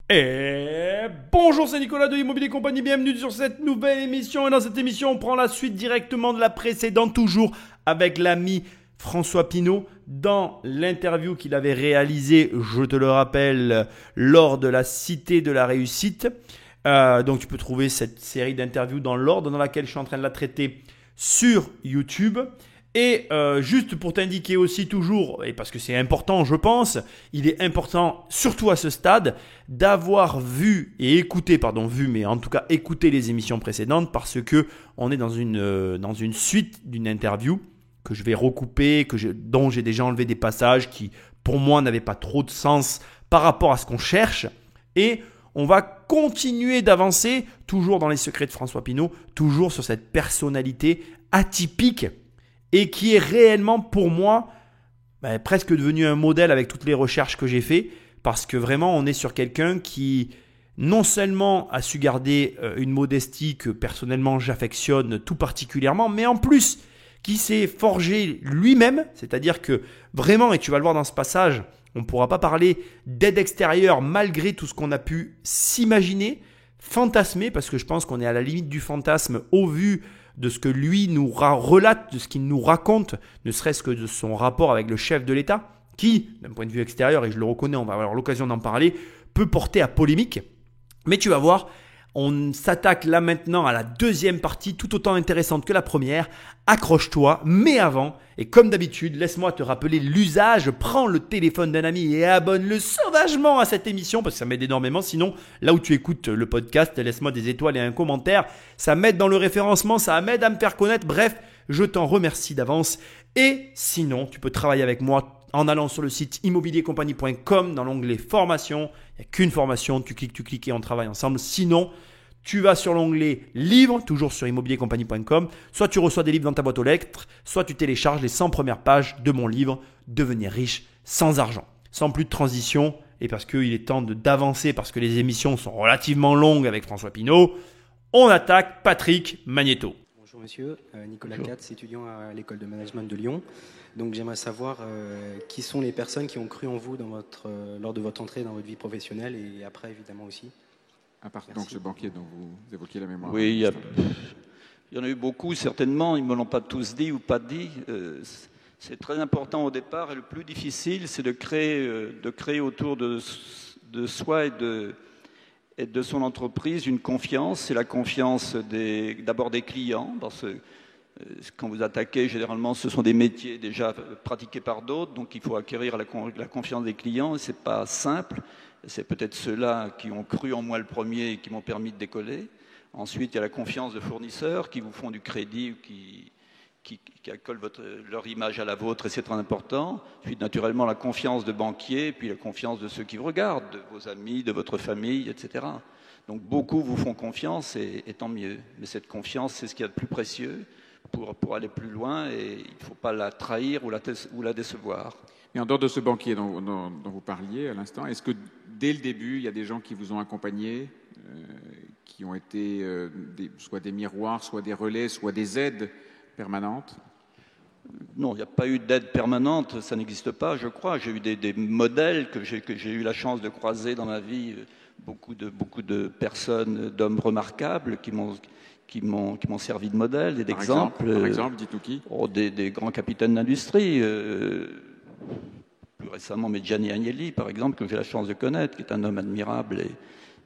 Et bonjour, c'est Nicolas de l'Immobilier Compagnie, bienvenue sur cette nouvelle émission. Et dans cette émission, on prend la suite directement de la précédente, toujours avec l'ami François Pinault, dans l'interview qu'il avait réalisée, je te le rappelle, lors de la Cité de la Réussite. Donc tu peux trouver cette série d'interviews dans l'ordre dans laquelle je suis en train de la traiter sur YouTube. Et juste pour t'indiquer aussi toujours, et parce que c'est important je pense, il est important surtout à ce stade d'avoir écouté les émissions précédentes parce que on est dans une suite d'une interview que je vais recouper, dont j'ai déjà enlevé des passages qui pour moi n'avaient pas trop de sens par rapport à ce qu'on cherche. Et on va continuer d'avancer toujours dans les secrets de François Pinault, toujours sur cette personnalité atypique et qui est réellement pour moi presque devenu un modèle avec toutes les recherches que j'ai fait, parce que vraiment on est sur quelqu'un qui non seulement a su garder une modestie que personnellement j'affectionne tout particulièrement, mais en plus qui s'est forgé lui-même, c'est-à-dire que vraiment, et tu vas le voir dans ce passage, on ne pourra pas parler d'aide extérieure malgré tout ce qu'on a pu s'imaginer, fantasmer, parce que je pense qu'on est à la limite du fantasme au vu de ce que lui nous relate, de ce qu'il nous raconte, ne serait-ce que de son rapport avec le chef de l'État, qui, d'un point de vue extérieur, et je le reconnais, on va avoir l'occasion d'en parler, peut porter à polémique. Mais tu vas voir, on s'attaque là maintenant à la deuxième partie, tout autant intéressante que la première. Accroche-toi, mais avant, et comme d'habitude, laisse-moi te rappeler l'usage. Prends le téléphone d'un ami et abonne-le sauvagement à cette émission parce que ça m'aide énormément. Sinon, là où tu écoutes le podcast, laisse-moi des étoiles et un commentaire. Ça m'aide dans le référencement, ça m'aide à me faire connaître. Bref, je t'en remercie d'avance. Et sinon, tu peux travailler avec moi en allant sur le site immobiliercompagnie.com dans l'onglet formation. Il n'y a qu'une formation, tu cliques et on travaille ensemble. Sinon, tu vas sur l'onglet livres, toujours sur immobiliercompagnie.com. Soit tu reçois des livres dans ta boîte aux lettres, soit tu télécharges les 100 premières pages de mon livre « Devenir riche sans argent ». Sans plus de transition, et parce qu'il est temps d'avancer, parce que les émissions sont relativement longues avec François Pinault, on attaque Patrick Magnéto. Bonjour monsieur, Nicolas Katz, étudiant à l'école de management de Lyon. Donc j'aimerais savoir qui sont les personnes qui ont cru en vous lors de votre entrée dans votre vie professionnelle et après évidemment aussi. À part donc ce banquier dont vous évoquiez la mémoire. Oui, il y en a eu beaucoup, certainement. Ils ne me l'ont pas tous dit ou pas dit. C'est très important au départ. Et le plus difficile, c'est de créer autour de soi et de son entreprise une confiance. C'est la confiance d'abord des clients. Parce que quand vous attaquez, généralement, ce sont des métiers déjà pratiqués par d'autres. Donc, il faut acquérir la confiance des clients. Ce n'est pas simple. C'est peut-être ceux-là qui ont cru en moi le premier et qui m'ont permis de décoller. Ensuite, il y a la confiance de fournisseurs qui vous font du crédit ou qui accolent leur image à la vôtre et c'est très important. Puis naturellement la confiance de banquiers, puis la confiance de ceux qui vous regardent, de vos amis, de votre famille, etc. Donc beaucoup vous font confiance et tant mieux. Mais cette confiance, c'est ce qu'il y a de plus précieux pour aller plus loin et il ne faut pas la trahir ou la décevoir. Et en dehors de ce banquier dont vous parliez à l'instant, est-ce que dès le début, il y a des gens qui vous ont accompagné, qui ont été soit des miroirs, soit des relais, soit des aides permanentes ? Non, il n'y a pas eu d'aide permanente, ça n'existe pas, je crois. J'ai eu des modèles que j'ai eu la chance de croiser dans ma vie, beaucoup de personnes, d'hommes remarquables qui m'ont servi de modèle et d'exemple. Par exemple, dites-nous qui ? Des grands capitaines d'industrie. Plus récemment, Gianni Agnelli, par exemple, que j'ai la chance de connaître, qui est un homme admirable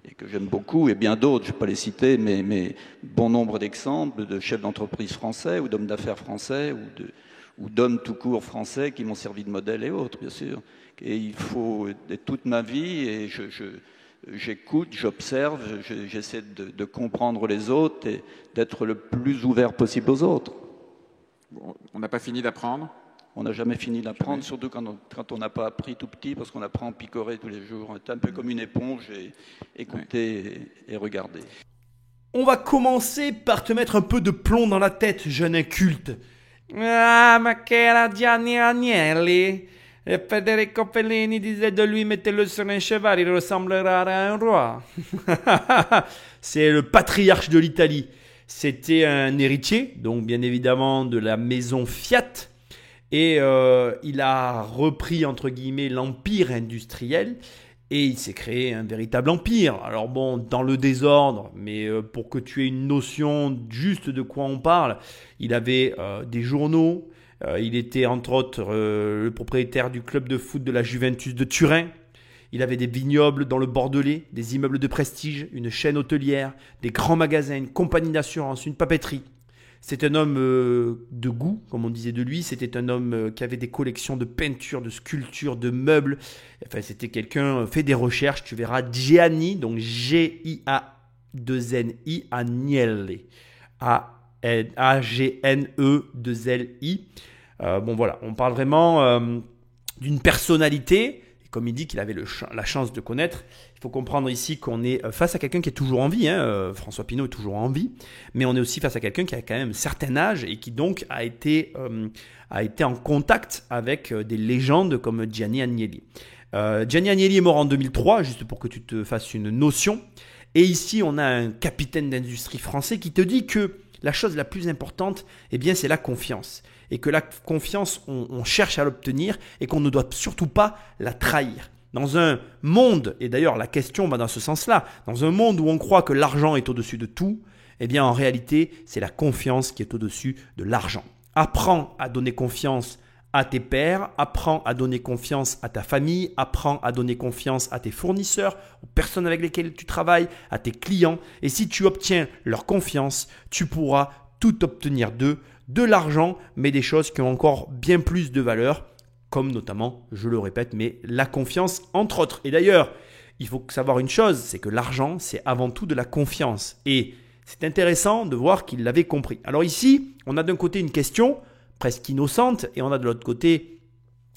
et que j'aime beaucoup, et bien d'autres, je ne vais pas les citer, mais bon nombre d'exemples de chefs d'entreprise français ou d'hommes d'affaires français ou d'hommes tout court français qui m'ont servi de modèle et autres, bien sûr. Et il faut, toute ma vie, et j'écoute, j'observe, j'essaie de comprendre les autres et d'être le plus ouvert possible aux autres. Bon, on n'a pas fini d'apprendre ? On n'a jamais fini d'apprendre, surtout quand on n'a pas appris tout petit, parce qu'on apprend à picorer tous les jours. On est un peu comme une éponge et écouter et regarder. On va commencer par te mettre un peu de plomb dans la tête, jeune inculte. Ah, ma qu'era Gianni Agnelli. Et Federico Fellini disait de lui, mettez-le sur un cheval, il ressemblera à un roi. C'est le patriarche de l'Italie. C'était un héritier, donc bien évidemment de la maison Fiat. Et il a repris, entre guillemets, l'empire industriel. Et il s'est créé un véritable empire. Alors bon, dans le désordre, mais pour que tu aies une notion juste de quoi on parle, il avait des journaux. Il était entre autres le propriétaire du club de foot de la Juventus de Turin. Il avait des vignobles dans le Bordelais, des immeubles de prestige, une chaîne hôtelière, des grands magasins, une compagnie d'assurance, une papeterie. C'est un homme de goût, comme on disait de lui. C'était un homme qui avait des collections de peintures, de sculptures, de meubles. Enfin, c'était quelqu'un, fait des recherches, tu verras. Gianni, donc G-I-A-2-N-I, Agnelli. A-G-N-E-2-L-I. Bon voilà, on parle vraiment d'une personnalité. Et comme il dit qu'il avait la chance de connaître, il faut comprendre ici qu'on est face à quelqu'un qui est toujours en vie. François Pinault est toujours en vie, mais on est aussi face à quelqu'un qui a quand même un certain âge et qui donc a été en contact avec des légendes comme Gianni Agnelli. Gianni Agnelli est mort en 2003, juste pour que tu te fasses une notion. Et ici, on a un capitaine d'industrie français qui te dit que la chose la plus importante, eh bien, c'est la confiance. Et que la confiance, on cherche à l'obtenir et qu'on ne doit surtout pas la trahir. Dans un monde, et d'ailleurs la question va dans ce sens-là, dans un monde où on croit que l'argent est au-dessus de tout, eh bien en réalité, c'est la confiance qui est au-dessus de l'argent. Apprends à donner confiance à tes pairs, apprends à donner confiance à ta famille, apprends à donner confiance à tes fournisseurs, aux personnes avec lesquelles tu travailles, à tes clients. Et si tu obtiens leur confiance, tu pourras tout obtenir d'eux, de l'argent, mais des choses qui ont encore bien plus de valeur, comme notamment, je le répète, mais la confiance entre autres. Et d'ailleurs, il faut savoir une chose, c'est que l'argent, c'est avant tout de la confiance. Et c'est intéressant de voir qu'il l'avait compris. Alors ici, on a d'un côté une question presque innocente et on a de l'autre côté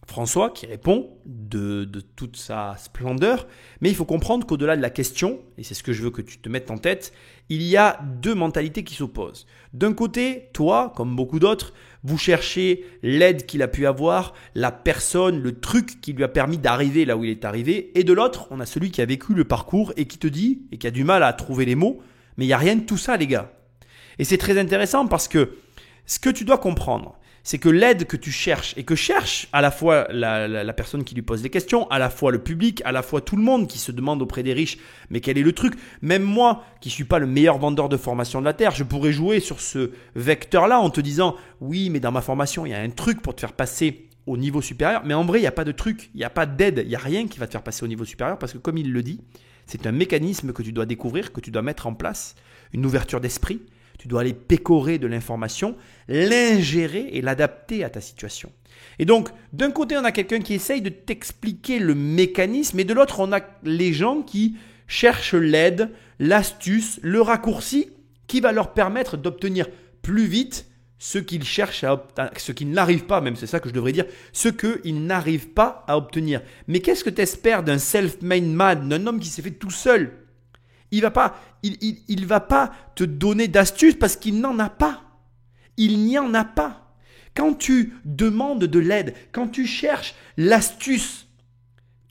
François qui répond de toute sa splendeur. Mais il faut comprendre qu'au-delà de la question, et c'est ce que je veux que tu te mettes en tête, il y a deux mentalités qui s'opposent. D'un côté, toi, comme beaucoup d'autres, vous cherchez l'aide qu'il a pu avoir, la personne, le truc qui lui a permis d'arriver là où il est arrivé. Et de l'autre, on a celui qui a vécu le parcours et qui te dit, et qui a du mal à trouver les mots, mais il n'y a rien de tout ça les gars. Et c'est très intéressant parce que ce que tu dois comprendre, c'est que l'aide que tu cherches et que cherche à la fois la personne qui lui pose des questions, à la fois le public, à la fois tout le monde qui se demande auprès des riches, mais quel est le truc? Même moi, qui ne suis pas le meilleur vendeur de formation de la Terre, je pourrais jouer sur ce vecteur-là en te disant « Oui, mais dans ma formation, il y a un truc pour te faire passer au niveau supérieur. » Mais en vrai, il n'y a pas de truc, il n'y a pas d'aide, il n'y a rien qui va te faire passer au niveau supérieur parce que comme il le dit, c'est un mécanisme que tu dois découvrir, que tu dois mettre en place, une ouverture d'esprit. Tu dois aller pécorer de l'information, l'ingérer et l'adapter à ta situation. Et donc, d'un côté, on a quelqu'un qui essaye de t'expliquer le mécanisme et de l'autre, on a les gens qui cherchent l'aide, l'astuce, le raccourci qui va leur permettre d'obtenir plus vite ce qu'ils cherchent ce qu'ils n'arrivent pas, même c'est ça que je devrais dire, ce qu'ils n'arrivent pas à obtenir. Mais qu'est-ce que tu espères d'un self-made man, d'un homme qui s'est fait tout seul ? Il va pas te donner d'astuces parce qu'il n'en a pas. Il n'y en a pas. Quand tu demandes de l'aide, quand tu cherches l'astuce,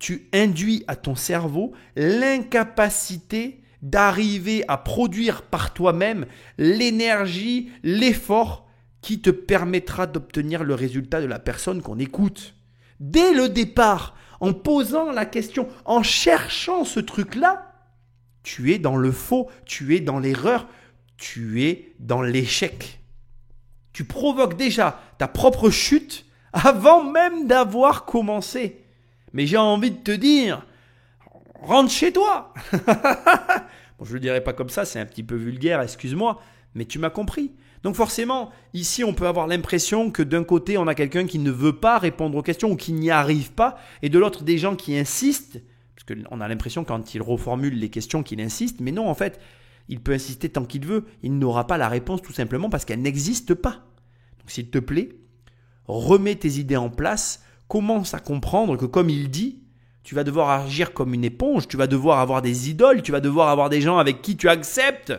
tu induis à ton cerveau l'incapacité d'arriver à produire par toi-même l'énergie, l'effort qui te permettra d'obtenir le résultat de la personne qu'on écoute. Dès le départ, en posant la question, en cherchant ce truc-là, tu es dans le faux, tu es dans l'erreur, tu es dans l'échec. Tu provoques déjà ta propre chute avant même d'avoir commencé. Mais j'ai envie de te dire, rentre chez toi. Bon, je ne le dirai pas comme ça, c'est un petit peu vulgaire, excuse-moi, mais tu m'as compris. Donc forcément, ici, on peut avoir l'impression que d'un côté, on a quelqu'un qui ne veut pas répondre aux questions ou qui n'y arrive pas, et de l'autre, des gens qui insistent. Parce qu'on a l'impression quand il reformule les questions qu'il insiste, mais non en fait, il peut insister tant qu'il veut, il n'aura pas la réponse tout simplement parce qu'elle n'existe pas. Donc s'il te plaît, remets tes idées en place, commence à comprendre que comme il dit, tu vas devoir agir comme une éponge, tu vas devoir avoir des idoles, tu vas devoir avoir des gens avec qui tu acceptes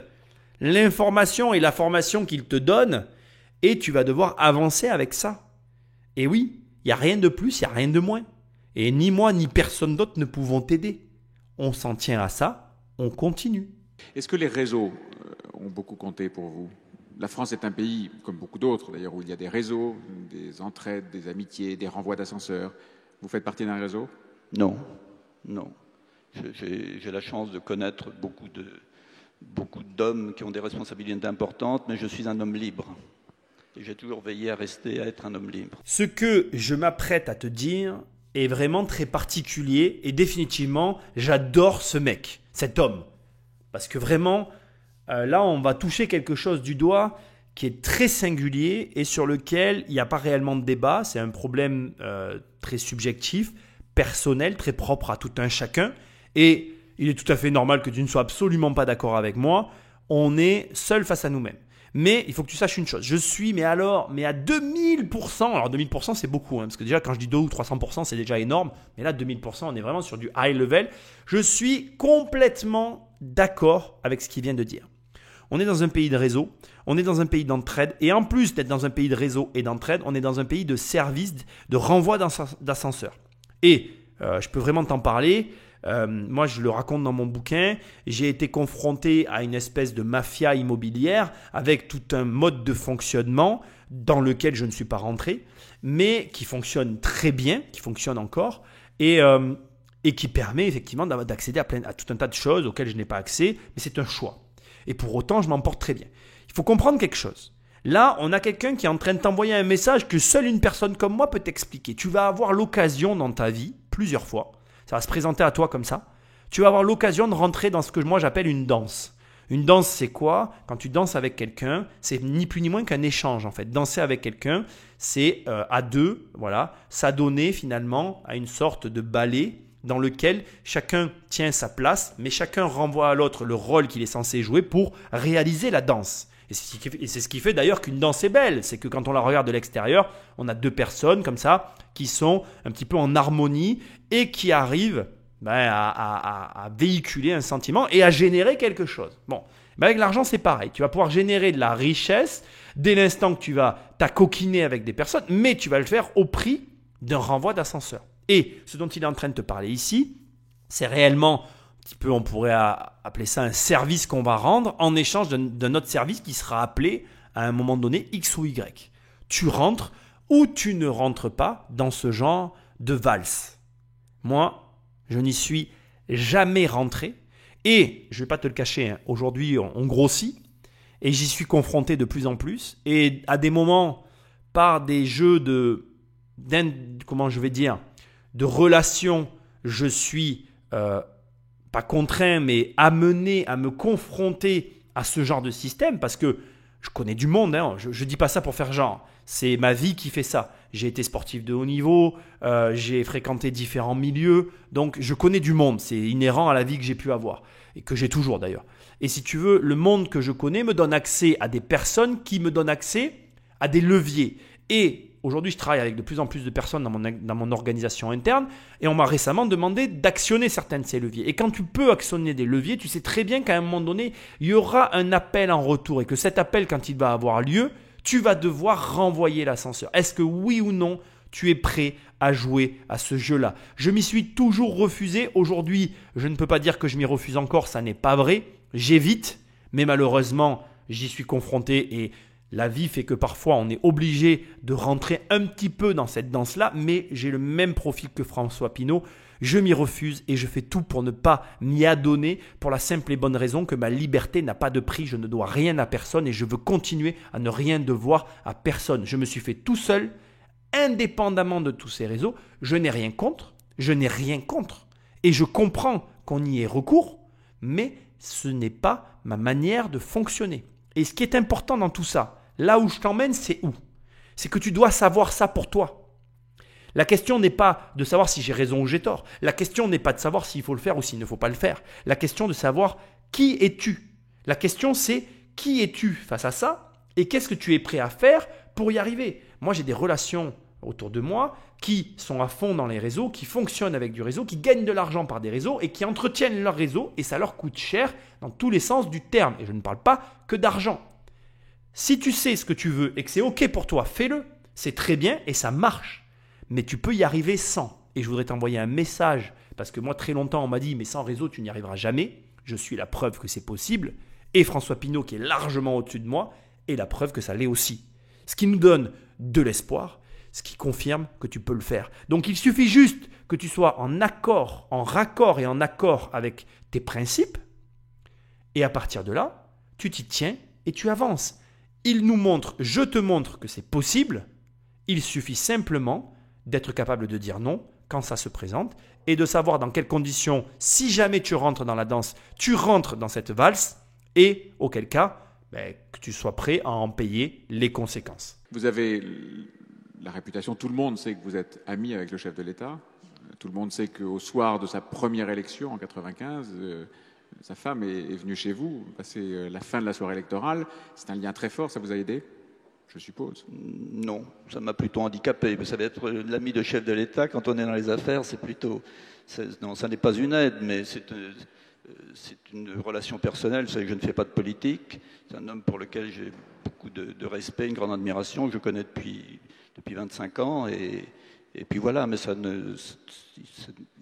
l'information et la formation qu'il te donne et tu vas devoir avancer avec ça. Et oui, il n'y a rien de plus, il n'y a rien de moins. Et ni moi ni personne d'autre ne pouvons t'aider. On s'en tient à ça, on continue. Est-ce que les réseaux ont beaucoup compté pour vous ? La France est un pays, comme beaucoup d'autres d'ailleurs, où il y a des réseaux, des entraides, des amitiés, des renvois d'ascenseurs. Vous faites partie d'un réseau ? Non, non. J'ai la chance de connaître beaucoup d'hommes qui ont des responsabilités importantes, mais je suis un homme libre. Et j'ai toujours veillé à être un homme libre. Ce que je m'apprête à te dire est vraiment très particulier et définitivement, j'adore ce mec, cet homme. Parce que vraiment, là, on va toucher quelque chose du doigt qui est très singulier et sur lequel il n'y a pas réellement de débat. C'est un problème très subjectif, personnel, très propre à tout un chacun. Et il est tout à fait normal que tu ne sois absolument pas d'accord avec moi. On est seul face à nous-mêmes. Mais il faut que tu saches une chose. Je suis, mais à 2000%. Alors 2000%, c'est beaucoup. Parce que déjà, quand je dis 200 ou 300%, c'est déjà énorme. Mais là, 2000%, on est vraiment sur du high level. Je suis complètement d'accord avec ce qu'il vient de dire. On est dans un pays de réseau. On est dans un pays d'entraide. Et en plus d'être dans un pays de réseau et d'entraide, on est dans un pays de service, de renvoi d'ascenseur. Et je peux vraiment t'en parler. Moi, je le raconte dans mon bouquin, j'ai été confronté à une espèce de mafia immobilière avec tout un mode de fonctionnement dans lequel je ne suis pas rentré, mais qui fonctionne très bien, qui fonctionne encore et qui permet effectivement d'accéder à tout un tas de choses auxquelles je n'ai pas accès, mais c'est un choix. Et pour autant, je m'en porte très bien. Il faut comprendre quelque chose. Là, on a quelqu'un qui est en train de t'envoyer un message que seule une personne comme moi peut t'expliquer. Tu vas avoir l'occasion dans ta vie, plusieurs fois, ça va se présenter à toi comme ça. Tu vas avoir l'occasion de rentrer dans ce que moi j'appelle une danse. Une danse, c'est quoi? Quand tu danses avec quelqu'un, c'est ni plus ni moins qu'un échange en fait. Danser avec quelqu'un, c'est à deux, voilà, s'adonner finalement à une sorte de ballet dans lequel chacun tient sa place, mais chacun renvoie à l'autre le rôle qu'il est censé jouer pour réaliser la danse. Et c'est ce qui fait d'ailleurs qu'une danse est belle. C'est que quand on la regarde de l'extérieur, on a deux personnes comme ça qui sont un petit peu en harmonie et qui arrivent à véhiculer un sentiment et à générer quelque chose. Bon, avec l'argent, c'est pareil. Tu vas pouvoir générer de la richesse dès l'instant que tu vas t'acoquiner avec des personnes, mais tu vas le faire au prix d'un renvoi d'ascenseur. Et ce dont il est en train de te parler ici, c'est réellement un petit peu, on pourrait appeler ça un service qu'on va rendre en échange d'un autre service qui sera appelé à un moment donné X ou Y. Tu rentres ou tu ne rentres pas dans ce genre de valse. Moi, je n'y suis jamais rentré et je ne vais pas te le cacher, aujourd'hui on grossit et j'y suis confronté de plus en plus et à des moments par des jeux de relations, je suis pas contraint, mais amené à me confronter à ce genre de système parce que je connais du monde. Je ne dis pas ça pour faire genre. C'est ma vie qui fait ça. J'ai été sportif de haut niveau, j'ai fréquenté différents milieux, donc je connais du monde. C'est inhérent à la vie que j'ai pu avoir et que j'ai toujours d'ailleurs. Et si tu veux, le monde que je connais me donne accès à des personnes qui me donnent accès à des leviers. Et aujourd'hui, je travaille avec de plus en plus de personnes dans mon organisation interne et on m'a récemment demandé d'actionner certains de ces leviers. Et quand tu peux actionner des leviers, tu sais très bien qu'à un moment donné, il y aura un appel en retour et que cet appel, quand il va avoir lieu, tu vas devoir renvoyer l'ascenseur. Est-ce que oui ou non, tu es prêt à jouer à ce jeu-là? Je m'y suis toujours refusé. Aujourd'hui, je ne peux pas dire que je m'y refuse encore, ça n'est pas vrai. J'évite, mais malheureusement, j'y suis confronté et la vie fait que parfois on est obligé de rentrer un petit peu dans cette danse-là, mais j'ai le même profil que François Pinault. Je m'y refuse et je fais tout pour ne pas m'y adonner pour la simple et bonne raison que ma liberté n'a pas de prix. Je ne dois rien à personne et je veux continuer à ne rien devoir à personne. Je me suis fait tout seul, indépendamment de tous ces réseaux. Je n'ai rien contre. Et je comprends qu'on y ait recours, mais ce n'est pas ma manière de fonctionner. Et ce qui est important dans tout ça, là où je t'emmène, c'est où? C'est que tu dois savoir ça pour toi. La question n'est pas de savoir si j'ai raison ou j'ai tort. La question n'est pas de savoir s'il faut le faire ou s'il ne faut pas le faire. La question de savoir qui es-tu? La question c'est qui es-tu face à ça et qu'est-ce que tu es prêt à faire pour y arriver? Moi, j'ai des relations autour de moi qui sont à fond dans les réseaux, qui fonctionnent avec du réseau, qui gagnent de l'argent par des réseaux et qui entretiennent leur réseau et ça leur coûte cher dans tous les sens du terme. Et je ne parle pas que d'argent. Si tu sais ce que tu veux et que c'est OK pour toi, fais-le. C'est très bien et ça marche. Mais tu peux y arriver sans. Et je voudrais t'envoyer un message parce que moi, très longtemps, on m'a dit « mais sans réseau, tu n'y arriveras jamais ». Je suis la preuve que c'est possible. Et François Pinault, qui est largement au-dessus de moi, est la preuve que ça l'est aussi. Ce qui nous donne de l'espoir, ce qui confirme que tu peux le faire. Donc il suffit juste que tu sois en accord, en raccord et en accord avec tes principes, et à partir de là, tu t'y tiens et tu avances. Je te montre que c'est possible, il suffit simplement d'être capable de dire non quand ça se présente et de savoir dans quelles conditions, si jamais tu rentres dans la danse, tu rentres dans cette valse et auquel cas, que tu sois prêt à en payer les conséquences. Vous avez la réputation, tout le monde sait que vous êtes ami avec le chef de l'État. Tout le monde sait qu'au soir de sa première élection en 1995, sa femme est venue chez vous passer la fin de la soirée électorale. C'est un lien très fort, ça vous a aidé ? Je suppose. Non, ça m'a plutôt handicapé. Vous savez, être l'ami de chef de l'État, quand on est dans les affaires, c'est plutôt... Non, ça n'est pas une aide, mais c'est une relation personnelle. Vous savez que je ne fais pas de politique. C'est un homme pour lequel j'ai beaucoup de respect, une grande admiration, que je connais depuis 25 ans. Et puis voilà, mais il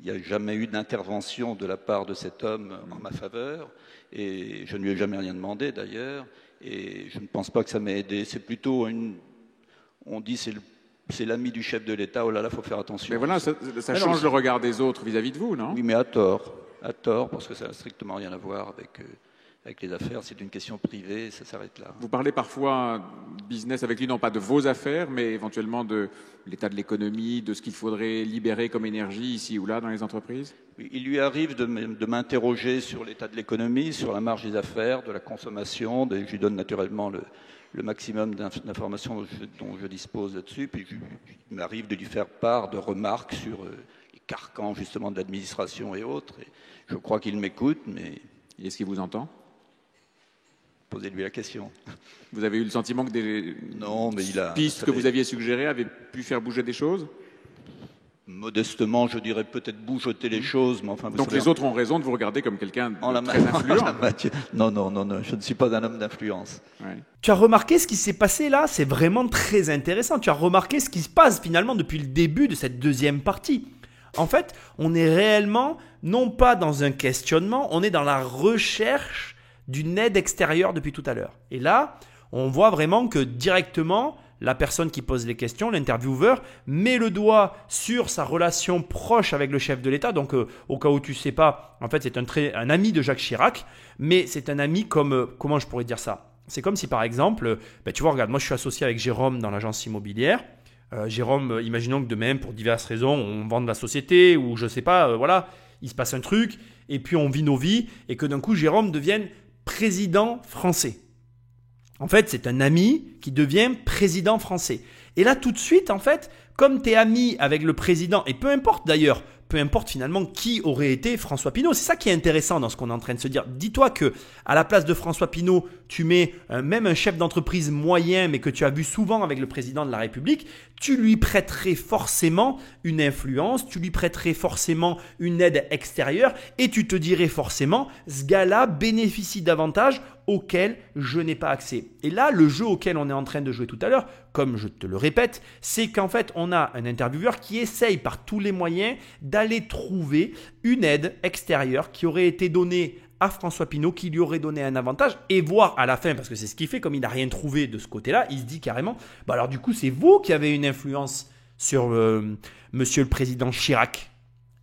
n'y a jamais eu d'intervention de la part de cet homme en ma faveur. Et je ne lui ai jamais rien demandé, d'ailleurs. Et je ne pense pas que ça m'ait aidé. C'est plutôt on dit c'est l'ami du chef de l'État. Oh là là, il faut faire attention. Mais voilà, ça change le regard des autres vis-à-vis de vous, non ? Oui, mais à tort. À tort, parce que ça n'a strictement rien à voir avec les affaires. C'est une question privée, ça s'arrête là. Vous parlez parfois business avec lui, non pas de vos affaires, mais éventuellement de l'état de l'économie, de ce qu'il faudrait libérer comme énergie ici ou là dans les entreprises ? Oui, il lui arrive de m'interroger sur l'état de l'économie, sur la marge des affaires, de la consommation. Je lui donne naturellement le maximum d'informations dont je dispose là-dessus. Puis il m'arrive de lui faire part de remarques sur les carcans justement de l'administration et autres. Et je crois qu'il m'écoute, mais... Et est-ce qu'il vous entend ? Posez-lui la question. Vous avez eu le sentiment que des pistes que vous aviez suggérées avaient pu faire bouger des choses ? Modestement, je dirais peut-être bougeoter les choses, mais enfin... Donc les autres ont raison de vous regarder comme quelqu'un de très influent. Non, je ne suis pas un homme d'influence. Ouais. Tu as remarqué ce qui s'est passé là ? C'est vraiment très intéressant. Tu as remarqué ce qui se passe finalement depuis le début de cette deuxième partie. En fait, on est réellement, non pas dans un questionnement, on est dans la recherche d'une aide extérieure depuis tout à l'heure. Et là, on voit vraiment que directement, la personne qui pose les questions, l'intervieweur, met le doigt sur sa relation proche avec le chef de l'État. Donc, au cas où tu ne sais pas, en fait, c'est un ami de Jacques Chirac, mais c'est un ami comme, comment je pourrais dire ça ? C'est comme si, par exemple, tu vois, regarde, moi, je suis associé avec Jérôme dans l'agence immobilière. Jérôme, imaginons que demain, pour diverses raisons, on vende la société ou je ne sais pas, voilà, il se passe un truc et puis on vit nos vies et que d'un coup, Jérôme devienne président français. En fait, c'est un ami qui devient président français. Et là, tout de suite, en fait, comme tu es ami avec le président, et peu importe d'ailleurs, peu importe finalement qui aurait été François Pinault. C'est ça qui est intéressant dans ce qu'on est en train de se dire. Dis-toi que à la place de François Pinault, tu mets même un chef d'entreprise moyen, mais que tu as vu souvent avec le président de la République, tu lui prêterais forcément une influence, tu lui prêterais forcément une aide extérieure et tu te dirais forcément, ce gars-là bénéficie d'avantages auxquels je n'ai pas accès. Et là, le jeu auquel on est en train de jouer tout à l'heure, comme je te le répète, c'est qu'en fait, on a un intervieweur qui essaye par tous les moyens d'aller trouver une aide extérieure qui aurait été donnée à François Pinault, qui lui aurait donné un avantage et voir à la fin, parce que c'est ce qu'il fait, comme il n'a rien trouvé de ce côté-là, il se dit carrément, alors du coup, c'est vous qui avez une influence sur monsieur le président Chirac.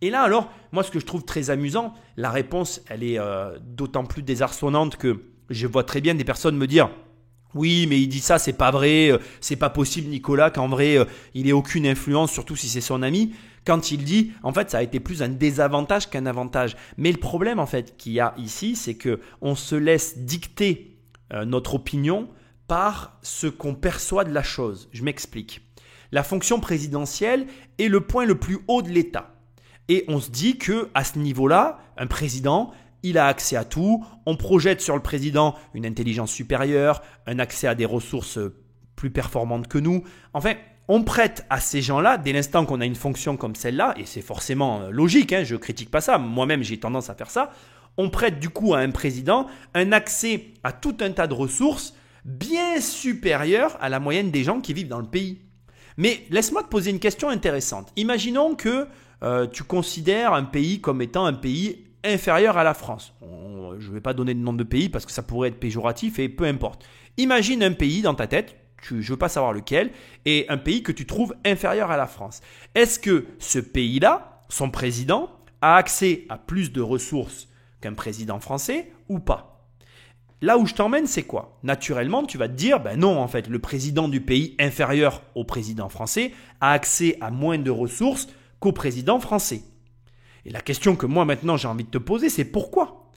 Et là, alors, moi, ce que je trouve très amusant, la réponse, elle est d'autant plus désarçonnante que je vois très bien des personnes me dire « Oui, mais il dit ça, c'est pas vrai, c'est pas possible Nicolas, qu'en vrai, il n'ait aucune influence, surtout si c'est son ami. » Quand il dit, en fait, ça a été plus un désavantage qu'un avantage. Mais le problème, en fait, qu'il y a ici, c'est qu'on se laisse dicter notre opinion par ce qu'on perçoit de la chose. Je m'explique. La fonction présidentielle est le point le plus haut de l'État. Et on se dit qu'à ce niveau-là, un président, il a accès à tout. On projette sur le président une intelligence supérieure, un accès à des ressources plus performantes que nous. Enfin, on prête à ces gens-là, dès l'instant qu'on a une fonction comme celle-là, et c'est forcément logique, je ne critique pas ça, moi-même j'ai tendance à faire ça, on prête du coup à un président un accès à tout un tas de ressources bien supérieures à la moyenne des gens qui vivent dans le pays. Mais laisse-moi te poser une question intéressante. Imaginons que tu considères un pays comme étant un pays inférieur à la France. Je ne vais pas donner de nom de pays parce que ça pourrait être péjoratif et peu importe. Imagine un pays dans ta tête, je ne veux pas savoir lequel, et un pays que tu trouves inférieur à la France. Est-ce que ce pays-là, son président, a accès à plus de ressources qu'un président français ou pas? Là où je t'emmène, c'est quoi? Naturellement, tu vas te dire, ben non, en fait, le président du pays inférieur au président français a accès à moins de ressources qu'au président français. Et la question que moi maintenant j'ai envie de te poser, c'est pourquoi?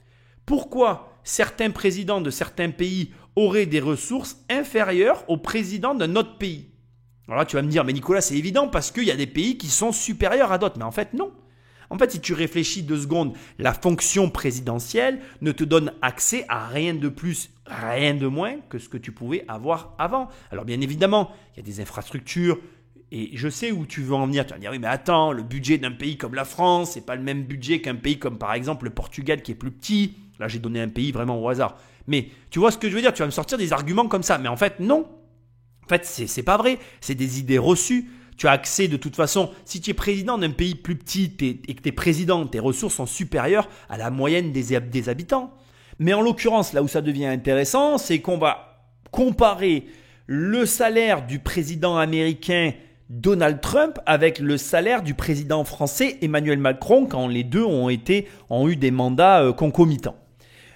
Pourquoi certains présidents de certains pays auraient des ressources inférieures au président d'un autre pays? Alors là, tu vas me dire, mais Nicolas, c'est évident parce qu'il y a des pays qui sont supérieurs à d'autres. Mais en fait, non. En fait, si tu réfléchis 2 secondes, la fonction présidentielle ne te donne accès à rien de plus, rien de moins que ce que tu pouvais avoir avant. Alors bien évidemment, il y a des infrastructures et je sais où tu veux en venir. Tu vas me dire, oui mais attends, le budget d'un pays comme la France, c'est pas le même budget qu'un pays comme par exemple le Portugal qui est plus petit. Là, j'ai donné un pays vraiment au hasard. Mais tu vois ce que je veux dire? Tu vas me sortir des arguments comme ça. Mais en fait, non. En fait, c'est pas vrai. C'est des idées reçues. Tu as accès de toute façon, si tu es président d'un pays plus petit et que tu es président, tes ressources sont supérieures à la moyenne des habitants. Mais en l'occurrence, là où ça devient intéressant, c'est qu'on va comparer le salaire du président américain Donald Trump avec le salaire du président français Emmanuel Macron quand les deux ont eu des mandats concomitants.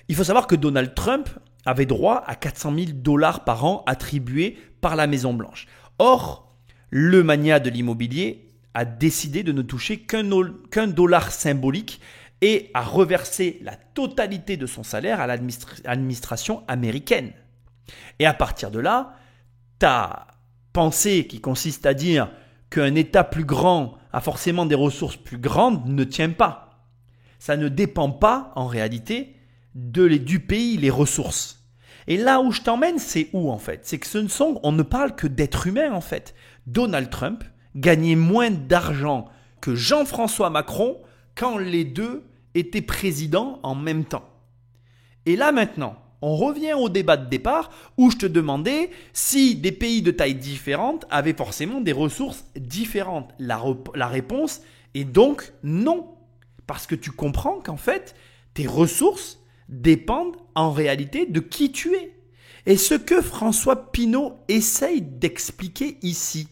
Il faut savoir que Donald Trump avait droit à 400 000 $ par an attribués par la Maison-Blanche. Or, le magnat de l'immobilier a décidé de ne toucher qu'un dollar symbolique et a reversé la totalité de son salaire à l'administration américaine. Et à partir de là, ta pensée qui consiste à dire qu'un État plus grand a forcément des ressources plus grandes ne tient pas. Ça ne dépend pas en réalité du pays, les ressources. Et là où je t'emmène, c'est où en fait? C'est que on ne parle que d'êtres humains en fait. Donald Trump gagnait moins d'argent que Jean-François Macron quand les deux étaient présidents en même temps. Et là maintenant, on revient au débat de départ où je te demandais si des pays de taille différente avaient forcément des ressources différentes. La réponse est donc non. Parce que tu comprends qu'en fait, tes ressources dépendent en réalité de qui tu es. Et ce que François Pinault essaye d'expliquer ici,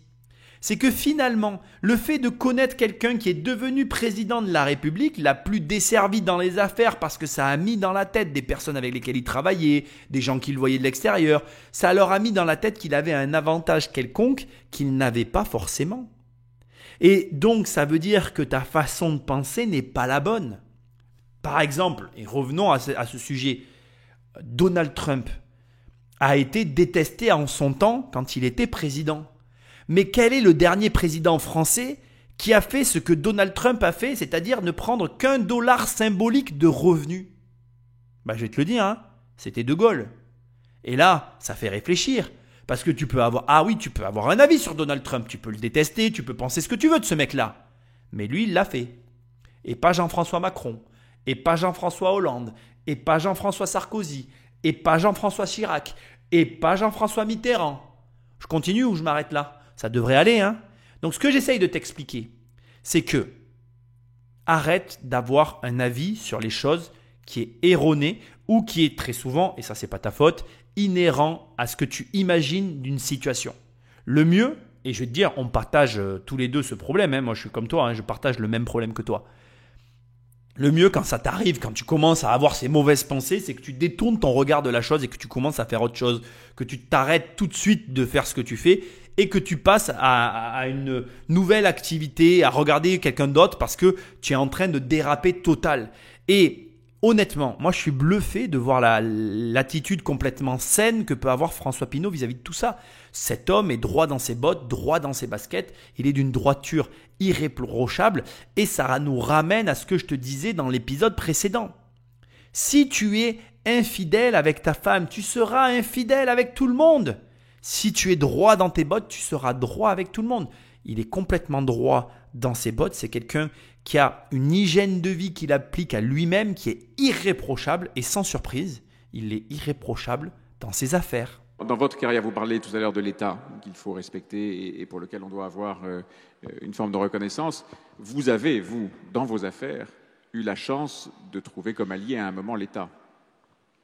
c'est que finalement, le fait de connaître quelqu'un qui est devenu président de la République l'a plus desservi dans les affaires parce que ça a mis dans la tête des personnes avec lesquelles il travaillait, des gens qu'il voyait de l'extérieur, ça leur a mis dans la tête qu'il avait un avantage quelconque qu'il n'avait pas forcément. Et donc, ça veut dire que ta façon de penser n'est pas la bonne. Par exemple, et revenons à ce sujet, Donald Trump a été détesté en son temps quand il était président. Mais quel est le dernier président français qui a fait ce que Donald Trump a fait, c'est-à-dire ne prendre qu'un dollar symbolique de revenus? Je vais te le dire, hein, c'était De Gaulle. Et là, ça fait réfléchir. Parce que tu peux avoir un avis sur Donald Trump, tu peux le détester, tu peux penser ce que tu veux de ce mec-là. Mais lui, il l'a fait. Et pas Jean-François Macron, et pas Jean-François Hollande, et pas Jean-François Sarkozy, et pas Jean-François Chirac, et pas Jean-François Mitterrand. Je continue ou je m'arrête là? Ça devrait aller, hein? Donc, ce que j'essaye de t'expliquer, c'est que arrête d'avoir un avis sur les choses qui est erroné ou qui est très souvent, et ça, c'est pas ta faute, inhérent à ce que tu imagines d'une situation. Le mieux, et je vais te dire, on partage tous les deux ce problème, hein, moi je suis comme toi, hein, je partage le même problème que toi. Le mieux quand ça t'arrive, quand tu commences à avoir ces mauvaises pensées, c'est que tu détournes ton regard de la chose et que tu commences à faire autre chose, que tu t'arrêtes tout de suite de faire ce que tu fais et que tu passes à une nouvelle activité, à regarder quelqu'un d'autre parce que tu es en train de déraper total. Et honnêtement, moi je suis bluffé de voir l'attitude complètement saine que peut avoir François Pinault vis-à-vis de tout ça. Cet homme est droit dans ses bottes, droit dans ses baskets, il est d'une droiture irréprochable et ça nous ramène à ce que je te disais dans l'épisode précédent. Si tu es infidèle avec ta femme, tu seras infidèle avec tout le monde. Si tu es droit dans tes bottes, tu seras droit avec tout le monde. Il est complètement droit dans ses bottes, c'est quelqu'un qui a une hygiène de vie qu'il applique à lui-même qui est irréprochable et sans surprise, il est irréprochable dans ses affaires. Dans votre carrière, vous parlez tout à l'heure de l'État qu'il faut respecter et pour lequel on doit avoir une forme de reconnaissance. Vous avez, vous, dans vos affaires, eu la chance de trouver comme allié à un moment l'État.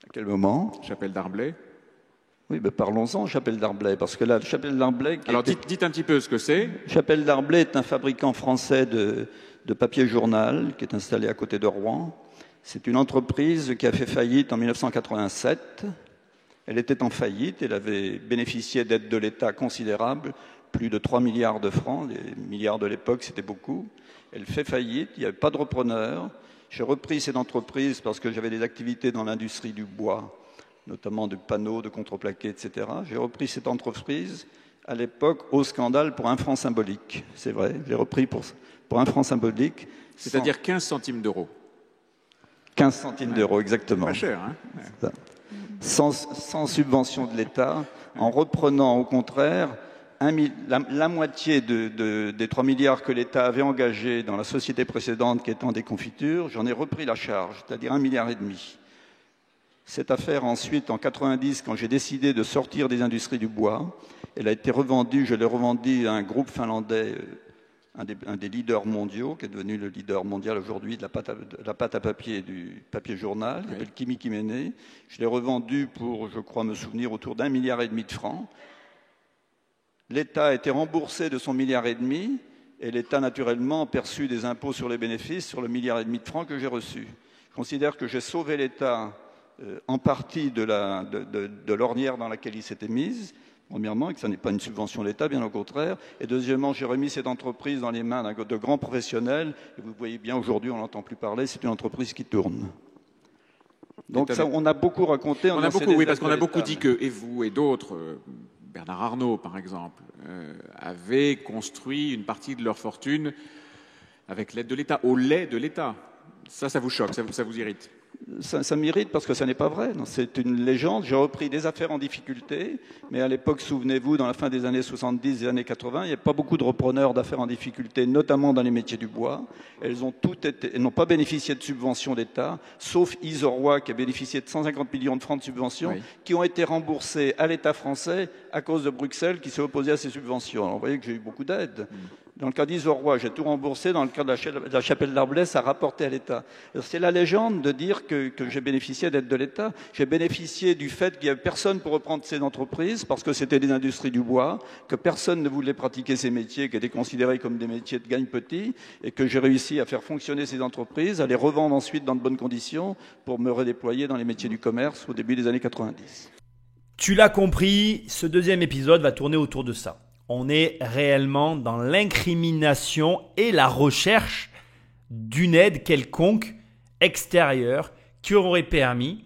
À quel moment? Chapelle Darblay. Oui, ben parlons-en, Chapelle Darblay, parce que la Chapelle Darblay... Alors dites un petit peu ce que c'est. Chapelle Darblay est un fabricant français de papier journal qui est installé à côté de Rouen. C'est une entreprise qui a fait faillite en 1987. Elle était en faillite, elle avait bénéficié d'aides de l'État considérables, plus de 3 milliards de francs, les milliards de l'époque c'était beaucoup. Elle fait faillite, il n'y avait pas de repreneur. J'ai repris cette entreprise parce que j'avais des activités dans l'industrie du bois, notamment de panneaux, de contreplaqués, etc. J'ai repris cette entreprise à l'époque au scandale pour 1 franc symbolique. C'est vrai, j'ai repris pour 1 franc symbolique. C'est-à-dire 15 centimes d'euros. 15 centimes d'euros, exactement. Pas cher, hein? Ouais. Sans subvention de l'État, en reprenant au contraire la moitié des 3 milliards que l'État avait engagés dans la société précédente qui était en déconfiture, j'en ai repris la charge, c'est-à-dire 1,5 milliard. Cette affaire ensuite, en 90, quand j'ai décidé de sortir des industries du bois, elle a été revendue, je l'ai revendue à un groupe finlandais, un des leaders mondiaux, qui est devenu le leader mondial aujourd'hui de la pâte à papier et du papier journal, qui s'appelle Kimi Kimene. Je l'ai revendu pour, je crois me souvenir, autour d'1,5 milliard de francs. L'État a été remboursé de son 1,5 milliard et l'État, naturellement, a perçu des impôts sur les bénéfices sur le 1,5 milliard de francs que j'ai reçu. Je considère que j'ai sauvé l'État en partie de l'ornière dans laquelle il s'était mise, premièrement, et que ce n'est pas une subvention de l'État, bien au contraire. Et deuxièmement, j'ai remis cette entreprise dans les mains de grands professionnels. Et vous voyez bien, aujourd'hui, on n'entend plus parler, c'est une entreprise qui tourne. Donc ça, on a beaucoup raconté. On a beaucoup, oui, parce qu'on a beaucoup dit que, et vous et d'autres, Bernard Arnault, par exemple, avaient construit une partie de leur fortune avec l'aide de l'État, au lait de l'État. Ça vous choque, ça vous irrite? Ça m'irrite parce que ça n'est pas vrai. C'est une légende. J'ai repris des affaires en difficulté, mais à l'époque, souvenez-vous, dans la fin des années 70 et des années 80, il n'y a pas beaucoup de repreneurs d'affaires en difficulté, notamment dans les métiers du bois. Elles n'ont pas bénéficié de subventions d'État, sauf Isorois qui a bénéficié de 150 millions de francs de subventions, qui ont été remboursés à l'État français à cause de Bruxelles qui s'est opposé à ces subventions. Alors, vous voyez que j'ai eu beaucoup d'aide. Dans le cas d'Isorois, j'ai tout remboursé. Dans le cas de la Chapelle Darblay, ça a rapporté à l'État. C'est la légende de dire que j'ai bénéficié d'aide de l'État. J'ai bénéficié du fait qu'il n'y avait personne pour reprendre ces entreprises parce que c'était des industries du bois, que personne ne voulait pratiquer ces métiers qui étaient considérés comme des métiers de gagne petit et que j'ai réussi à faire fonctionner ces entreprises, à les revendre ensuite dans de bonnes conditions pour me redéployer dans les métiers du commerce au début des années 90. Tu l'as compris, ce deuxième épisode va tourner autour de ça. On est réellement dans l'incrimination et la recherche d'une aide quelconque extérieure qui aurait permis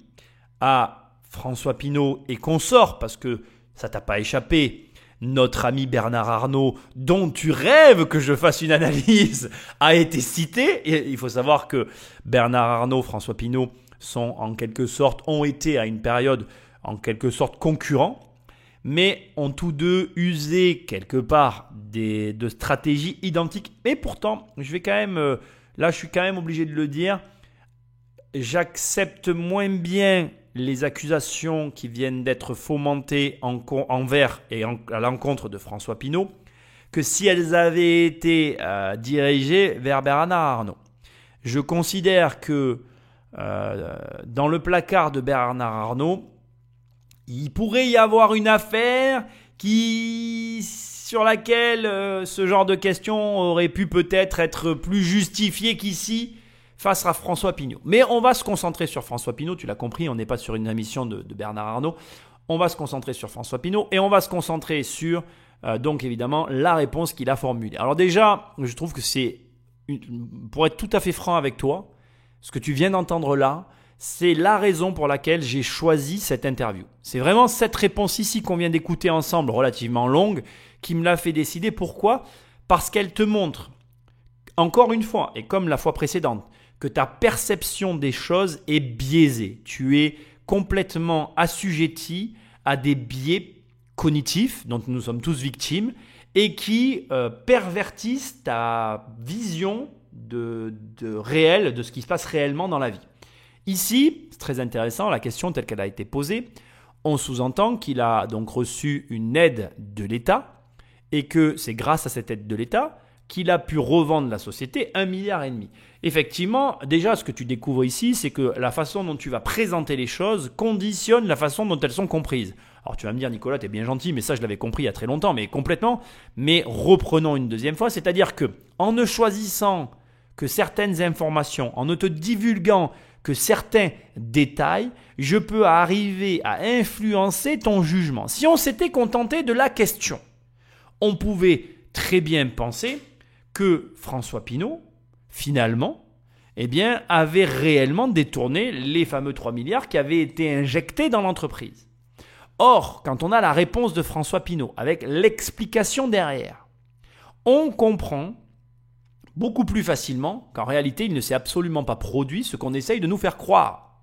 à François Pinault et consorts, parce que ça t'a pas échappé, notre ami Bernard Arnault, dont tu rêves que je fasse une analyse, a été cité. Et il faut savoir que Bernard Arnault, François Pinault ont été à une période en quelque sorte concurrents, mais ont tous deux usé quelque part de stratégies identiques. Mais pourtant, je suis quand même obligé de le dire, j'accepte moins bien les accusations qui viennent d'être fomentées envers et à l'encontre de François Pinault que si elles avaient été dirigées vers Bernard Arnault. Je considère que dans le placard de Bernard Arnault, il pourrait y avoir une affaire sur laquelle ce genre de questions aurait pu peut-être être plus justifié qu'ici face à François Pinault. Mais on va se concentrer sur François Pinault, tu l'as compris, on n'est pas sur une émission de Bernard Arnault. On va se concentrer sur François Pinault et on va se concentrer sur, donc évidemment, la réponse qu'il a formulée. Alors déjà, je trouve que pour être tout à fait franc avec toi, ce que tu viens d'entendre là, c'est la raison pour laquelle j'ai choisi cette interview. C'est vraiment cette réponse ici qu'on vient d'écouter ensemble, relativement longue, qui me l'a fait décider. Pourquoi ? Parce qu'elle te montre, encore une fois, et comme la fois précédente, que ta perception des choses est biaisée. Tu es complètement assujetti à des biais cognitifs dont nous sommes tous victimes et qui pervertissent ta vision de réel, de ce qui se passe réellement dans la vie. Ici, c'est très intéressant, la question telle qu'elle a été posée, on sous-entend qu'il a donc reçu une aide de l'État et que c'est grâce à cette aide de l'État qu'il a pu revendre la société 1,5 milliard. Effectivement, déjà, ce que tu découvres ici, c'est que la façon dont tu vas présenter les choses conditionne la façon dont elles sont comprises. Alors tu vas me dire, Nicolas, tu es bien gentil, mais ça je l'avais compris il y a très longtemps, mais complètement. Mais reprenons une deuxième fois, c'est-à-dire que en ne choisissant que certaines informations, en ne te divulguant que certains détails, je peux arriver à influencer ton jugement. Si on s'était contenté de la question, on pouvait très bien penser que François Pinault, finalement, avait réellement détourné les fameux 3 milliards qui avaient été injectés dans l'entreprise. Or, quand on a la réponse de François Pinault avec l'explication derrière, on comprend beaucoup plus facilement qu'en réalité, il ne s'est absolument pas produit ce qu'on essaye de nous faire croire.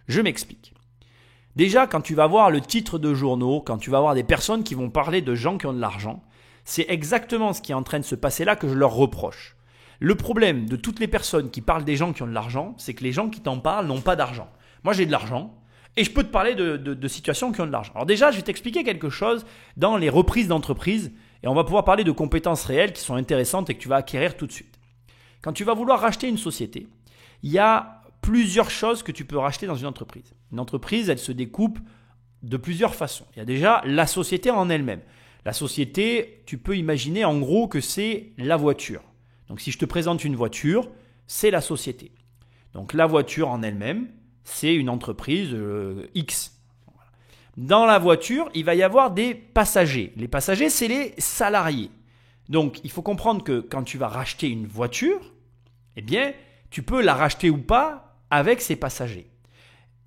Je m'explique. Déjà, quand tu vas voir le titre de journaux, quand tu vas voir des personnes qui vont parler de gens qui ont de l'argent, c'est exactement ce qui est en train de se passer là que je leur reproche. Le problème de toutes les personnes qui parlent des gens qui ont de l'argent, c'est que les gens qui t'en parlent n'ont pas d'argent. Moi, j'ai de l'argent et je peux te parler de situations qui ont de l'argent. Alors déjà, je vais t'expliquer quelque chose dans les reprises d'entreprise et on va pouvoir parler de compétences réelles qui sont intéressantes et que tu vas acquérir tout de suite. Quand tu vas vouloir racheter une société, il y a plusieurs choses que tu peux racheter dans une entreprise. Une entreprise, elle se découpe de plusieurs façons. Il y a déjà la société en elle-même. La société, tu peux imaginer en gros que c'est la voiture. Donc, si je te présente une voiture, c'est la société. Donc, la voiture en elle-même, c'est une entreprise X. Dans la voiture, il va y avoir des passagers. Les passagers, c'est les salariés. Donc, il faut comprendre que quand tu vas racheter une voiture, tu peux la racheter ou pas avec ses passagers.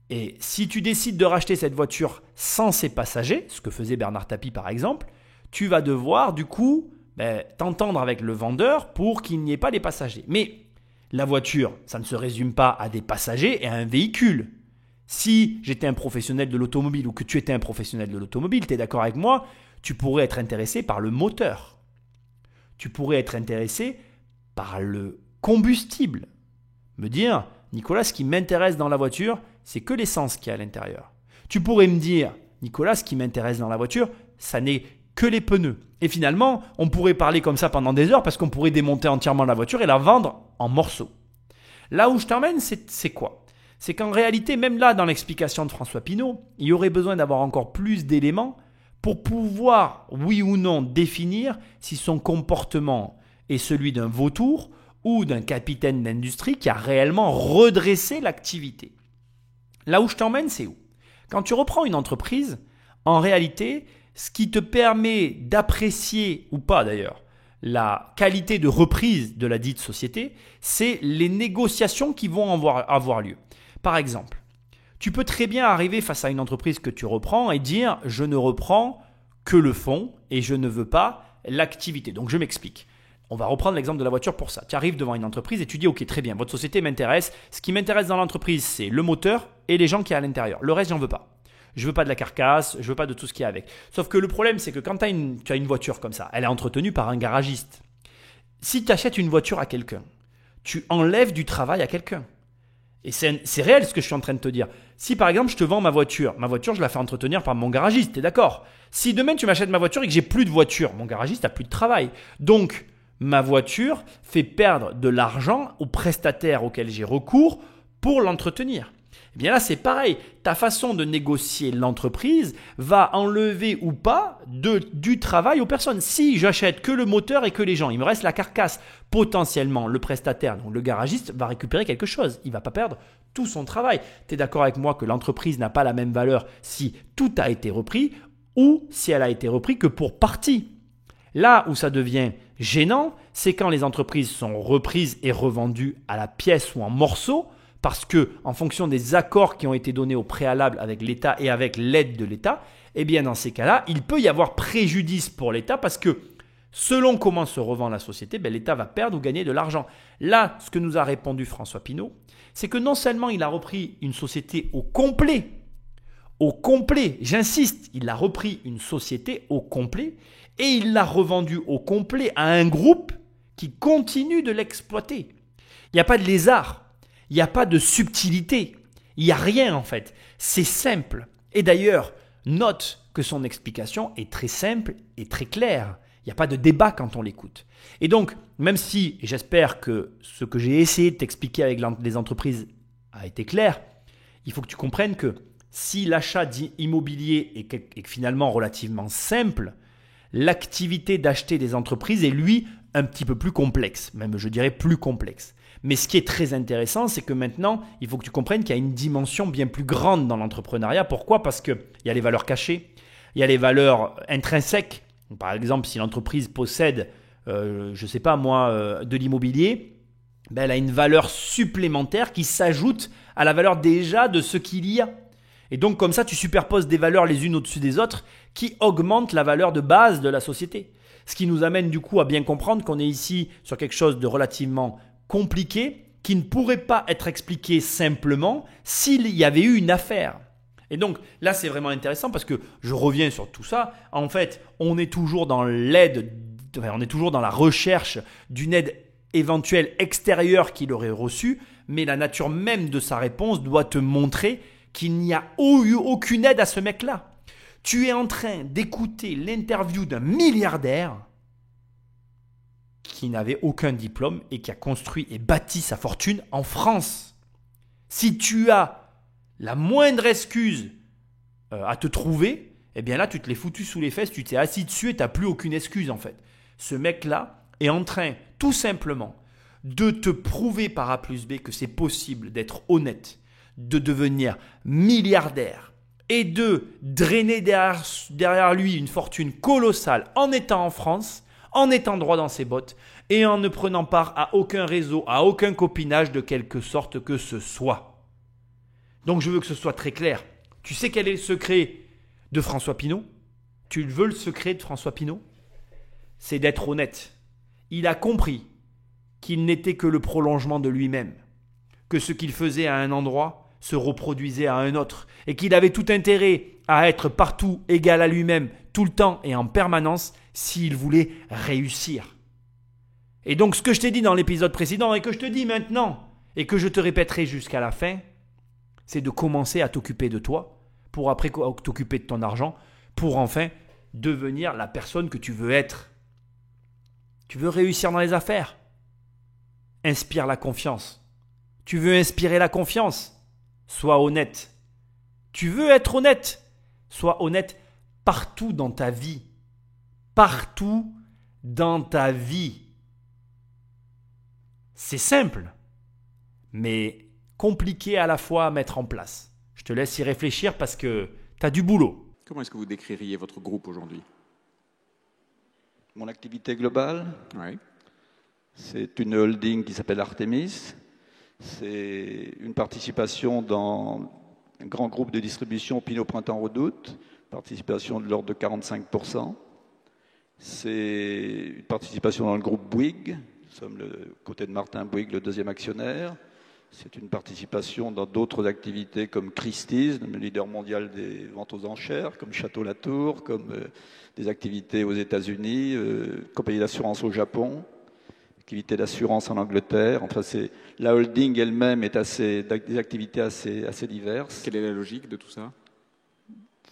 Et si tu décides de racheter cette voiture sans ses passagers, ce que faisait Bernard Tapie par exemple, tu vas devoir du coup t'entendre avec le vendeur pour qu'il n'y ait pas les passagers. Mais la voiture, ça ne se résume pas à des passagers et à un véhicule. Si j'étais un professionnel de l'automobile ou que tu étais un professionnel de l'automobile, tu es d'accord avec moi, tu pourrais être intéressé par le moteur. Tu pourrais être intéressé par le combustible. Me dire, Nicolas, ce qui m'intéresse dans la voiture, c'est que l'essence qu'il y a à l'intérieur. Tu pourrais me dire, Nicolas, ce qui m'intéresse dans la voiture, ça n'est que les pneus. Et finalement, on pourrait parler comme ça pendant des heures parce qu'on pourrait démonter entièrement la voiture et la vendre en morceaux. Là où je t'emmène, c'est quoi ? C'est qu'en réalité, même là, dans l'explication de François Pinault, il y aurait besoin d'avoir encore plus d'éléments pour pouvoir, oui ou non, définir si son comportement est celui d'un vautour ou d'un capitaine d'industrie qui a réellement redressé l'activité. Là où je t'emmène, c'est où ? Quand tu reprends une entreprise, en réalité, ce qui te permet d'apprécier, ou pas d'ailleurs, la qualité de reprise de la dite société, c'est les négociations qui vont avoir lieu. Par exemple, tu peux très bien arriver face à une entreprise que tu reprends et dire « je ne reprends que le fonds et je ne veux pas l'activité ». Donc je m'explique. On va reprendre l'exemple de la voiture pour ça. Tu arrives devant une entreprise et tu dis « ok, très bien, votre société m'intéresse. Ce qui m'intéresse dans l'entreprise, c'est le moteur et les gens qui y a à l'intérieur. Le reste, j'en veux pas. Je veux pas de la carcasse, je veux pas de tout ce qu'il y a avec. » Sauf que le problème, c'est que quand tu as une voiture comme ça, elle est entretenue par un garagiste. Si tu achètes une voiture à quelqu'un, tu enlèves du travail à quelqu'un. Et c'est réel ce que je suis en train de te dire. Si par exemple je te vends ma voiture je la fais entretenir par mon garagiste, t'es d'accord ? Si demain tu m'achètes ma voiture et que j'ai plus de voiture, mon garagiste n'a plus de travail. Donc ma voiture fait perdre de l'argent aux prestataires auxquels j'ai recours pour l'entretenir. Eh bien là c'est pareil, ta façon de négocier l'entreprise va enlever ou pas du travail aux personnes. Si j'achète que le moteur et que les gens, il me reste la carcasse, potentiellement le prestataire, donc le garagiste va récupérer quelque chose, il ne va pas perdre tout son travail. Tu es d'accord avec moi que l'entreprise n'a pas la même valeur si tout a été repris ou si elle a été reprise que pour partie. Là où ça devient gênant, c'est quand les entreprises sont reprises et revendues à la pièce ou en morceaux, parce que, en fonction des accords qui ont été donnés au préalable avec l'État et avec l'aide de l'État, eh bien dans ces cas-là, il peut y avoir préjudice pour l'État parce que selon comment se revend la société, l'État va perdre ou gagner de l'argent. Là, ce que nous a répondu François Pinault, c'est que non seulement il a repris une société au complet, j'insiste, il a repris une société au complet et il l'a revendue au complet à un groupe qui continue de l'exploiter. Il n'y a pas de lézard. Il n'y a pas de subtilité, il n'y a rien en fait, c'est simple. Et d'ailleurs, note que son explication est très simple et très claire. Il n'y a pas de débat quand on l'écoute. Et donc, même si, et j'espère que ce que j'ai essayé de t'expliquer avec les entreprises a été clair, il faut que tu comprennes que si l'achat immobilier est finalement relativement simple, l'activité d'acheter des entreprises est lui un petit peu plus complexe, même je dirais plus complexe. Mais ce qui est très intéressant, c'est que maintenant, il faut que tu comprennes qu'il y a une dimension bien plus grande dans l'entrepreneuriat. Pourquoi ? Parce qu'il y a les valeurs cachées, il y a les valeurs intrinsèques. Par exemple, si l'entreprise possède, je ne sais pas moi, de l'immobilier, elle a une valeur supplémentaire qui s'ajoute à la valeur déjà de ce qu'il y a. Et donc comme ça, tu superposes des valeurs les unes au-dessus des autres qui augmentent la valeur de base de la société. Ce qui nous amène du coup à bien comprendre qu'on est ici sur quelque chose de relativement compliqué qui ne pourrait pas être expliqué simplement s'il y avait eu une affaire. Et donc là, c'est vraiment intéressant parce que je reviens sur tout ça. En fait, on est toujours dans on est toujours dans la recherche d'une aide éventuelle extérieure qu'il aurait reçue, mais la nature même de sa réponse doit te montrer qu'il n'y a eu aucune aide à ce mec-là. Tu es en train d'écouter l'interview d'un milliardaire qui n'avait aucun diplôme et qui a construit et bâti sa fortune en France. Si tu as la moindre excuse à te trouver, eh bien là, tu te l'es foutu sous les fesses, tu t'es assis dessus et tu n'as plus aucune excuse en fait. Ce mec-là est en train, tout simplement, de te prouver par A plus B que c'est possible d'être honnête, de devenir milliardaire et de drainer derrière lui une fortune colossale en étant en France, en étant droit dans ses bottes et en ne prenant part à aucun réseau, à aucun copinage de quelque sorte que ce soit. Donc je veux que ce soit très clair. Tu sais quel est le secret de François Pinault ? Tu veux le secret de François Pinault ? C'est d'être honnête. Il a compris qu'il n'était que le prolongement de lui-même, que ce qu'il faisait à un endroit se reproduisait à un autre et qu'il avait tout intérêt à être partout égal à lui-même, tout le temps et en permanence s'il voulait réussir. Et donc ce que je t'ai dit dans l'épisode précédent et que je te dis maintenant et que je te répéterai jusqu'à la fin, c'est de commencer à t'occuper de toi pour après t'occuper de ton argent pour enfin devenir la personne que tu veux être. Tu veux réussir dans les affaires ? Inspire la confiance. Tu veux inspirer la confiance ? Sois honnête. Tu veux être honnête ? Sois honnête partout dans ta vie. Partout dans ta vie. C'est simple, mais compliqué à la fois à mettre en place. Je te laisse y réfléchir parce que tu as du boulot. Comment est-ce que vous décririez votre groupe aujourd'hui ? Mon activité globale, Oui. c'est une holding qui s'appelle Artemis. C'est une participation dans un grand groupe de distribution Pinot Printemps Redoute, participation de l'ordre de 45%. C'est une participation dans le groupe Bouygues. Nous sommes, côté de Martin Bouygues, le deuxième actionnaire. C'est une participation dans d'autres activités comme Christie's, le leader mondial des ventes aux enchères, comme Château Latour, comme des activités aux États-Unis, compagnie d'assurance au Japon, activités d'assurance en Angleterre. Enfin, la holding elle-même est des activités assez diverses. Quelle est la logique de tout ça ?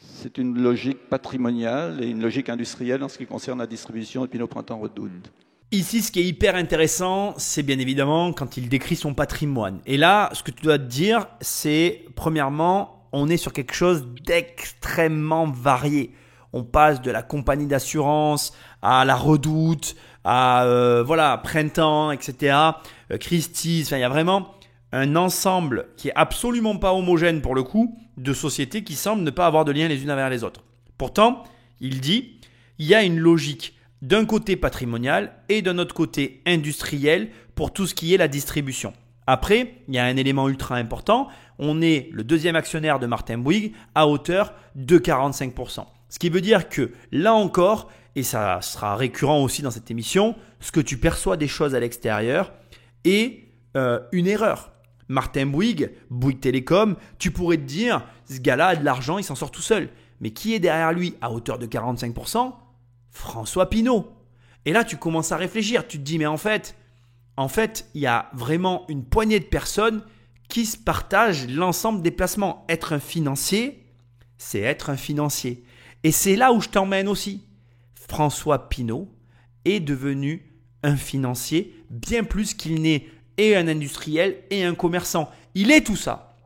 C'est une logique patrimoniale et une logique industrielle en ce qui concerne la distribution de Pinot Printemps Redoute. Ici, ce qui est hyper intéressant, c'est bien évidemment quand il décrit son patrimoine. Et là, ce que tu dois te dire, c'est premièrement, on est sur quelque chose d'extrêmement varié. On passe de la compagnie d'assurance à la Redoute, à Printemps, etc. Christie's, enfin, il y a vraiment un ensemble qui est absolument pas homogène pour le coup, de sociétés qui semblent ne pas avoir de lien les unes avec les autres. Pourtant, il dit, il y a une logique d'un côté patrimonial et d'un autre côté industriel pour tout ce qui est la distribution. Après, il y a un élément ultra important, on est le deuxième actionnaire de Martin Bouygues à hauteur de 45%. Ce qui veut dire que là encore, et ça sera récurrent aussi dans cette émission, ce que tu perçois des choses à l'extérieur est une erreur. Martin Bouygues, Bouygues Télécom, tu pourrais te dire, ce gars-là a de l'argent, il s'en sort tout seul. Mais qui est derrière lui à hauteur de 45% ? François Pinault. Et là, tu commences à réfléchir. Tu te dis, mais en fait, il y a vraiment une poignée de personnes qui se partagent l'ensemble des placements. Être un financier, c'est être un financier. Et c'est là où je t'emmène aussi. François Pinault est devenu un financier bien plus qu'il n'est et un industriel et un commerçant. Il est tout ça.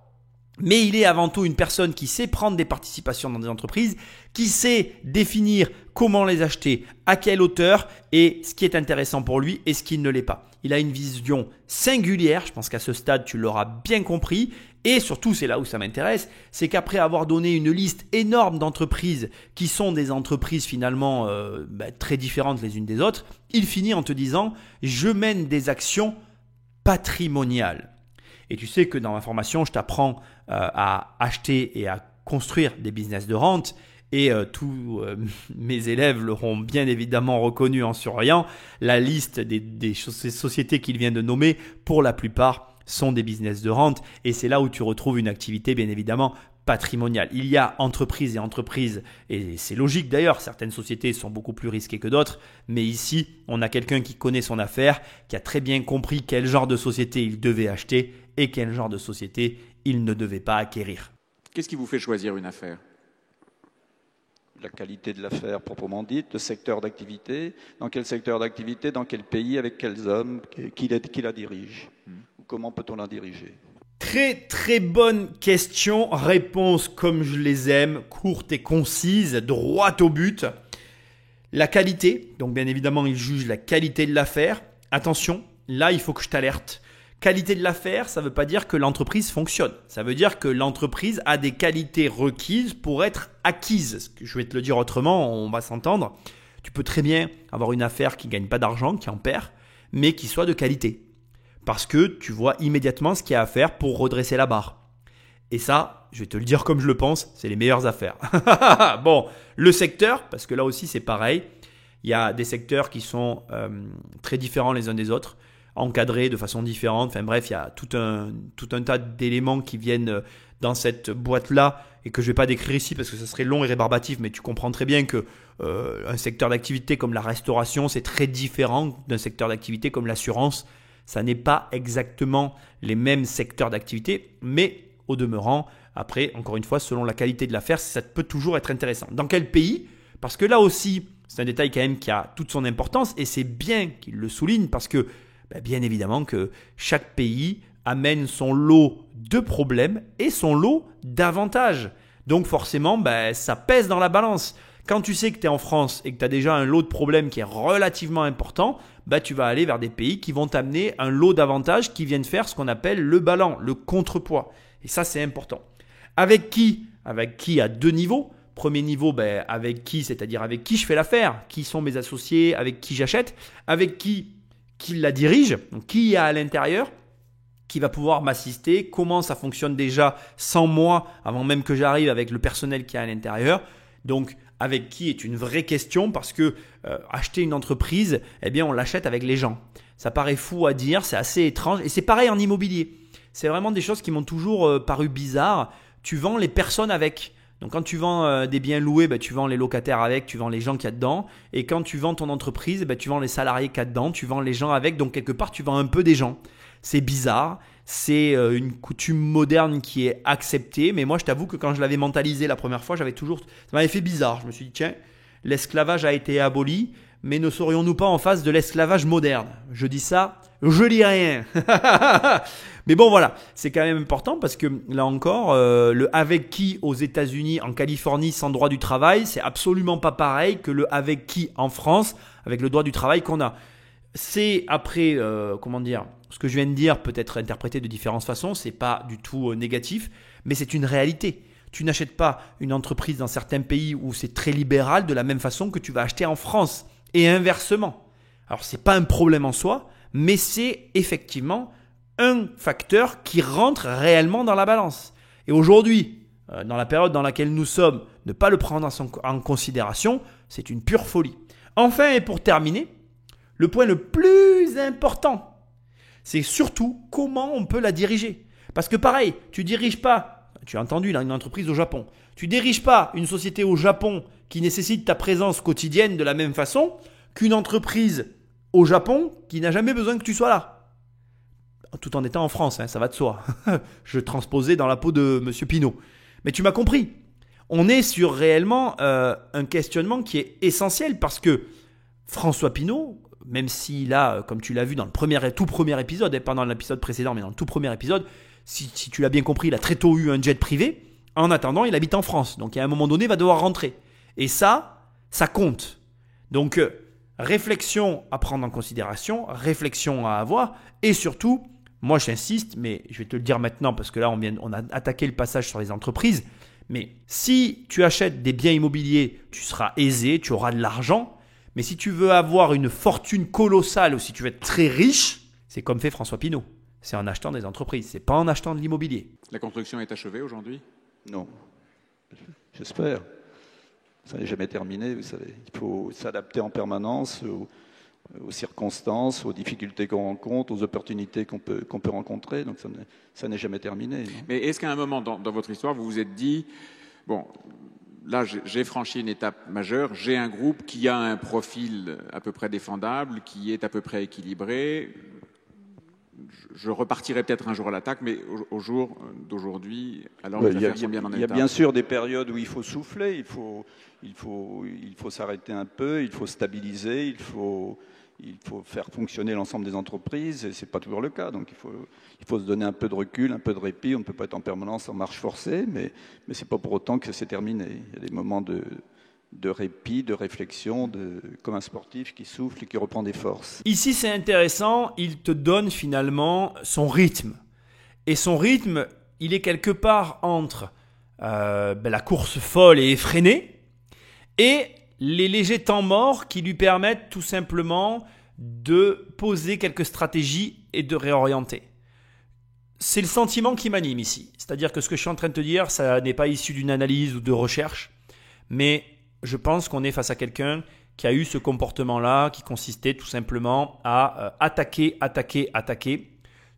Mais il est avant tout une personne qui sait prendre des participations dans des entreprises, qui sait définir comment les acheter, à quelle hauteur et ce qui est intéressant pour lui et ce qui ne l'est pas. Il a une vision singulière, je pense qu'à ce stade tu l'auras bien compris. Et surtout, c'est là où ça m'intéresse, c'est qu'après avoir donné une liste énorme d'entreprises qui sont des entreprises finalement très différentes les unes des autres, il finit en te disant « je mène des actions patrimoniales ». Et tu sais que dans ma formation, je t'apprends à acheter et à construire des business de rente. Et tous mes élèves l'auront bien évidemment reconnu en surveillant. La liste des sociétés qu'il vient de nommer, pour la plupart, sont des business de rente. Et c'est là où tu retrouves une activité bien évidemment patrimoniale. Il y a entreprises et entreprises, et c'est logique d'ailleurs, certaines sociétés sont beaucoup plus risquées que d'autres. Mais ici, on a quelqu'un qui connaît son affaire, qui a très bien compris quel genre de société il devait acheter et quel genre de société il ne devait pas acquérir. Qu'est-ce qui vous fait choisir une affaire ? La qualité de l'affaire proprement dite, le secteur d'activité, dans quel secteur d'activité, dans quel pays, avec quels hommes, qui la dirige, ou comment peut-on la diriger? Très très bonne question, réponse comme je les aime, courte et concise, droite au but. La qualité, donc bien évidemment il juge la qualité de l'affaire. Attention, là il faut que je t'alerte. Qualité de l'affaire, ça ne veut pas dire que l'entreprise fonctionne. Ça veut dire que l'entreprise a des qualités requises pour être acquise. Je vais te le dire autrement, on va s'entendre. Tu peux très bien avoir une affaire qui ne gagne pas d'argent, qui en perd, mais qui soit de qualité. Parce que tu vois immédiatement ce qu'il y a à faire pour redresser la barre. Et ça, je vais te le dire comme je le pense, c'est les meilleures affaires. Bon, le secteur, parce que là aussi c'est pareil. Il y a des secteurs qui sont très différents les uns des autres, encadrés de façon différente. Enfin bref, il y a tout un tas d'éléments qui viennent dans cette boîte-là et que je ne vais pas décrire ici parce que ça serait long et rébarbatif, mais tu comprends très bien que un secteur d'activité comme la restauration, c'est très différent d'un secteur d'activité comme l'assurance. Ça n'est pas exactement les mêmes secteurs d'activité, mais au demeurant, après, encore une fois, selon la qualité de l'affaire, ça peut toujours être intéressant. Dans quel pays ? Parce que là aussi, c'est un détail quand même qui a toute son importance et c'est bien qu'il le souligne parce que bien évidemment que chaque pays amène son lot de problèmes et son lot d'avantages. Donc forcément, ça pèse dans la balance. Quand tu sais que tu es en France et que tu as déjà un lot de problèmes qui est relativement important, tu vas aller vers des pays qui vont t'amener un lot d'avantages qui viennent faire ce qu'on appelle le ballon, le contrepoids. Et ça, c'est important. Avec qui ? Avec qui à deux niveaux. Premier niveau, avec qui, c'est-à-dire avec qui je fais l'affaire, qui sont mes associés, avec qui j'achète, avec qui la dirige, donc qui y a à l'intérieur, qui va pouvoir m'assister, comment ça fonctionne déjà sans moi, avant même que j'arrive avec le personnel qui est à l'intérieur. Donc, avec qui est une vraie question parce que acheter une entreprise, on l'achète avec les gens. Ça paraît fou à dire, c'est assez étrange et c'est pareil en immobilier. C'est vraiment des choses qui m'ont toujours paru bizarres. Tu vends les personnes avec. Donc quand tu vends des biens loués, tu vends les locataires avec, tu vends les gens qu'il y a dedans. Et quand tu vends ton entreprise, tu vends les salariés qu'il y a dedans, tu vends les gens avec. Donc quelque part, tu vends un peu des gens. C'est bizarre, c'est une coutume moderne qui est acceptée. Mais moi, je t'avoue que quand je l'avais mentalisé la première fois, ça m'avait fait bizarre. Je me suis dit, tiens, l'esclavage a été aboli, mais ne serions-nous pas en face de l'esclavage moderne ? Je dis ça, je dis rien. Mais bon, voilà, c'est quand même important parce que là encore, le avec qui aux États-Unis, en Californie, sans droit du travail, c'est absolument pas pareil que le avec qui en France, avec le droit du travail qu'on a. C'est après, ce que je viens de dire peut être interprété de différentes façons, c'est pas du tout négatif, mais c'est une réalité. Tu n'achètes pas une entreprise dans certains pays où c'est très libéral de la même façon que tu vas acheter en France et inversement. Alors, c'est pas un problème en soi, mais c'est effectivement un facteur qui rentre réellement dans la balance. Et aujourd'hui, dans la période dans laquelle nous sommes, ne pas le prendre en considération, c'est une pure folie. Enfin, et pour terminer, le point le plus important, c'est surtout comment on peut la diriger. Parce que pareil, tu diriges pas, tu as entendu là, une entreprise au Japon, tu diriges pas une société au Japon qui nécessite ta présence quotidienne de la même façon qu'une entreprise au Japon qui n'a jamais besoin que tu sois là. Tout en étant en France, ça va de soi. Je transposais dans la peau de M. Pinault. Mais tu m'as compris. On est sur réellement un questionnement qui est essentiel parce que François Pinault, même s'il a, comme tu l'as vu dans le tout premier épisode, et pas dans l'épisode précédent, mais dans le tout premier épisode, si tu l'as bien compris, il a très tôt eu un jet privé. En attendant, il habite en France. Donc, à un moment donné, il va devoir rentrer. Et ça compte. Donc, réflexion à prendre en considération, réflexion à avoir. Et surtout, moi, j'insiste, mais je vais te le dire maintenant parce que là, on a attaqué le passage sur les entreprises. Mais si tu achètes des biens immobiliers, tu seras aisé, tu auras de l'argent. Mais si tu veux avoir une fortune colossale ou si tu veux être très riche, c'est comme fait François Pinault. C'est en achetant des entreprises, c'est pas en achetant de l'immobilier. La construction est achevée aujourd'hui? Non, j'espère. Ça n'est jamais terminé, vous savez. Il faut s'adapter en permanence aux circonstances, aux difficultés qu'on rencontre, aux opportunités qu'on peut rencontrer. Donc ça n'est jamais terminé. Non. Mais est-ce qu'à un moment dans votre histoire, vous vous êtes dit, bon, là j'ai franchi une étape majeure, j'ai un groupe qui a un profil à peu près défendable, qui est à peu près équilibré, je repartirai peut-être un jour à l'attaque, mais au jour d'aujourd'hui, alors ouais, les affaires sont bien en état. Il y a bien sûr des périodes où il faut souffler, il faut s'arrêter un peu, il faut stabiliser, il faut faire fonctionner l'ensemble des entreprises, et ce n'est pas toujours le cas. Donc il faut se donner un peu de recul, un peu de répit. On ne peut pas être en permanence en marche forcée, mais ce n'est pas pour autant que c'est terminé. Il y a des moments de répit, de réflexion, comme un sportif qui souffle et qui reprend des forces. Ici, c'est intéressant, il te donne finalement son rythme. Et son rythme, il est quelque part entre la course folle et effrénée et les légers temps morts qui lui permettent tout simplement de poser quelques stratégies et de réorienter. C'est le sentiment qui m'anime ici. C'est-à-dire que ce que je suis en train de te dire, ça n'est pas issu d'une analyse ou de recherche, mais je pense qu'on est face à quelqu'un qui a eu ce comportement-là, qui consistait tout simplement à attaquer,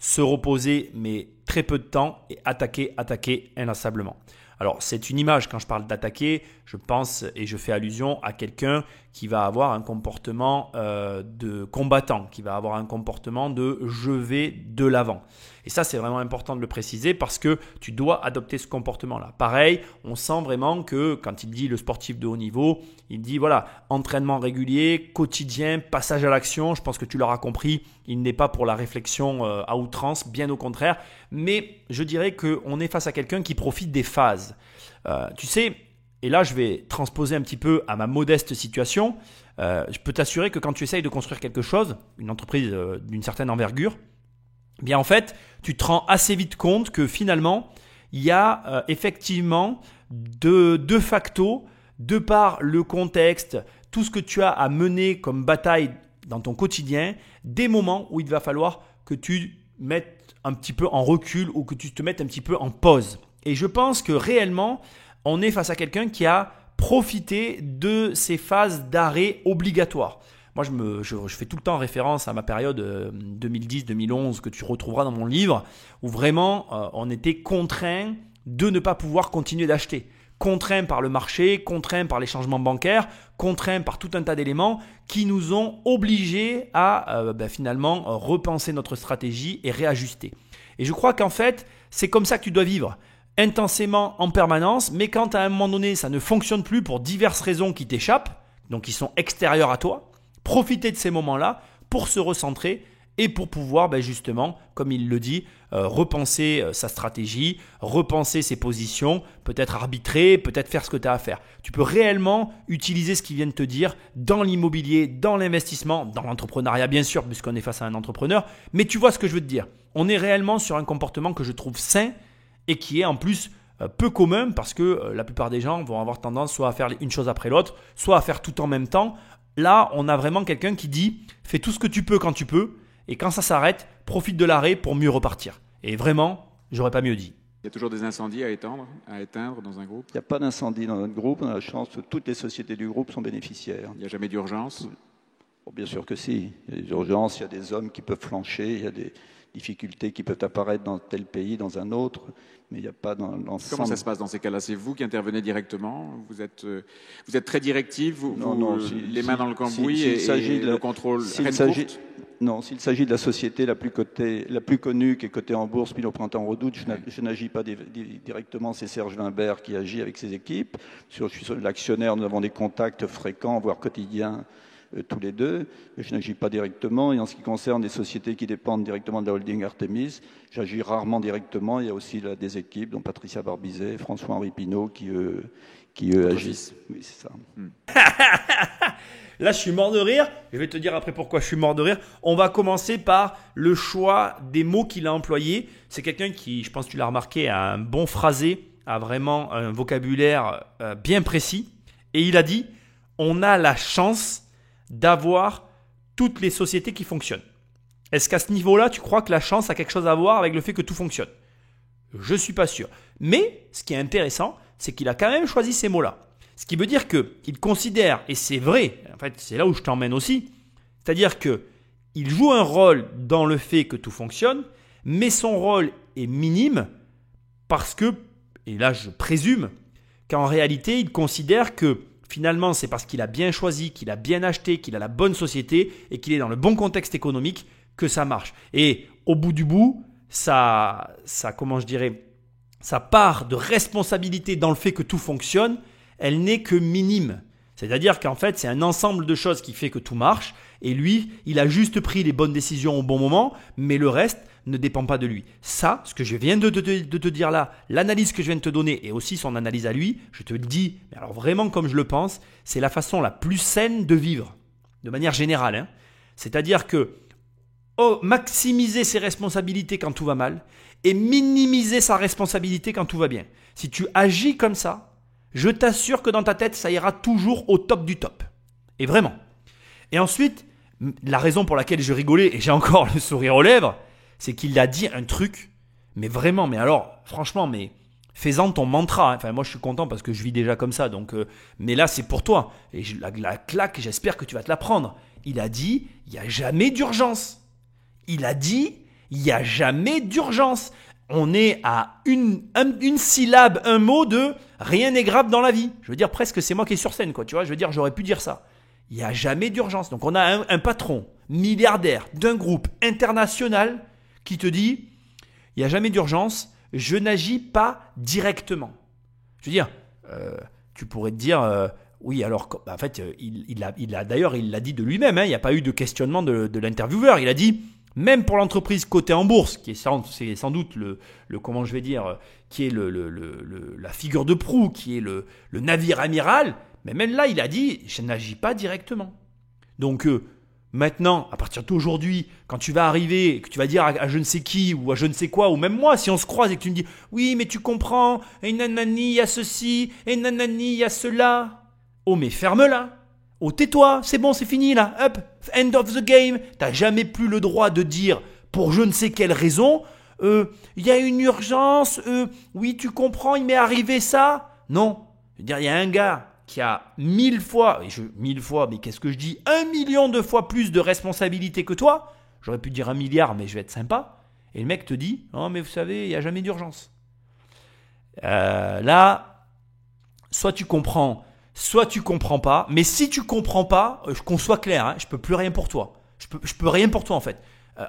se reposer, mais très peu de temps, et attaquer inlassablement. Alors, c'est une image, quand je parle d'attaquer, je pense et je fais allusion à quelqu'un qui va avoir un comportement de combattant, qui va avoir un comportement de je vais de l'avant. Et ça, c'est vraiment important de le préciser parce que tu dois adopter ce comportement-là. Pareil, on sent vraiment que quand il dit le sportif de haut niveau, il dit voilà, entraînement régulier, quotidien, passage à l'action. Je pense que tu l'auras compris, il n'est pas pour la réflexion à outrance, bien au contraire. Mais je dirais qu'on est face à quelqu'un qui profite des phases. Tu sais, et là je vais transposer un petit peu à ma modeste situation. Je peux t'assurer que quand tu essayes de construire quelque chose, une entreprise d'une certaine envergure, bien en fait, tu te rends assez vite compte que finalement, il y a effectivement de facto, de par le contexte, tout ce que tu as à mener comme bataille dans ton quotidien, des moments où il va falloir que tu mettes un petit peu en recul ou que tu te mettes un petit peu en pause. Et je pense que réellement, on est face à quelqu'un qui a profité de ces phases d'arrêt obligatoires. Moi, je fais tout le temps référence à ma période 2010-2011 que tu retrouveras dans mon livre où vraiment on était contraint de ne pas pouvoir continuer d'acheter. Contraint par le marché, contraint par les changements bancaires, contraint par tout un tas d'éléments qui nous ont obligés à finalement repenser notre stratégie et réajuster. Et je crois qu'en fait, c'est comme ça que tu dois vivre. Intensément en permanence, mais quand à un moment donné, ça ne fonctionne plus pour diverses raisons qui t'échappent, donc qui sont extérieures à toi, profiter de ces moments-là pour se recentrer et pour pouvoir justement, comme il le dit, repenser sa stratégie, repenser ses positions, peut-être arbitrer, peut-être faire ce que tu as à faire. Tu peux réellement utiliser ce qu'il vient de te dire dans l'immobilier, dans l'investissement, dans l'entrepreneuriat bien sûr, puisqu'on est face à un entrepreneur, mais tu vois ce que je veux te dire. On est réellement sur un comportement que je trouve sain et qui est en plus peu commun parce que la plupart des gens vont avoir tendance soit à faire une chose après l'autre, soit à faire tout en même temps. Là, on a vraiment quelqu'un qui dit « fais tout ce que tu peux quand tu peux et quand ça s'arrête, profite de l'arrêt pour mieux repartir ». Et vraiment, j'aurais pas mieux dit. Il y a toujours des incendies à éteindre dans un groupe? Il n'y a pas d'incendie dans notre groupe. On a la chance que toutes les sociétés du groupe sont bénéficiaires. Il n'y a jamais d'urgence? Bon, bien sûr que si. Il y a des urgences, il y a des hommes qui peuvent flancher, il y a des difficultés qui peuvent apparaître dans tel pays, dans un autre, mais il n'y a pas dans l'ensemble. Comment ça se passe dans ces cas-là? C'est vous qui intervenez directement? Vous êtes très directif, les mains dans le cambouis et le contrôle Non, s'il s'agit de la société la plus connue, qui est cotée en bourse, Pinot Printemps Redoute, je n'agis pas directement, c'est Serge Limbert qui agit avec ses équipes. Je suis l'actionnaire, nous avons des contacts fréquents, voire quotidiens, tous les deux. Je n'agis pas directement. Et en ce qui concerne les sociétés qui dépendent directement de la holding Artemis, j'agis rarement directement. Il y a aussi là, des équipes, dont Patricia Barbizet et François-Henri Pinault, qui eux agissent. Oui, c'est ça. Là, je suis mort de rire. Je vais te dire après pourquoi je suis mort de rire. On va commencer par le choix des mots qu'il a employés. C'est quelqu'un qui, je pense que tu l'as remarqué, a un bon phrasé, a vraiment un vocabulaire bien précis. Et il a dit, on a la chance d'avoir toutes les sociétés qui fonctionnent. Est-ce qu'à ce niveau-là, tu crois que la chance a quelque chose à voir avec le fait que tout fonctionne ? Je ne suis pas sûr. Mais ce qui est intéressant, c'est qu'il a quand même choisi ces mots-là. Ce qui veut dire qu'il considère, et c'est vrai, en fait c'est là où je t'emmène aussi, c'est-à-dire qu'il joue un rôle dans le fait que tout fonctionne, mais son rôle est minime parce que, et là je présume, qu'en réalité il considère que finalement c'est parce qu'il a bien choisi, qu'il a bien acheté, qu'il a la bonne société et qu'il est dans le bon contexte économique que ça marche. Et au bout du bout, ça comment je dirais, sa part de responsabilité dans le fait que tout fonctionne, elle n'est que minime. C'est-à-dire qu'en fait, c'est un ensemble de choses qui fait que tout marche. Et lui, il a juste pris les bonnes décisions au bon moment, mais le reste ne dépend pas de lui. Ça, ce que je viens de te dire là, l'analyse que je viens de te donner et aussi son analyse à lui, je te le dis, mais alors vraiment comme je le pense, c'est la façon la plus saine de vivre, de manière générale. Hein. C'est-à-dire que maximiser ses responsabilités quand tout va mal et minimiser sa responsabilité quand tout va bien. Si tu agis comme ça, je t'assure que dans ta tête, ça ira toujours au top du top. Et vraiment. Et ensuite, la raison pour laquelle je rigolais, et j'ai encore le sourire aux lèvres, c'est qu'il a dit un truc, mais vraiment, mais alors, franchement, mais fais-en ton mantra. Hein. Enfin, moi, je suis content parce que je vis déjà comme ça. Donc, mais là, c'est pour toi. Et la claque, j'espère que tu vas te la prendre. Il a dit, il n'y a jamais d'urgence. Il a dit, il n'y a jamais d'urgence. On est à une syllabe, un mot de rien n'est grave dans la vie. Je veux dire, presque c'est moi qui est sur scène, quoi. Tu vois, je veux dire, j'aurais pu dire ça. Il n'y a jamais d'urgence. Donc, on a un patron milliardaire d'un groupe international qui te dit, il n'y a jamais d'urgence, je n'agis pas directement. Je veux dire, tu pourrais te dire, oui, alors, en fait, d'ailleurs, il l'a dit de lui-même, hein, il n'y a pas eu de questionnement de l'intervieweur. Il a dit, même pour l'entreprise cotée en bourse, qui est sans doute comment je vais dire, qui est la figure de proue, qui est le navire amiral, mais même là, il a dit, je n'agis pas directement. Donc, maintenant, à partir d'aujourd'hui, quand tu vas arriver, que tu vas dire à je ne sais qui, ou à je ne sais quoi, ou même moi, si on se croise et que tu me dis, oui, mais tu comprends, et nanani, il y a ceci, et nanani, il y a cela. Oh, mais ferme-la. Oh, tais-toi, c'est bon, c'est fini là, hop, end of the game. T'as jamais plus le droit de dire, pour je ne sais quelle raison, il y a une urgence, oui, tu comprends, il m'est arrivé ça. Non, je veux dire, il y a un gars qui a 1000 fois, mais qu'est-ce que je dis, 1 million de fois plus de responsabilité que toi. J'aurais pu dire 1 milliard, mais je vais être sympa. Et le mec te dit, oh, mais vous savez, il n'y a jamais d'urgence. Là, soit tu comprends, soit tu comprends pas. Mais si tu comprends pas, qu'on soit clair, hein, je peux plus rien pour toi. Je peux rien pour toi en fait.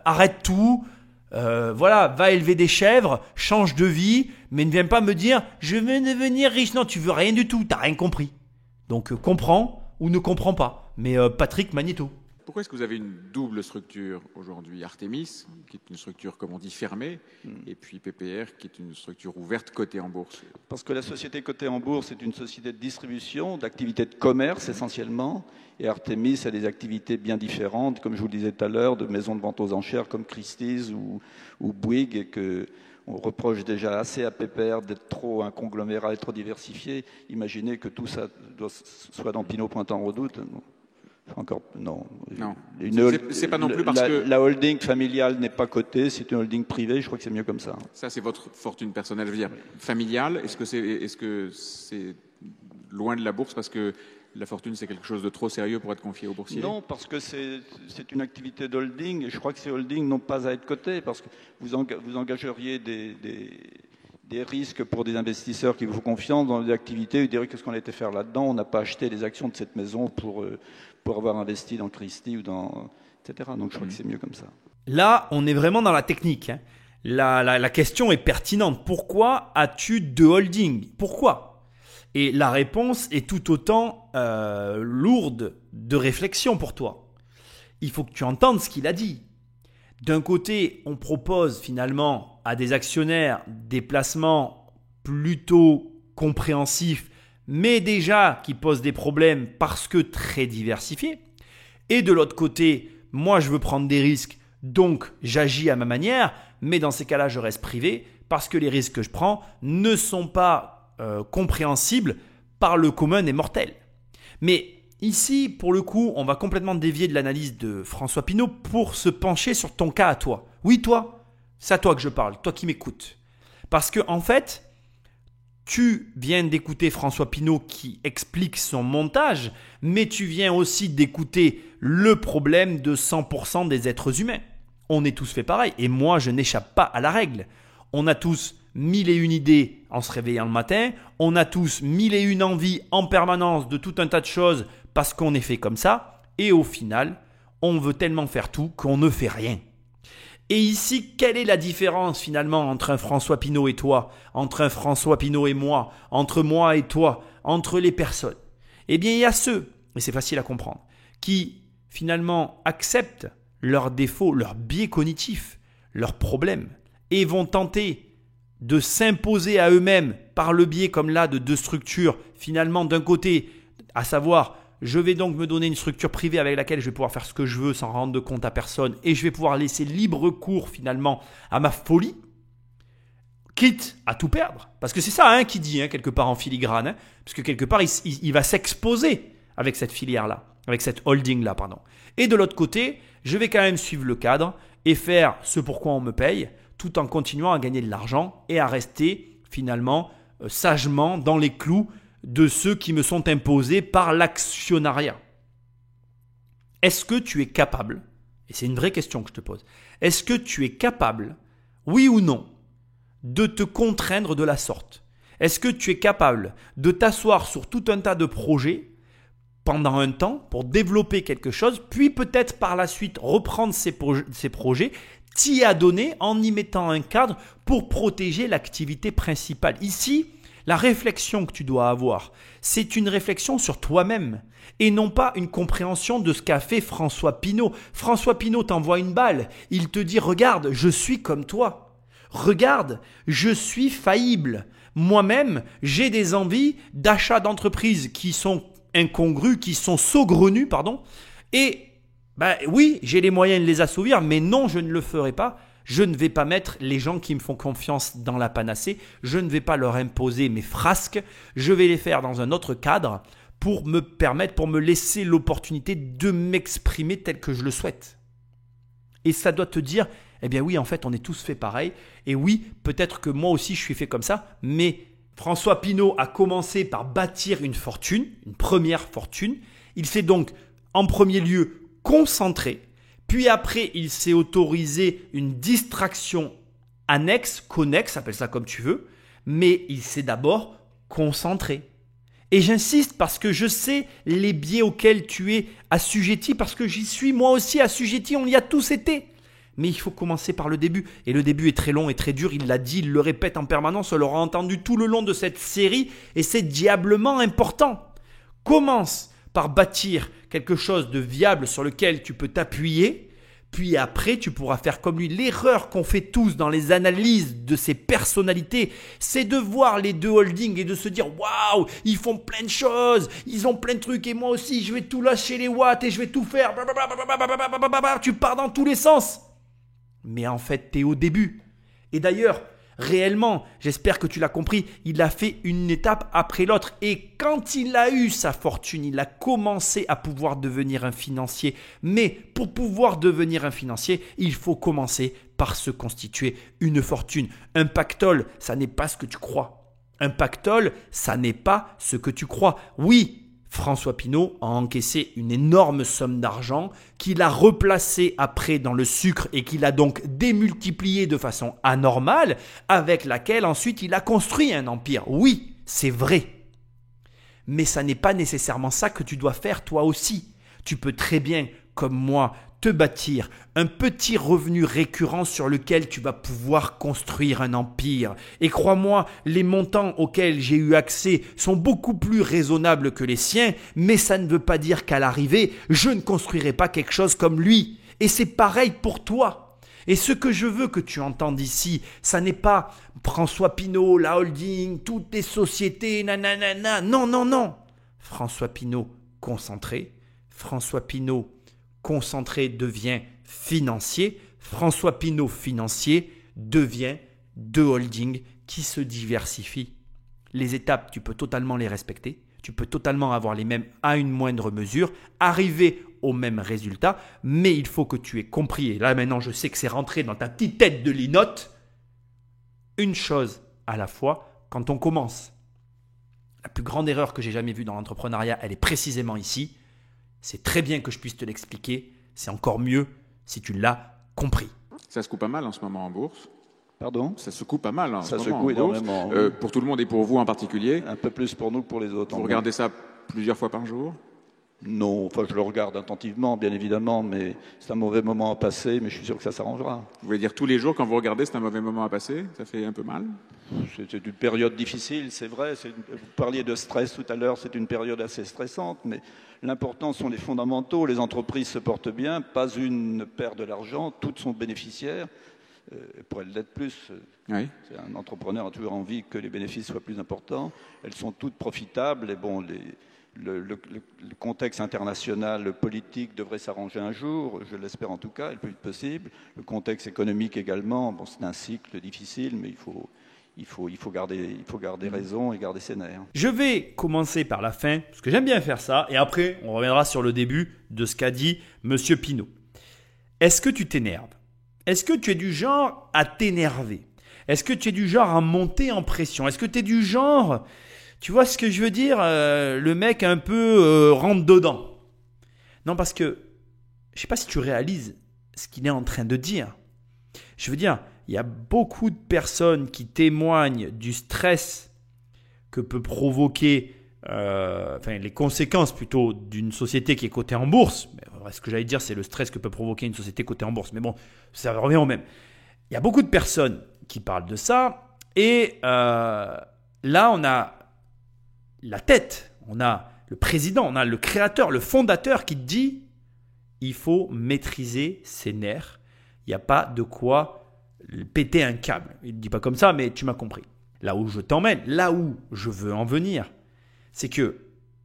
Arrête tout. Voilà, va élever des chèvres, change de vie, mais ne viens pas me dire je veux devenir riche. Non, tu veux rien du tout, t'as rien compris. Donc comprends ou ne comprends pas. Mais Patrick Magnéto. Pourquoi est-ce que vous avez une double structure aujourd'hui ? Artemis, qui est une structure, comme on dit, fermée, et puis PPR, qui est une structure ouverte, cotée en bourse. Parce que la société cotée en bourse est une société de distribution, d'activités de commerce essentiellement, et Artemis a des activités bien différentes, comme je vous le disais tout à l'heure, de maisons de vente aux enchères comme Christie's ou Bouygues, et qu'on reproche déjà assez à PPR d'être trop un conglomérat et trop diversifié. Imaginez que tout ça soit dans Pinault Printemps Redoute. Encore non. C'est pas non plus parce que la holding familiale n'est pas cotée, c'est une holding privée. Je crois que c'est mieux comme ça. Ça, c'est votre fortune personnelle, je veux dire familiale. Est-ce que c'est loin de la bourse parce que la fortune c'est quelque chose de trop sérieux pour être confié aux boursiers ? Non, parce que c'est une activité d'holding. Et je crois que ces holdings n'ont pas à être cotées parce que vous engageriez des risques pour des investisseurs qui vous font confiance dans des activités. Ils diraient qu'est-ce qu'on a été faire là-dedans. On n'a pas acheté les actions de cette maison pour avoir investi dans Christie ou dans etc. Donc je crois que c'est mieux comme ça. Là, on est vraiment dans la technique. Hein. La question est pertinente. Pourquoi as-tu deux holdings ? Pourquoi ? Et la réponse est tout autant lourde de réflexion pour toi. Il faut que tu entendes ce qu'il a dit. D'un côté, on propose finalement à des actionnaires des placements plutôt compréhensifs, mais déjà qui posent des problèmes parce que très diversifiés. Et de l'autre côté, moi je veux prendre des risques, donc j'agis à ma manière, mais dans ces cas-là, je reste privé parce que les risques que je prends ne sont pas compréhensible par le commun des mortels. Mais ici, pour le coup, on va complètement dévier de l'analyse de François Pinault pour se pencher sur ton cas à toi. Oui, toi, c'est à toi que je parle, toi qui m'écoutes. Parce que en fait, tu viens d'écouter François Pinault qui explique son montage, mais tu viens aussi d'écouter le problème de 100% des êtres humains. On est tous fait pareil, et moi, je n'échappe pas à la règle. On a tous 1001 idées en se réveillant le matin. On a tous 1001 envies en permanence de tout un tas de choses parce qu'on est fait comme ça. Et au final, on veut tellement faire tout qu'on ne fait rien. Et ici, quelle est la différence finalement entre un François Pinault et toi, entre un François Pinault et moi, entre moi et toi, entre les personnes? Eh bien, il y a ceux, et c'est facile à comprendre, qui finalement acceptent leurs défauts, leurs biais cognitifs, leurs problèmes et vont tenter de s'imposer à eux-mêmes par le biais comme là de deux structures, finalement d'un côté, à savoir, je vais donc me donner une structure privée avec laquelle je vais pouvoir faire ce que je veux sans rendre compte à personne et je vais pouvoir laisser libre cours finalement à ma folie, quitte à tout perdre. Parce que c'est ça qui dit quelque part en filigrane, parce que quelque part il va s'exposer avec cette filière-là, avec cette holding-là, pardon. Et de l'autre côté, je vais quand même suivre le cadre et faire ce pourquoi on me paye, tout en continuant à gagner de l'argent et à rester finalement sagement dans les clous de ceux qui me sont imposés par l'actionnariat. Est-ce que tu es capable, et c'est une vraie question que je te pose, est-ce que tu es capable, oui ou non, de te contraindre de la sorte? Est-ce que tu es capable de t'asseoir sur tout un tas de projets pendant un temps pour développer quelque chose, puis peut-être par la suite reprendre ces projets, t'y adonner en y mettant un cadre pour protéger l'activité principale. Ici, la réflexion que tu dois avoir, c'est une réflexion sur toi-même et non pas une compréhension de ce qu'a fait François Pinault. François Pinault t'envoie une balle, il te dit « Regarde, je suis comme toi. Regarde, je suis faillible. Moi-même, j'ai des envies d'achat d'entreprise qui sont incongrues, qui sont saugrenues, pardon, et oui, j'ai les moyens de les assouvir, mais non, je ne le ferai pas. Je ne vais pas mettre les gens qui me font confiance dans la panacée. Je ne vais pas leur imposer mes frasques. Je vais les faire dans un autre cadre pour me permettre, pour me laisser l'opportunité de m'exprimer tel que je le souhaite. Et ça doit te dire, eh bien oui, en fait, on est tous fait pareil. Et oui, peut-être que moi aussi, je suis fait comme ça, mais François Pinault a commencé par bâtir une fortune, une première fortune. Il s'est donc, en premier lieu, concentré, puis après il s'est autorisé une distraction annexe, connexe, appelle ça comme tu veux, mais il s'est d'abord concentré. Et j'insiste parce que je sais les biais auxquels tu es assujetti, parce que j'y suis moi aussi assujetti, on y a tous été. Mais il faut commencer par le début, et le début est très long et très dur, il l'a dit, il le répète en permanence, on l'aura entendu tout le long de cette série, et c'est diablement important. Commence par bâtir quelque chose de viable sur lequel tu peux t'appuyer, puis après tu pourras faire comme lui. L'erreur qu'on fait tous dans les analyses de ces personnalités, c'est de voir les deux holdings et de se dire « Waouh, ils font plein de choses, ils ont plein de trucs et moi aussi je vais tout lâcher les watts et je vais tout faire. » Tu pars dans tous les sens. Mais en fait, tu es au début. Et d'ailleurs, réellement, j'espère que tu l'as compris, il a fait une étape après l'autre. Et quand il a eu sa fortune, il a commencé à pouvoir devenir un financier. Mais pour pouvoir devenir un financier, il faut commencer par se constituer une fortune. Un pactole, ça n'est pas ce que tu crois. Un pactole, ça n'est pas ce que tu crois. Oui, François Pinault a encaissé une énorme somme d'argent qu'il a replacée après dans le sucre et qu'il a donc démultiplié de façon anormale, avec laquelle ensuite il a construit un empire. Oui, c'est vrai. Mais ça n'est pas nécessairement ça que tu dois faire toi aussi. Tu peux très bien, comme moi, te te bâtir un petit revenu récurrent sur lequel tu vas pouvoir construire un empire. Et crois-moi, les montants auxquels j'ai eu accès sont beaucoup plus raisonnables que les siens, mais ça ne veut pas dire qu'à l'arrivée, je ne construirai pas quelque chose comme lui. Et c'est pareil pour toi. Et ce que je veux que tu entendes ici, ça n'est pas François Pinault, la holding, toutes les sociétés, nanana. Non, non, non. François Pinault concentré. François Pinault concentré devient financier. François Pinault financier devient deux holdings qui se diversifient. Les étapes, tu peux totalement les respecter. Tu peux totalement avoir les mêmes à une moindre mesure, arriver au même résultat, mais il faut que tu aies compris, et là maintenant je sais que c'est rentré dans ta petite tête de linotte, une chose à la fois quand on commence. La plus grande erreur que j'ai jamais vue dans l'entrepreneuriat, elle est précisément ici. C'est très bien que je puisse te l'expliquer, c'est encore mieux si tu l'as compris. Ça se coupe pas mal en ce moment en bourse. Pardon ? Ça se coupe pas mal en ce Ça moment secoue en bourse. énormément. Oui. Pour tout le monde et pour vous en particulier. Un peu plus pour nous que pour les autres. Vous regardez ça plusieurs fois par jour ? Non, enfin je le regarde attentivement, bien évidemment, mais c'est un mauvais moment à passer, mais je suis sûr que ça s'arrangera. Vous voulez dire tous les jours quand vous regardez, c'est un mauvais moment à passer ? Ça fait un peu mal ? C'est une période difficile, c'est vrai. Vous parliez de stress tout à l'heure, c'est une période assez stressante, mais l'important sont les fondamentaux. Les entreprises se portent bien, pas une ne perd de l'argent, toutes sont bénéficiaires. Pour elles l'être plus, Oui. un entrepreneur a toujours envie que les bénéfices soient plus importants. Elles sont toutes profitables et bon, le contexte international, le politique devrait s'arranger un jour, je l'espère en tout cas, le plus vite possible. Le contexte économique également, bon, c'est un cycle difficile, mais il faut garder raison et garder ses nerfs. Je vais commencer par la fin, parce que j'aime bien faire ça, et après on reviendra sur le début de ce qu'a dit Monsieur Pinault. Est-ce que tu t'énerves ? Est-ce que tu es du genre à t'énerver ? Est-ce que tu es du genre à monter en pression ? Est-ce que tu es du genre, tu vois ce que je veux dire, le mec un peu rentre dedans ? Non, parce que je ne sais pas si tu réalises ce qu'il est en train de dire. Je veux dire, il y a beaucoup de personnes qui témoignent du stress que peut provoquer, les conséquences plutôt d'une société qui est cotée en bourse. Ce que j'allais dire, c'est le stress que peut provoquer une société cotée en bourse. Mais bon, ça revient au même. Il y a beaucoup de personnes qui parlent de ça. Et là, on a la tête, on a le président, on a le créateur, le fondateur qui dit il faut maîtriser ses nerfs. Il n'y a pas de quoi péter un câble. Il ne dit pas comme ça, mais tu m'as compris. Là où je t'emmène, là où je veux en venir, c'est que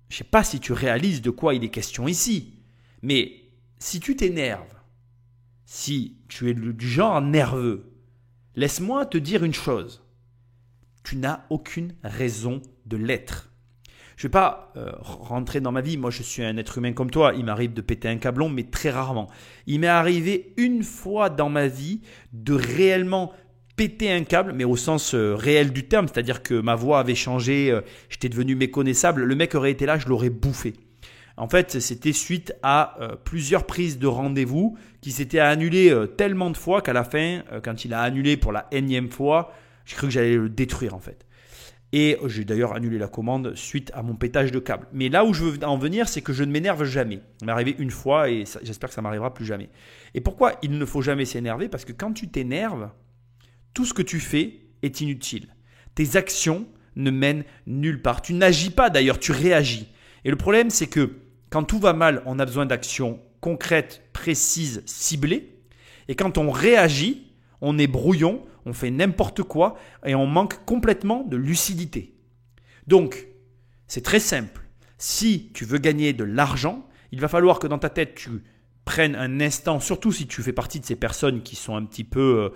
je ne sais pas si tu réalises de quoi il est question ici, mais si tu t'énerves, si tu es du genre nerveux, laisse-moi te dire une chose. Tu n'as aucune raison de l'être. Je ne vais pas rentrer dans ma vie. Moi, je suis un être humain comme toi. Il m'arrive de péter un câblon, mais très rarement. Il m'est arrivé une fois dans ma vie de réellement péter un câble, mais au sens réel du terme. C'est-à-dire que ma voix avait changé, j'étais devenu méconnaissable. Le mec aurait été là, je l'aurais bouffé. En fait, c'était suite à plusieurs prises de rendez-vous qui s'étaient annulées tellement de fois qu'à la fin, quand il a annulé pour la énième fois, j'ai cru que j'allais le détruire en fait. Et j'ai d'ailleurs annulé la commande suite à mon pétage de câble. Mais là où je veux en venir, c'est que je ne m'énerve jamais. Ça m'est arrivé une fois et j'espère que ça ne m'arrivera plus jamais. Et pourquoi il ne faut jamais s'énerver ? Parce que quand tu t'énerves, tout ce que tu fais est inutile. Tes actions ne mènent nulle part. Tu n'agis pas d'ailleurs, tu réagis. Et le problème, c'est que quand tout va mal, on a besoin d'actions concrètes, précises, ciblées. Et quand on réagit, on est brouillon, on fait n'importe quoi et on manque complètement de lucidité. Donc, c'est très simple. Si tu veux gagner de l'argent, il va falloir que dans ta tête, tu prennes un instant, surtout si tu fais partie de ces personnes qui sont un petit peu,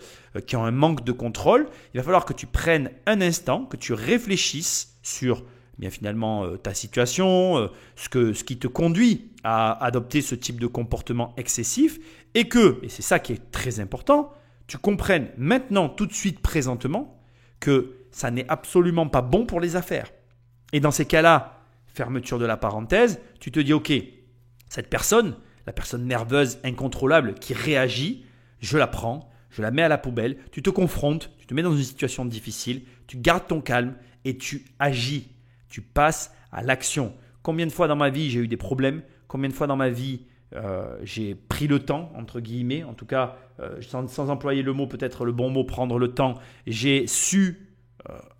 qui ont un manque de contrôle, il va falloir que tu prennes un instant, que tu réfléchisses sur bien finalement ta situation, ce qui te conduit à adopter ce type de comportement excessif et c'est ça qui est très important, tu comprennes maintenant, tout de suite, présentement, que ça n'est absolument pas bon pour les affaires. Et dans ces cas-là, fermeture de la parenthèse, tu te dis, ok, cette personne, la personne nerveuse, incontrôlable, qui réagit, je la prends, je la mets à la poubelle, tu te confrontes, tu te mets dans une situation difficile, tu gardes ton calme et tu agis, tu passes à l'action. Combien de fois dans ma vie j'ai eu des problèmes ? Combien de fois dans ma vie j'ai pris le temps, entre guillemets, en tout cas, sans employer le mot, peut-être le bon mot, prendre le temps, j'ai su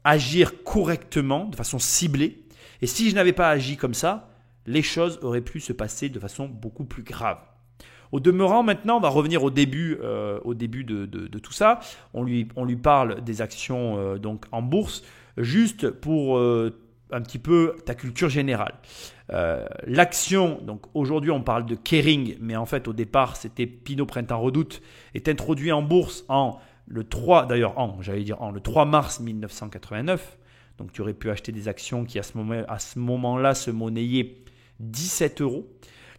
agir correctement, de façon ciblée. Et si je n'avais pas agi comme ça, les choses auraient pu se passer de façon beaucoup plus grave. Au demeurant, maintenant, on va revenir au début de tout ça. On lui parle des actions donc en bourse, juste pour un petit peu ta culture générale. L'action, donc aujourd'hui on parle de Kering, mais en fait au départ c'était Pinot Printemps Redoute, est introduit en bourse le 3 mars 1989. Donc tu aurais pu acheter des actions qui à ce moment-là se monnayaient 17 €.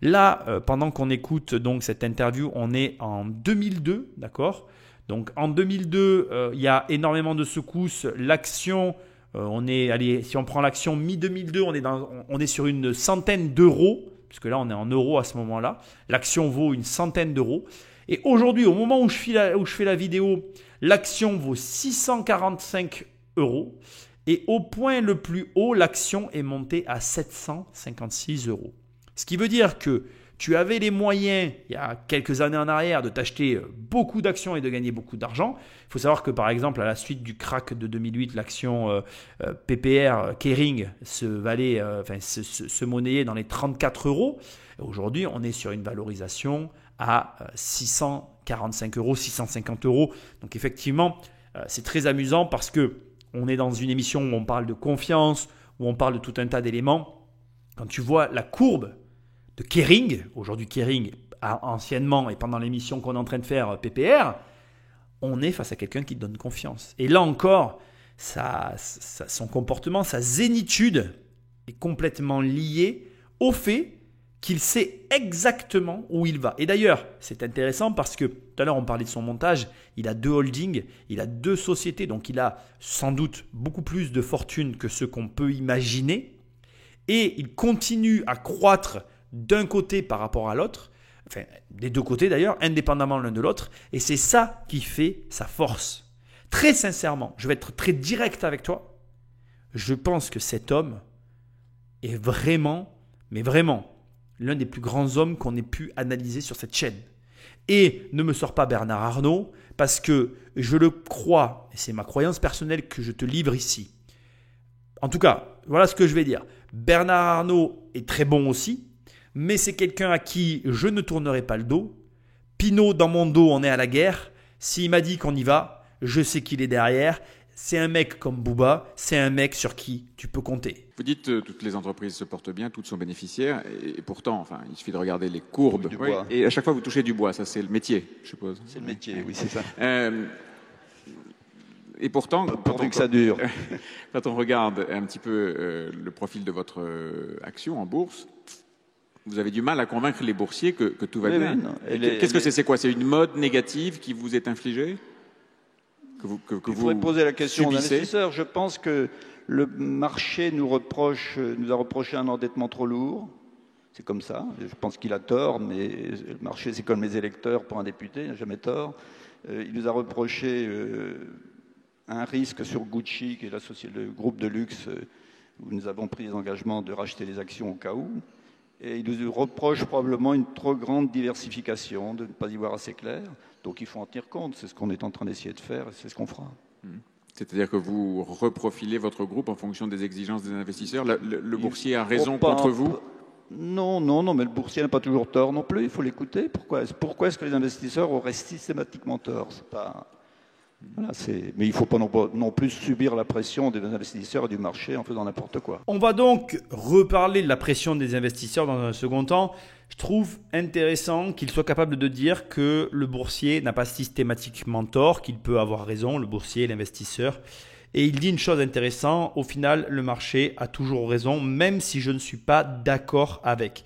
Là, pendant qu'on écoute donc cette interview, on est en 2002, d'accord ? Donc en 2002, il y a énormément de secousses. L'action, si on prend l'action mi-2002, on est sur une centaine d'euros, puisque là on est en euros à ce moment-là. L'action vaut une centaine d'euros. Et aujourd'hui, au moment où je fais la vidéo, l'action vaut 645 €. Et au point le plus haut, l'action est montée à 756 €. Ce qui veut dire que tu avais les moyens, il y a quelques années en arrière, de t'acheter beaucoup d'actions et de gagner beaucoup d'argent. Il faut savoir que par exemple, à la suite du crack de 2008, l'action PPR Kering se monnayait dans les 34 €. Et aujourd'hui, on est sur une valorisation à 645 €, 650 €. Donc effectivement, c'est très amusant parce que on est dans une émission où on parle de confiance, où on parle de tout un tas d'éléments. Quand tu vois la courbe de Kering, aujourd'hui Kering, anciennement et pendant l'émission qu'on est en train de faire PPR, on est face à quelqu'un qui te donne confiance. Et là encore, son comportement, sa zénitude est complètement liée au fait qu'il sait exactement où il va. Et d'ailleurs, c'est intéressant parce que tout à l'heure on parlait de son montage, il a 2 holdings, il a 2 sociétés, donc il a sans doute beaucoup plus de fortune que ce qu'on peut imaginer. Et il continue à croître d'un côté par rapport à l'autre, enfin des deux côtés d'ailleurs, indépendamment l'un de l'autre, et c'est ça qui fait sa force. Très sincèrement, je vais être très direct avec toi, je pense que cet homme est vraiment, mais vraiment, l'un des plus grands hommes qu'on ait pu analyser sur cette chaîne. Et ne me sors pas Bernard Arnault, parce que je le crois, et c'est ma croyance personnelle que je te livre ici. En tout cas, voilà ce que je vais dire. Bernard Arnault est très bon aussi, mais c'est quelqu'un à qui je ne tournerai pas le dos. Pinot, dans mon dos, on est à la guerre. S'il m'a dit qu'on y va, je sais qu'il est derrière. C'est un mec comme Booba, c'est un mec sur qui tu peux compter. Vous dites toutes les entreprises se portent bien, toutes sont bénéficiaires, et pourtant, enfin, il suffit de regarder les courbes. Du bois. Et à chaque fois, vous touchez du bois, ça c'est le métier, je suppose. C'est le métier, oui, c'est ça. Et pourtant, Pourvu que ça dure. Quand on regarde un petit peu le profil de votre action en bourse, vous avez du mal à convaincre les boursiers que tout va bien. Qu'est-ce que c'est ? C'est quoi ? C'est une mode négative qui vous est infligée ? Il faudrait poser la question aux subissez. investisseurs. Je pense que le marché nous a reproché un endettement trop lourd. C'est comme ça. Je pense qu'il a tort, mais le marché, c'est comme les électeurs pour un député, il n'a jamais tort. Il nous a reproché un risque sur Gucci, qui est le groupe de luxe, où nous avons pris des engagements de racheter les actions au cas où. Et il nous reproche probablement une trop grande diversification, de ne pas y voir assez clair. Donc il faut en tenir compte, c'est ce qu'on est en train d'essayer de faire et c'est ce qu'on fera. C'est-à-dire que vous reprofilez votre groupe en fonction des exigences des investisseurs. Le boursier a raison contre vous ? Non, mais le boursier n'a pas toujours tort non plus, il faut l'écouter. Pourquoi est-ce que les investisseurs auraient systématiquement tort ? C'est pas... Voilà, mais il ne faut pas non plus subir la pression des investisseurs et du marché en faisant n'importe quoi. On va donc reparler de la pression des investisseurs dans un second temps. Je trouve intéressant qu'il soit capable de dire que le boursier n'a pas systématiquement tort, qu'il peut avoir raison, le boursier, l'investisseur. Et il dit une chose intéressante, au final, le marché a toujours raison, même si je ne suis pas d'accord avec.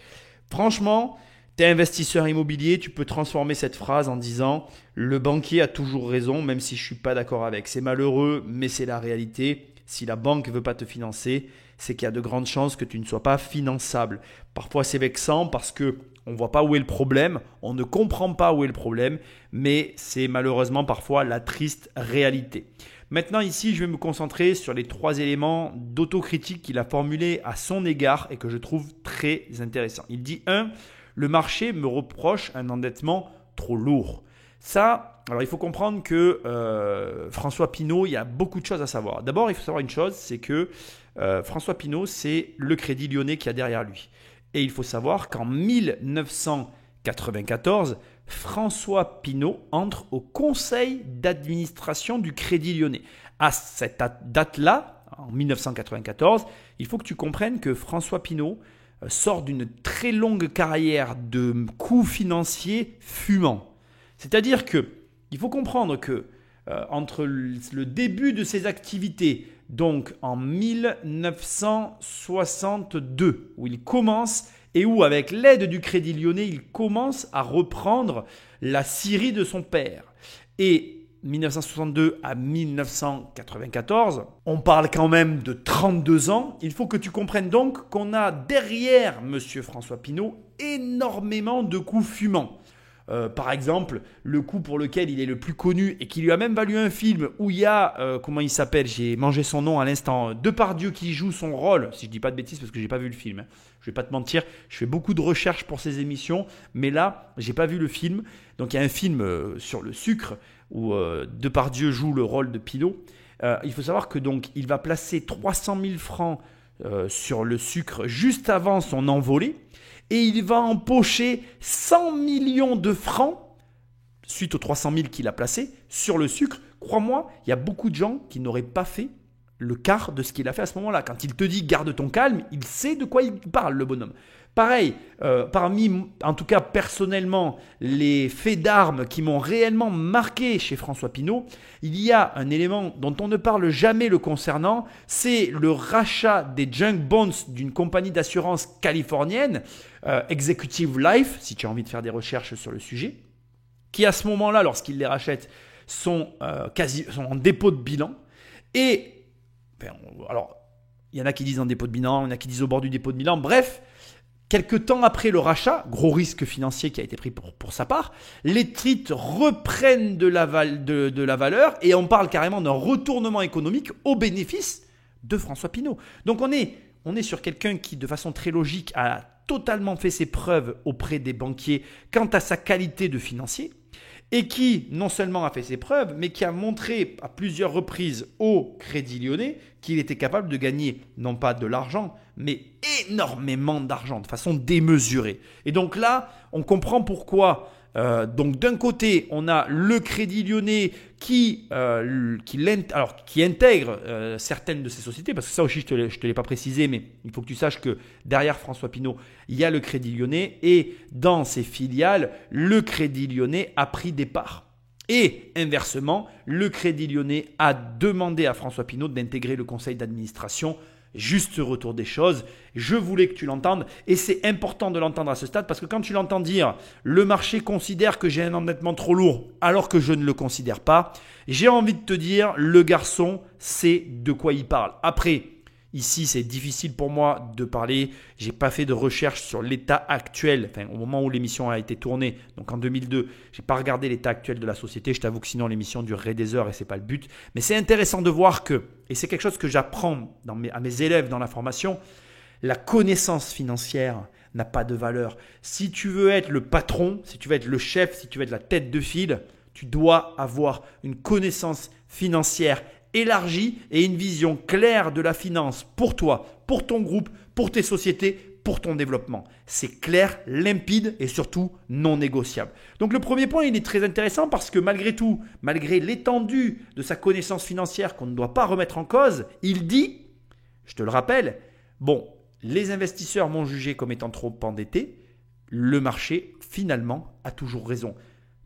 Franchement, tu es investisseur immobilier, tu peux transformer cette phrase en disant « le banquier a toujours raison, même si je ne suis pas d'accord avec ». C'est malheureux, mais c'est la réalité. Si la banque ne veut pas te financer, c'est qu'il y a de grandes chances que tu ne sois pas finançable. Parfois, c'est vexant parce qu'on ne voit pas où est le problème, on ne comprend pas où est le problème, mais c'est malheureusement parfois la triste réalité. Maintenant, ici, je vais me concentrer sur les 3 éléments d'autocritique qu'il a formulés à son égard et que je trouve très intéressants. Il dit 1. Le marché me reproche un endettement trop lourd. Ça, alors il faut comprendre que François Pinault, il y a beaucoup de choses à savoir. D'abord, il faut savoir une chose, c'est que François Pinault, c'est le Crédit Lyonnais qui a derrière lui. Et il faut savoir qu'en 1994, François Pinault entre au conseil d'administration du Crédit Lyonnais. À cette date-là, en 1994, il faut que tu comprennes que François Pinault sort d'une très longue carrière de coûts financiers fumants. C'est-à-dire qu'il faut comprendre que entre le début de ses activités, donc en 1962, où il commence et où, avec l'aide du Crédit Lyonnais, il commence à reprendre la scierie de son père. Et 1962 à 1994, on parle quand même de 32 ans. Il faut que tu comprennes donc qu'on a derrière M. François Pinault énormément de coups fumants. Par exemple, le coup pour lequel il est le plus connu et qui lui a même valu un film où il y a, comment il s'appelle, j'ai mangé son nom à l'instant, Depardieu qui joue son rôle, si je ne dis pas de bêtises parce que je n'ai pas vu le film. Je ne vais pas te mentir, je fais beaucoup de recherches pour ces émissions, mais là, je n'ai pas vu le film. Donc il y a un film sur le sucre où Depardieu joue le rôle de Pinault. Il faut savoir que donc il va placer 300 000 francs sur le sucre juste avant son envolée. Et il va empocher 100 millions de francs, suite aux 300 000 qu'il a placés, sur le sucre. Crois-moi, il y a beaucoup de gens qui n'auraient pas fait le quart de ce qu'il a fait à ce moment-là. Quand il te dit « garde ton calme », il sait de quoi il parle, le bonhomme. Pareil, parmi, en tout cas personnellement, les faits d'armes qui m'ont réellement marqué chez François Pinault, il y a un élément dont on ne parle jamais le concernant, c'est le rachat des junk bonds d'une compagnie d'assurance californienne, Executive Life, si tu as envie de faire des recherches sur le sujet, qui à ce moment-là, lorsqu'il les rachète, sont en dépôt de bilan. Et, alors, il y en a qui disent en dépôt de bilan, il y en a qui disent au bord du dépôt de bilan, bref. Quelque temps après le rachat, gros risque financier qui a été pris pour sa part, les titres reprennent de la valeur et on parle carrément d'un retournement économique au bénéfice de François Pinault. Donc on est sur quelqu'un qui, de façon très logique, a totalement fait ses preuves auprès des banquiers quant à sa qualité de financier et qui non seulement a fait ses preuves, mais qui a montré à plusieurs reprises au Crédit Lyonnais qu'il était capable de gagner non pas de l'argent, mais énormément d'argent, de façon démesurée. Et donc là, on comprend pourquoi. Donc d'un côté, on a le Crédit Lyonnais qui intègre certaines de ces sociétés, parce que ça aussi je te l'ai pas précisé, mais il faut que tu saches que derrière François Pinault, il y a le Crédit Lyonnais et dans ses filiales, le Crédit Lyonnais a pris des parts. Et inversement, le Crédit Lyonnais a demandé à François Pinault d'intégrer le conseil d'administration. Juste retour des choses, je voulais que tu l'entendes et c'est important de l'entendre à ce stade parce que quand tu l'entends dire le marché considère que j'ai un endettement trop lourd alors que je ne le considère pas, j'ai envie de te dire le garçon sait de quoi il parle. Après, ici c'est difficile pour moi de parler, j'ai pas fait de recherche sur l'état actuel, enfin au moment où l'émission a été tournée, donc en 2002, j'ai pas regardé l'état actuel de la société, je t'avoue que sinon l'émission durerait des heures et c'est pas le but, mais c'est intéressant de voir que, et c'est quelque chose que j'apprends à mes élèves dans la formation, la connaissance financière n'a pas de valeur. Si tu veux être le patron, si tu veux être le chef, si tu veux être la tête de file, tu dois avoir une connaissance financière élargie et une vision claire de la finance pour toi, pour ton groupe, pour tes sociétés, pour ton développement. C'est clair, limpide et surtout non négociable. Donc le premier point, il est très intéressant parce que malgré tout, malgré l'étendue de sa connaissance financière qu'on ne doit pas remettre en cause, il dit, je te le rappelle, bon, les investisseurs m'ont jugé comme étant trop endetté, le marché finalement a toujours raison.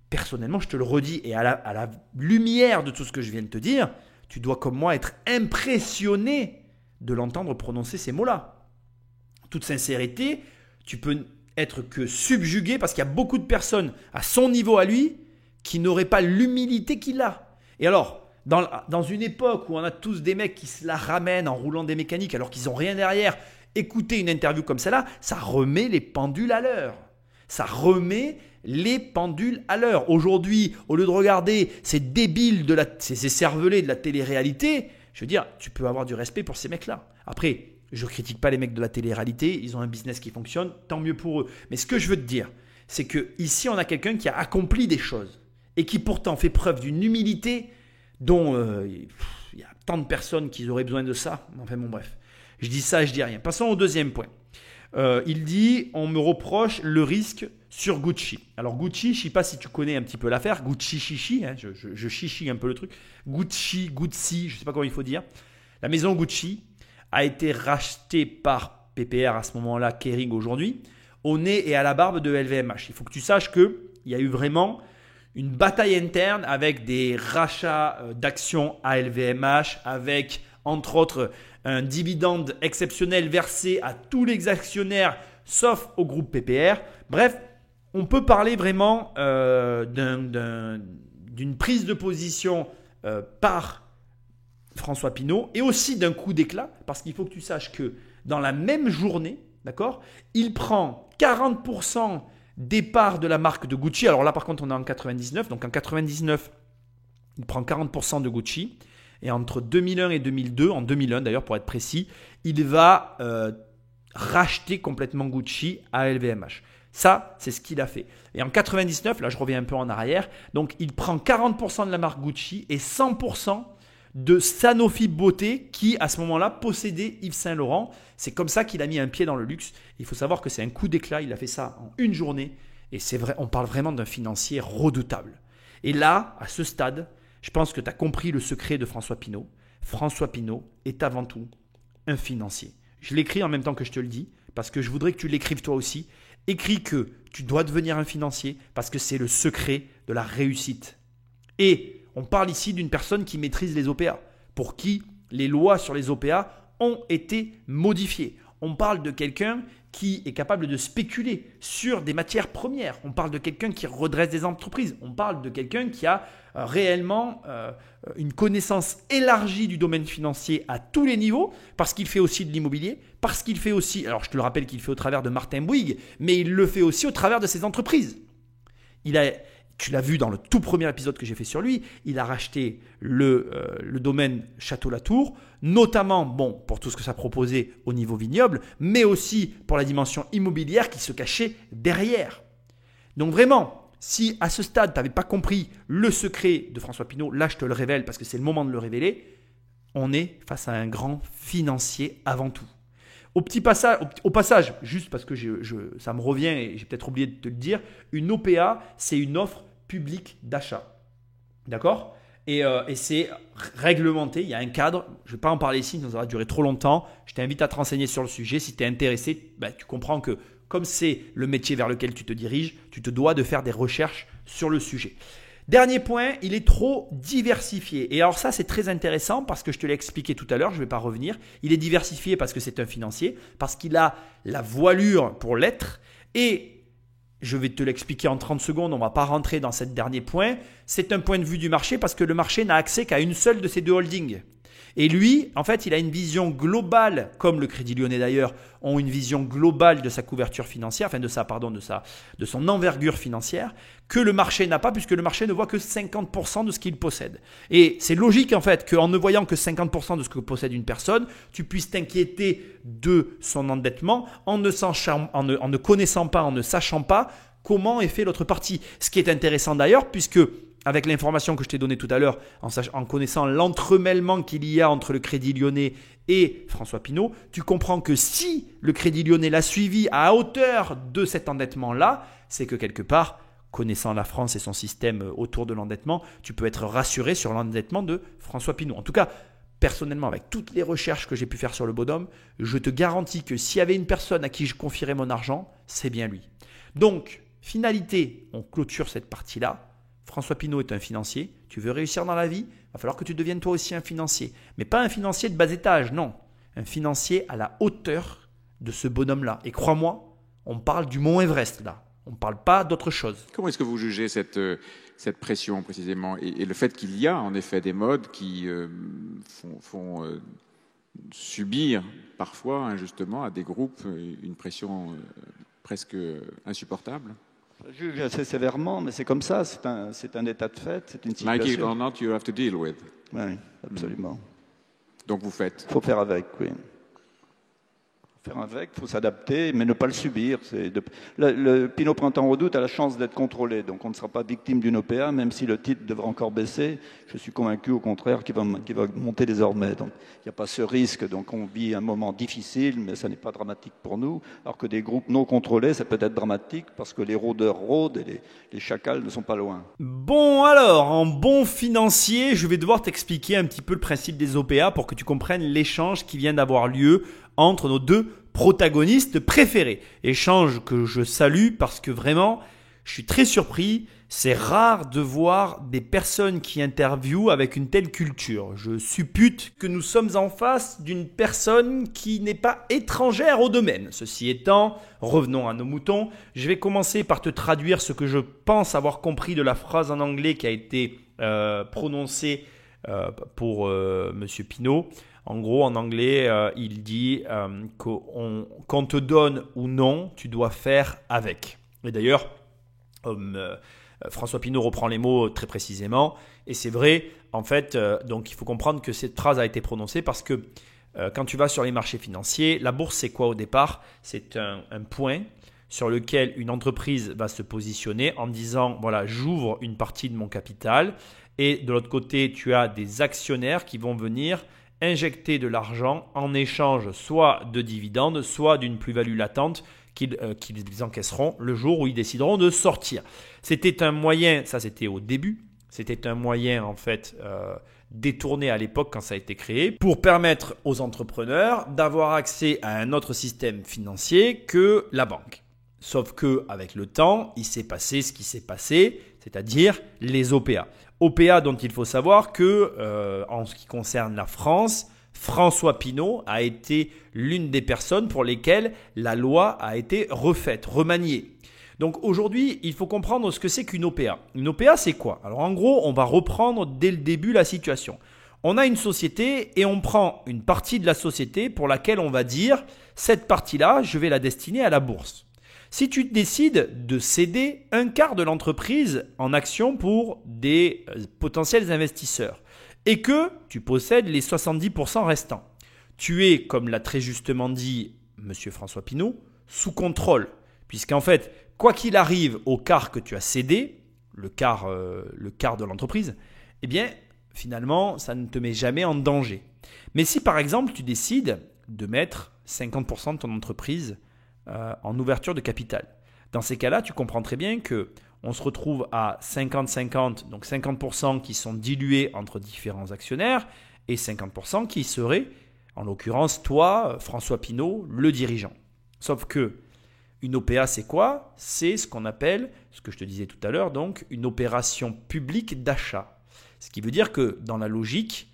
Personnellement, je te le redis et à la lumière de tout ce que je viens de te dire, tu dois comme moi être impressionné de l'entendre prononcer ces mots-là. En toute sincérité, tu peux être que subjugué parce qu'il y a beaucoup de personnes à son niveau à lui qui n'auraient pas l'humilité qu'il a. Et alors, dans une époque où on a tous des mecs qui se la ramènent en roulant des mécaniques alors qu'ils n'ont rien derrière, écouter une interview comme celle-là, ça remet les pendules à l'heure. Ça remet les pendules à l'heure. Aujourd'hui, au lieu de regarder ces débiles, ces cervelés de la télé-réalité, je veux dire, tu peux avoir du respect pour ces mecs-là. Après, Je ne critique pas les mecs de la télé-réalité, ils ont un business qui fonctionne, tant mieux pour eux. Mais ce que je veux te dire, c'est qu'ici, on a quelqu'un qui a accompli des choses et qui pourtant fait preuve d'une humilité dont il y a tant de personnes qui auraient besoin de ça. Enfin bon, bref, je dis ça et je dis rien. Passons au deuxième point. Il dit, on me reproche le risque sur Gucci. Alors Gucci, je ne sais pas si tu connais un petit peu l'affaire, Gucci chichi, hein, je chichi un peu le truc. Gucci, je ne sais pas comment il faut dire. La maison Gucci a été rachetée par PPR à ce moment-là, Kering aujourd'hui, au nez et à la barbe de LVMH. Il faut que tu saches qu'il y a eu vraiment une bataille interne avec des rachats d'actions à LVMH, avec entre autres un dividende exceptionnel versé à tous les actionnaires sauf au groupe PPR. Bref, on peut parler vraiment d'une prise de position par François Pinault et aussi d'un coup d'éclat, parce qu'il faut que tu saches que dans la même journée, d'accord, il prend 40% des parts de la marque de Gucci. Alors là, par contre, on est en 99. Donc en 99, il prend 40% de Gucci. Et entre 2001 et 2002, en 2001 d'ailleurs pour être précis, il va racheter complètement Gucci à LVMH. Ça, c'est ce qu'il a fait. Et en 99, là je reviens un peu en arrière, donc il prend 40% de la marque Gucci et 100% de Sanofi Beauté qui, à ce moment-là, possédait Yves Saint Laurent. C'est comme ça qu'il a mis un pied dans le luxe. Il faut savoir que c'est un coup d'éclat. Il a fait ça en une journée. Et c'est vrai, on parle vraiment d'un financier redoutable. Et là, à ce stade, je pense que tu as compris le secret de François Pinault. François Pinault est avant tout un financier. Je l'écris en même temps que je te le dis, parce que je voudrais que tu l'écrives toi aussi. Écris que tu dois devenir un financier, parce que c'est le secret de la réussite. Et on parle ici d'une personne qui maîtrise les OPA, pour qui les lois sur les OPA ont été modifiées. On parle de quelqu'un qui est capable de spéculer sur des matières premières. On parle de quelqu'un qui redresse des entreprises. On parle de quelqu'un qui a réellement une connaissance élargie du domaine financier à tous les niveaux, parce qu'il fait aussi de l'immobilier, parce qu'il fait aussi, alors je te le rappelle qu'il fait au travers de Martin Bouygues, mais il le fait aussi au travers de ses entreprises. Tu l'as vu dans le tout premier épisode que j'ai fait sur lui, il a racheté le domaine Château-Latour, notamment pour tout ce que ça proposait au niveau vignoble, mais aussi pour la dimension immobilière qui se cachait derrière. Donc vraiment, si à ce stade, tu n'avais pas compris le secret de François Pinault, là je te le révèle parce que c'est le moment de le révéler, on est face à un grand financier avant tout. Au passage, juste parce que ça me revient et j'ai peut-être oublié de te le dire, une OPA, c'est une offre publique d'achat. D'accord ? Et c'est réglementé, il y a un cadre. Je ne vais pas en parler ici, sinon ça va durer trop longtemps. Je t'invite à te renseigner sur le sujet. Si tu es intéressé, tu comprends que comme c'est le métier vers lequel tu te diriges, tu te dois de faire des recherches sur le sujet. Dernier point, il est trop diversifié. Et alors ça, c'est très intéressant parce que je te l'ai expliqué tout à l'heure, je ne vais pas revenir. Il est diversifié parce que c'est un financier, parce qu'il a la voilure pour l'être. Et je vais te l'expliquer en 30 secondes, on ne va pas rentrer dans ce dernier point. C'est un point de vue du marché parce que le marché n'a accès qu'à une seule de ces deux holdings. Et lui, en fait, il a une vision globale, comme le Crédit Lyonnais d'ailleurs, ont une vision globale de sa couverture financière, enfin de son envergure financière, que le marché n'a pas, puisque le marché ne voit que 50% de ce qu'il possède. Et c'est logique en fait qu'en ne voyant que 50% de ce que possède une personne, tu puisses t'inquiéter de son endettement en ne connaissant pas, en ne sachant pas comment est fait l'autre partie. Ce qui est intéressant d'ailleurs, puisque avec l'information que je t'ai donnée tout à l'heure, en connaissant l'entremêlement qu'il y a entre le Crédit Lyonnais et François Pinault, tu comprends que si le Crédit Lyonnais l'a suivi à hauteur de cet endettement-là, c'est que quelque part, connaissant la France et son système autour de l'endettement, tu peux être rassuré sur l'endettement de François Pinault. En tout cas, personnellement, avec toutes les recherches que j'ai pu faire sur le bonhomme, je te garantis que s'il y avait une personne à qui je confierais mon argent, c'est bien lui. Donc, finalité, on clôture cette partie-là. François Pinault est un financier. Tu veux réussir dans la vie, il va falloir que tu deviennes toi aussi un financier. Mais pas un financier de bas étage, non. Un financier à la hauteur de ce bonhomme-là. Et crois-moi, on parle du mont Everest là. On ne parle pas d'autre chose. Comment est-ce que vous jugez cette pression précisément et le fait qu'il y a en effet des modes qui font subir parfois injustement à des groupes une pression presque insupportable? Je juge assez sévèrement, mais c'est comme ça, c'est un état de fait, c'est une situation. Like it or not, you have to deal with. Oui, absolument. Donc vous faites. Il faut faire avec, oui. faire avec, il faut s'adapter, mais ne pas le subir. Le Pinot Printemps Redoute a la chance d'être contrôlé, donc on ne sera pas victime d'une OPA, même si le titre devrait encore baisser. Je suis convaincu, au contraire, qu'il va monter désormais. Donc il n'y a pas ce risque. Donc on vit un moment difficile, mais ça n'est pas dramatique pour nous. Alors que des groupes non contrôlés, ça peut être dramatique, parce que les rôdeurs rôdent et les chacals ne sont pas loin. Bon alors, en bon financier, je vais devoir t'expliquer un petit peu le principe des OPA pour que tu comprennes l'échange qui vient d'avoir lieu entre nos deux protagonistes préférés. Échange que je salue parce que vraiment, je suis très surpris. C'est rare de voir des personnes qui interviewent avec une telle culture. Je suppute que nous sommes en face d'une personne qui n'est pas étrangère au domaine. Ceci étant, revenons à nos moutons. Je vais commencer par te traduire ce que je pense avoir compris de la phrase en anglais qui a été prononcée pour Monsieur Pinault. En gros, en anglais, il dit qu'on te donne ou non, tu dois faire avec. Et d'ailleurs, François Pinault reprend les mots très précisément. Et c'est vrai, en fait, donc il faut comprendre que cette phrase a été prononcée parce que quand tu vas sur les marchés financiers, la bourse, c'est quoi au départ? C'est un point sur lequel une entreprise va se positionner en disant, voilà, j'ouvre une partie de mon capital. Et de l'autre côté, tu as des actionnaires qui vont venir injecter de l'argent en échange soit de dividendes, soit d'une plus-value latente qu'ils encaisseront le jour où ils décideront de sortir. C'était un moyen, ça c'était au début, c'était un moyen en fait détourné à l'époque quand ça a été créé pour permettre aux entrepreneurs d'avoir accès à un autre système financier que la banque. Sauf qu'avec le temps, il s'est passé ce qui s'est passé, c'est-à-dire les OPA. OPA dont il faut savoir que, en ce qui concerne la France, François Pinault a été l'une des personnes pour lesquelles la loi a été refaite, remaniée. Donc aujourd'hui, il faut comprendre ce que c'est qu'une OPA. Une OPA, c'est quoi? Alors en gros, on va reprendre dès le début la situation. On a une société et on prend une partie de la société pour laquelle on va dire cette partie-là, je vais la destiner à la bourse. Si tu décides de céder un quart de l'entreprise en actions pour des potentiels investisseurs et que tu possèdes les 70% restants, tu es, comme l'a très justement dit M. François Pinault, sous contrôle. Puisqu'en fait, quoi qu'il arrive au quart que tu as cédé, le quart de l'entreprise, eh bien, finalement, ça ne te met jamais en danger. Mais si par exemple, tu décides de mettre 50% de ton entreprise en ouverture de capital. Dans ces cas-là, tu comprends très bien qu'on se retrouve à 50-50, donc 50% qui sont dilués entre différents actionnaires et 50% qui seraient, en l'occurrence, toi, François Pinault, le dirigeant. Sauf que une OPA, c'est quoi? C'est ce qu'on appelle, ce que je te disais tout à l'heure, donc une opération publique d'achat. Ce qui veut dire que dans la logique,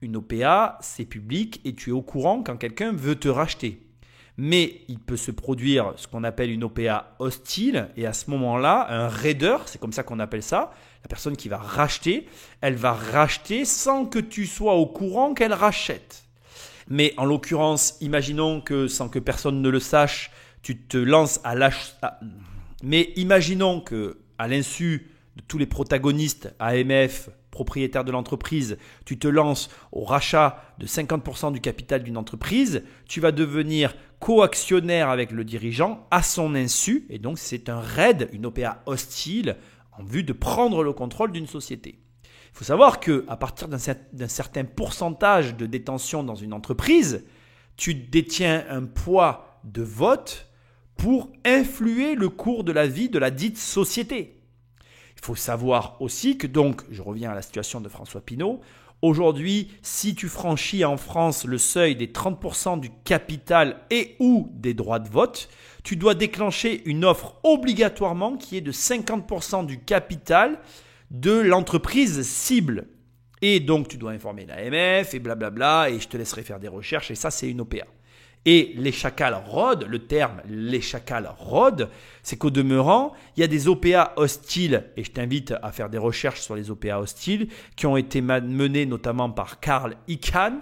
une OPA, c'est public et tu es au courant quand quelqu'un veut te racheter. Mais il peut se produire ce qu'on appelle une OPA hostile et à ce moment-là, un raider, c'est comme ça qu'on appelle ça, la personne qui va racheter, elle va racheter sans que tu sois au courant qu'elle rachète. Mais en l'occurrence, imaginons que sans que personne ne le sache, tu te lances à l'achat. Mais imaginons que à l'insu de tous les protagonistes, AMF, propriétaire de l'entreprise, tu te lances au rachat de 50% du capital d'une entreprise, tu vas devenir co-actionnaire avec le dirigeant à son insu et donc c'est un raid, une OPA hostile en vue de prendre le contrôle d'une société. Il faut savoir qu'à partir d'un certain pourcentage de détention dans une entreprise, tu détiens un poids de vote pour influer le cours de la vie de la dite société. Il faut savoir aussi que donc, je reviens à la situation de François Pinault, aujourd'hui, si tu franchis en France le seuil des 30% du capital et ou des droits de vote, tu dois déclencher une offre obligatoirement qui est de 50% du capital de l'entreprise cible. Et donc, tu dois informer l'AMF et blablabla et je te laisserai faire des recherches et ça, c'est une OPA. Et les chacals rôdent, le terme les chacals rôdent, c'est qu'au demeurant, il y a des OPA hostiles, et je t'invite à faire des recherches sur les OPA hostiles, qui ont été menées notamment par Carl Icahn,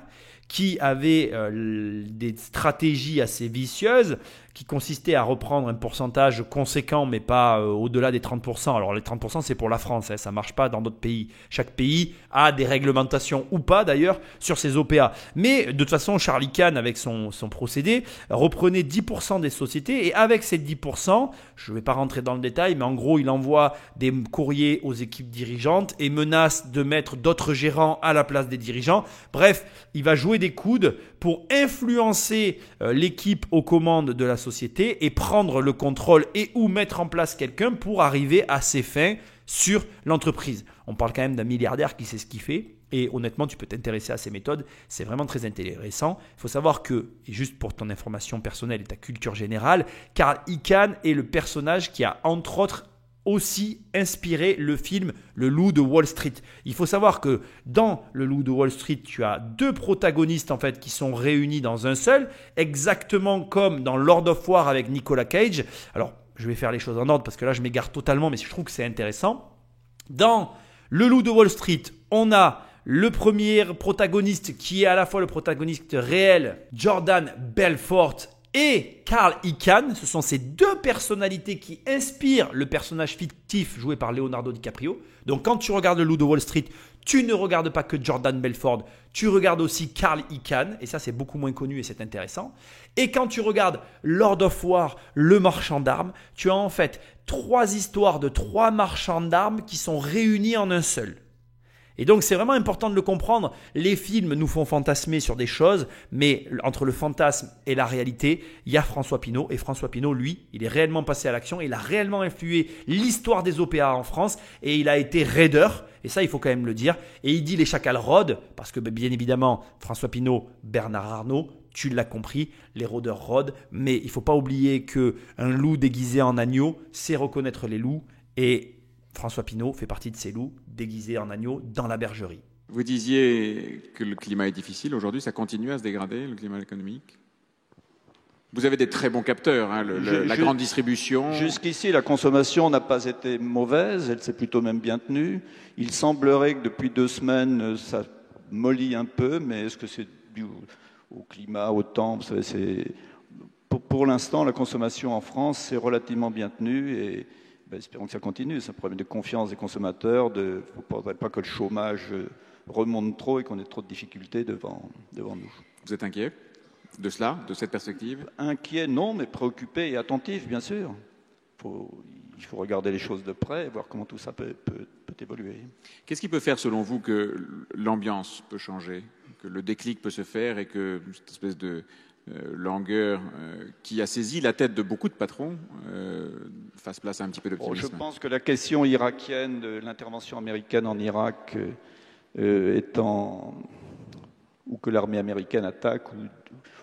qui avait des stratégies assez vicieuses, qui consistait à reprendre un pourcentage conséquent, mais pas au-delà des 30%. Alors les 30%, c'est pour la France, ça ne marche pas dans d'autres pays. Chaque pays a des réglementations, ou pas d'ailleurs, sur ses OPA. Mais de toute façon, Charlie Kahn, avec son procédé, reprenait 10% des sociétés, et avec ces 10%, je ne vais pas rentrer dans le détail, mais en gros, il envoie des courriers aux équipes dirigeantes et menace de mettre d'autres gérants à la place des dirigeants. Bref, il va jouer des coudes pour influencer l'équipe aux commandes de la société et prendre le contrôle et ou mettre en place quelqu'un pour arriver à ses fins sur l'entreprise. On parle quand même d'un milliardaire qui sait ce qu'il fait et honnêtement, tu peux t'intéresser à ces méthodes. C'est vraiment très intéressant. Il faut savoir que, et juste pour ton information personnelle et ta culture générale, Carl Icahn est le personnage qui a entre autres aussi inspiré le film Le Loup de Wall Street. Il faut savoir que dans Le Loup de Wall Street, tu as deux protagonistes en fait qui sont réunis dans un seul, exactement comme dans Lord of War avec Nicolas Cage. Alors, je vais faire les choses en ordre parce que là, je m'égare totalement, mais je trouve que c'est intéressant. Dans Le Loup de Wall Street, on a le premier protagoniste qui est à la fois le protagoniste réel, Jordan Belfort, et Carl Icahn. Ce sont ces deux personnalités qui inspirent le personnage fictif joué par Leonardo DiCaprio. Donc quand tu regardes Le Loup de Wall Street, tu ne regardes pas que Jordan Belfort, tu regardes aussi Carl Icahn, et ça c'est beaucoup moins connu et c'est intéressant. Et quand tu regardes Lord of War, le marchand d'armes, tu as en fait 3 histoires de 3 marchands d'armes qui sont réunies en un seul. Et donc, c'est vraiment important de le comprendre. Les films nous font fantasmer sur des choses, mais entre le fantasme et la réalité, il y a François Pinault. Et François Pinault, lui, il est réellement passé à l'action. Il a réellement influé l'histoire des OPA en France et il a été raider. Et ça, il faut quand même le dire. Et il dit les chacals rôdent parce que, bien évidemment, François Pinault, Bernard Arnault, tu l'as compris, les rôdeurs rôdent. Mais il ne faut pas oublier qu'un loup déguisé en agneau sait reconnaître les loups et François Pinault fait partie de ces loups déguisés en agneau dans la bergerie. Vous disiez que le climat est difficile. Aujourd'hui, ça continue à se dégrader, le climat économique? Vous avez des très bons capteurs, hein, la grande distribution. Jusqu'ici, la consommation n'a pas été mauvaise, elle s'est plutôt même bien tenue. Il semblerait que depuis 2 semaines, ça mollit un peu, mais est-ce que c'est dû au climat, au temps? Vous savez, pour l'instant, la consommation en France s'est relativement bien tenue et espérons que ça continue. C'est un problème de confiance des consommateurs. Il ne faudrait pas que le chômage remonte trop et qu'on ait trop de difficultés devant nous. Vous êtes inquiet de cela, de cette perspective? Inquiet, non, mais préoccupé et attentif, bien sûr. Il faut regarder les choses de près et voir comment tout ça peut évoluer. Qu'est-ce qui peut faire, selon vous, que l'ambiance peut changer, que le déclic peut se faire et que cette espèce de langueur qui a saisi la tête de beaucoup de patrons fasse place à un petit peu d'optimisme? Je pense que la question irakienne, de l'intervention américaine en Irak ou que l'armée américaine attaque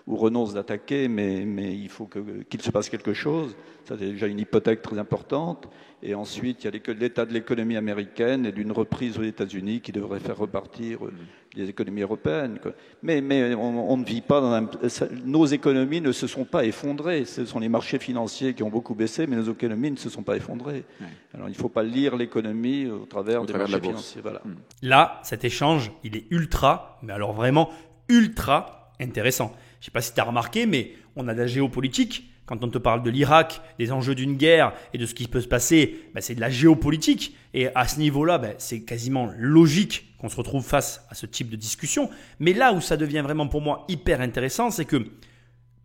ou renonce d'attaquer, mais il faut qu'il se passe quelque chose. Ça, c'est déjà une hypothèque très importante. Et ensuite, il y a l'état de l'économie américaine et d'une reprise aux États-Unis qui devrait faire repartir les économies européennes. Mais on ne vit pas nos économies ne se sont pas effondrées. Ce sont les marchés financiers qui ont beaucoup baissé, mais nos économies ne se sont pas effondrées. Ouais. Alors, il ne faut pas lire l'économie au travers des marchés financiers. Voilà. Là, cet échange, il est ultra, mais alors vraiment ultra intéressant. Je ne sais pas si tu as remarqué, mais on a de la géopolitique. Quand on te parle de l'Irak, des enjeux d'une guerre et de ce qui peut se passer, c'est de la géopolitique. Et à ce niveau-là, c'est quasiment logique qu'on se retrouve face à ce type de discussion. Mais là où ça devient vraiment pour moi hyper intéressant, c'est que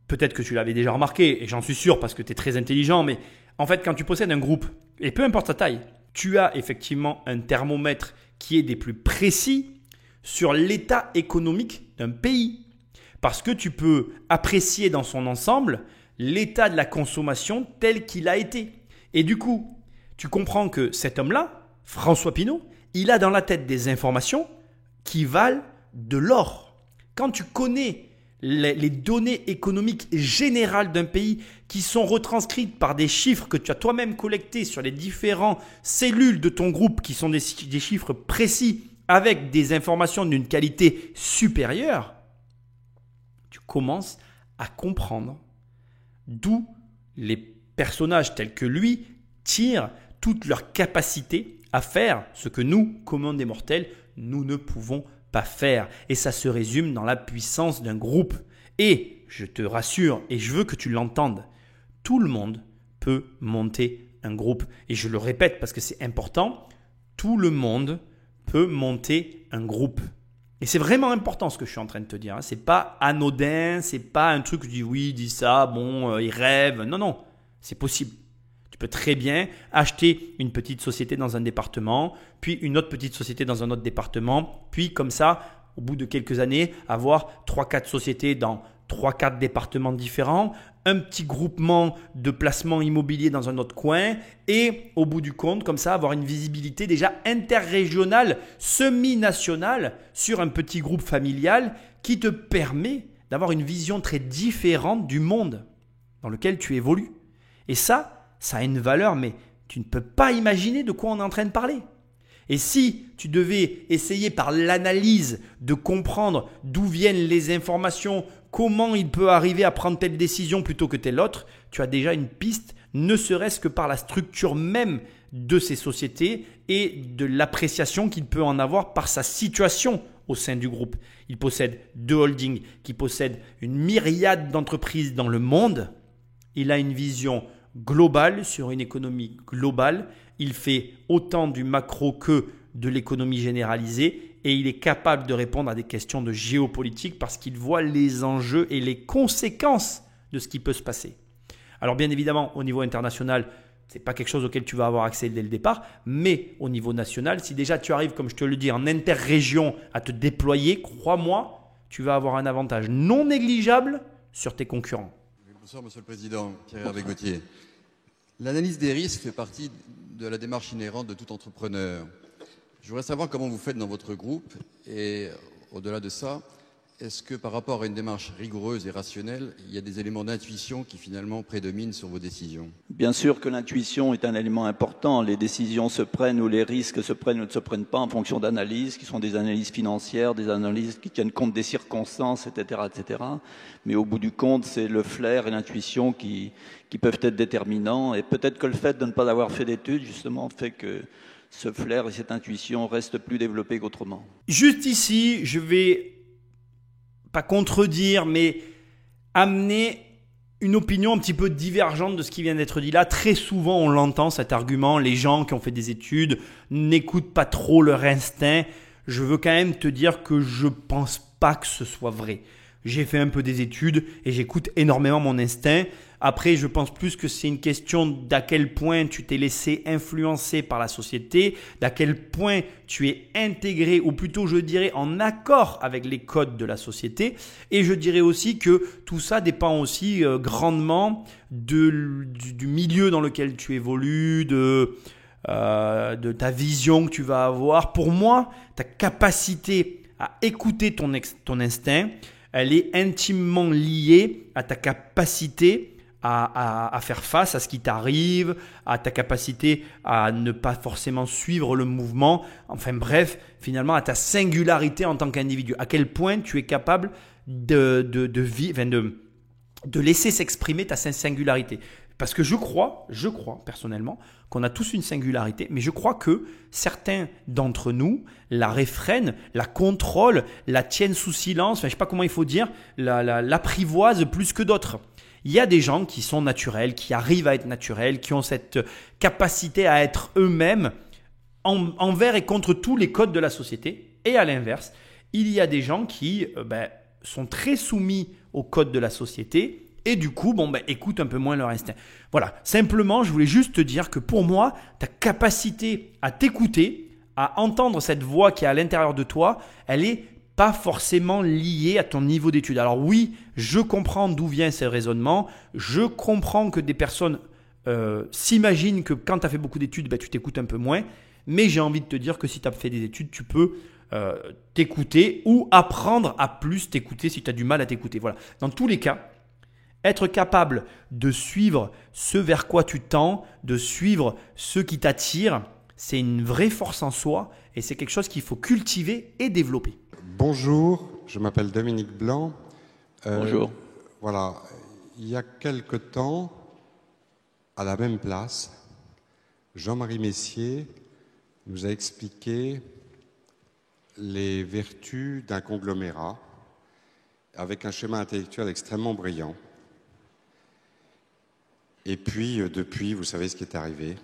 peut-être que tu l'avais déjà remarqué, et j'en suis sûr parce que tu es très intelligent, mais en fait, quand tu possèdes un groupe, et peu importe sa taille, tu as effectivement un thermomètre qui est des plus précis sur l'état économique d'un pays. Parce que tu peux apprécier dans son ensemble l'état de la consommation tel qu'il a été. Et du coup, tu comprends que cet homme-là, François Pinault, il a dans la tête des informations qui valent de l'or. Quand tu connais les données économiques générales d'un pays qui sont retranscrites par des chiffres que tu as toi-même collectés sur les différentes cellules de ton groupe qui sont des chiffres précis avec des informations d'une qualité supérieure, tu commences à comprendre d'où les personnages tels que lui tirent toute leur capacité à faire ce que nous, communs des mortels, nous ne pouvons pas faire. Et ça se résume dans la puissance d'un groupe. Et je te rassure, et je veux que tu l'entendes, Tout le monde peut monter un groupe. Et je le répète parce que c'est important, tout le monde peut monter un groupe. Et c'est vraiment important ce que je suis en train de te dire. Ce n'est pas anodin, ce n'est pas un truc où je dis oui, il dit ça, bon, il rêve. Non, non, c'est possible. Tu peux très bien acheter une petite société dans un département, puis une autre petite société dans un autre département, puis comme ça, au bout de quelques années, avoir 3-4 sociétés dans 3-4 départements différents, un petit groupement de placement immobilier dans un autre coin et au bout du compte, comme ça, avoir une visibilité déjà interrégionale, semi-nationale sur un petit groupe familial qui te permet d'avoir une vision très différente du monde dans lequel tu évolues. Et ça a une valeur, mais tu ne peux pas imaginer de quoi on est en train de parler. Et si tu devais essayer par l'analyse de comprendre d'où viennent les informations, comment il peut arriver à prendre telle décision plutôt que telle autre, tu as déjà une piste, ne serait-ce que par la structure même de ces sociétés et de l'appréciation qu'il peut en avoir par sa situation au sein du groupe. Il possède 2 holdings qui possèdent une myriade d'entreprises dans le monde. Il a une vision globale sur une économie globale. Il fait autant du macro que de l'économie généralisée et il est capable de répondre à des questions de géopolitique parce qu'il voit les enjeux et les conséquences de ce qui peut se passer. Alors bien évidemment, au niveau international, ce n'est pas quelque chose auquel tu vas avoir accès dès le départ, mais au niveau national, si déjà tu arrives, comme je te le dis, en interrégion à te déployer, crois-moi, tu vas avoir un avantage non négligeable sur tes concurrents. Bonsoir Monsieur le Président, Pierre-Hervé Gauthier. L'analyse des risques fait partie de la démarche inhérente de tout entrepreneur. Je voudrais savoir comment vous faites dans votre groupe et au-delà de ça, est-ce que par rapport à une démarche rigoureuse et rationnelle, il y a des éléments d'intuition qui finalement prédominent sur vos décisions? Bien sûr que l'intuition est un élément important. Les décisions se prennent ou les risques se prennent ou ne se prennent pas en fonction d'analyses qui sont des analyses financières, des analyses qui tiennent compte des circonstances, etc., etc. Mais au bout du compte, c'est le flair et l'intuition qui peuvent être déterminants. Et peut-être que le fait de ne pas avoir fait d'études, justement, fait que ce flair et cette intuition restent plus développés qu'autrement. Juste ici, je vais pas contredire, mais amener une opinion un petit peu divergente de ce qui vient d'être dit là. Très souvent, on l'entend cet argument, les gens qui ont fait des études n'écoutent pas trop leur instinct. Je veux quand même te dire que je pense pas que ce soit vrai. J'ai fait un peu des études et j'écoute énormément mon instinct. Après, je pense plus que c'est une question d'à quel point tu t'es laissé influencer par la société, d'à quel point tu es intégré, ou plutôt je dirais en accord avec les codes de la société. Et je dirais aussi que tout ça dépend aussi grandement du milieu dans lequel tu évolues, de ta vision que tu vas avoir. Pour moi, ta capacité à écouter ton instinct, elle est intimement liée à ta capacité à faire face à ce qui t'arrive, à ta capacité à ne pas forcément suivre le mouvement, enfin bref, finalement à ta singularité en tant qu'individu. À quel point tu es capable de laisser s'exprimer ta singularité. Parce que je crois personnellement qu'on a tous une singularité, mais je crois que certains d'entre nous la réfrènent, la contrôlent, la tiennent sous silence, enfin, je ne sais pas comment il faut dire, l'apprivoisent plus que d'autres. Il y a des gens qui sont naturels, qui arrivent à être naturels, qui ont cette capacité à être eux-mêmes envers et contre tous les codes de la société. Et à l'inverse, il y a des gens qui sont très soumis aux codes de la société et du coup, écoutent un peu moins leur instinct. Voilà, simplement, je voulais juste te dire que pour moi, ta capacité à t'écouter, à entendre cette voix qui est à l'intérieur de toi, elle est pas forcément liée à ton niveau d'études. Alors oui, je comprends d'où vient ce raisonnement. Je comprends que des personnes s'imaginent que quand tu as fait beaucoup d'études, tu t'écoutes un peu moins. Mais j'ai envie de te dire que si tu as fait des études, tu peux t'écouter ou apprendre à plus t'écouter si tu as du mal à t'écouter. Voilà. Dans tous les cas, être capable de suivre ce vers quoi tu tends, de suivre ce qui t'attire, c'est une vraie force en soi et c'est quelque chose qu'il faut cultiver et développer. Bonjour, je m'appelle Dominique Blanc. Bonjour. Voilà, il y a quelque temps, à la même place, Jean-Marie Messier nous a expliqué les vertus d'un conglomérat avec un schéma intellectuel extrêmement brillant. Et puis, depuis, vous savez ce qui est arrivé.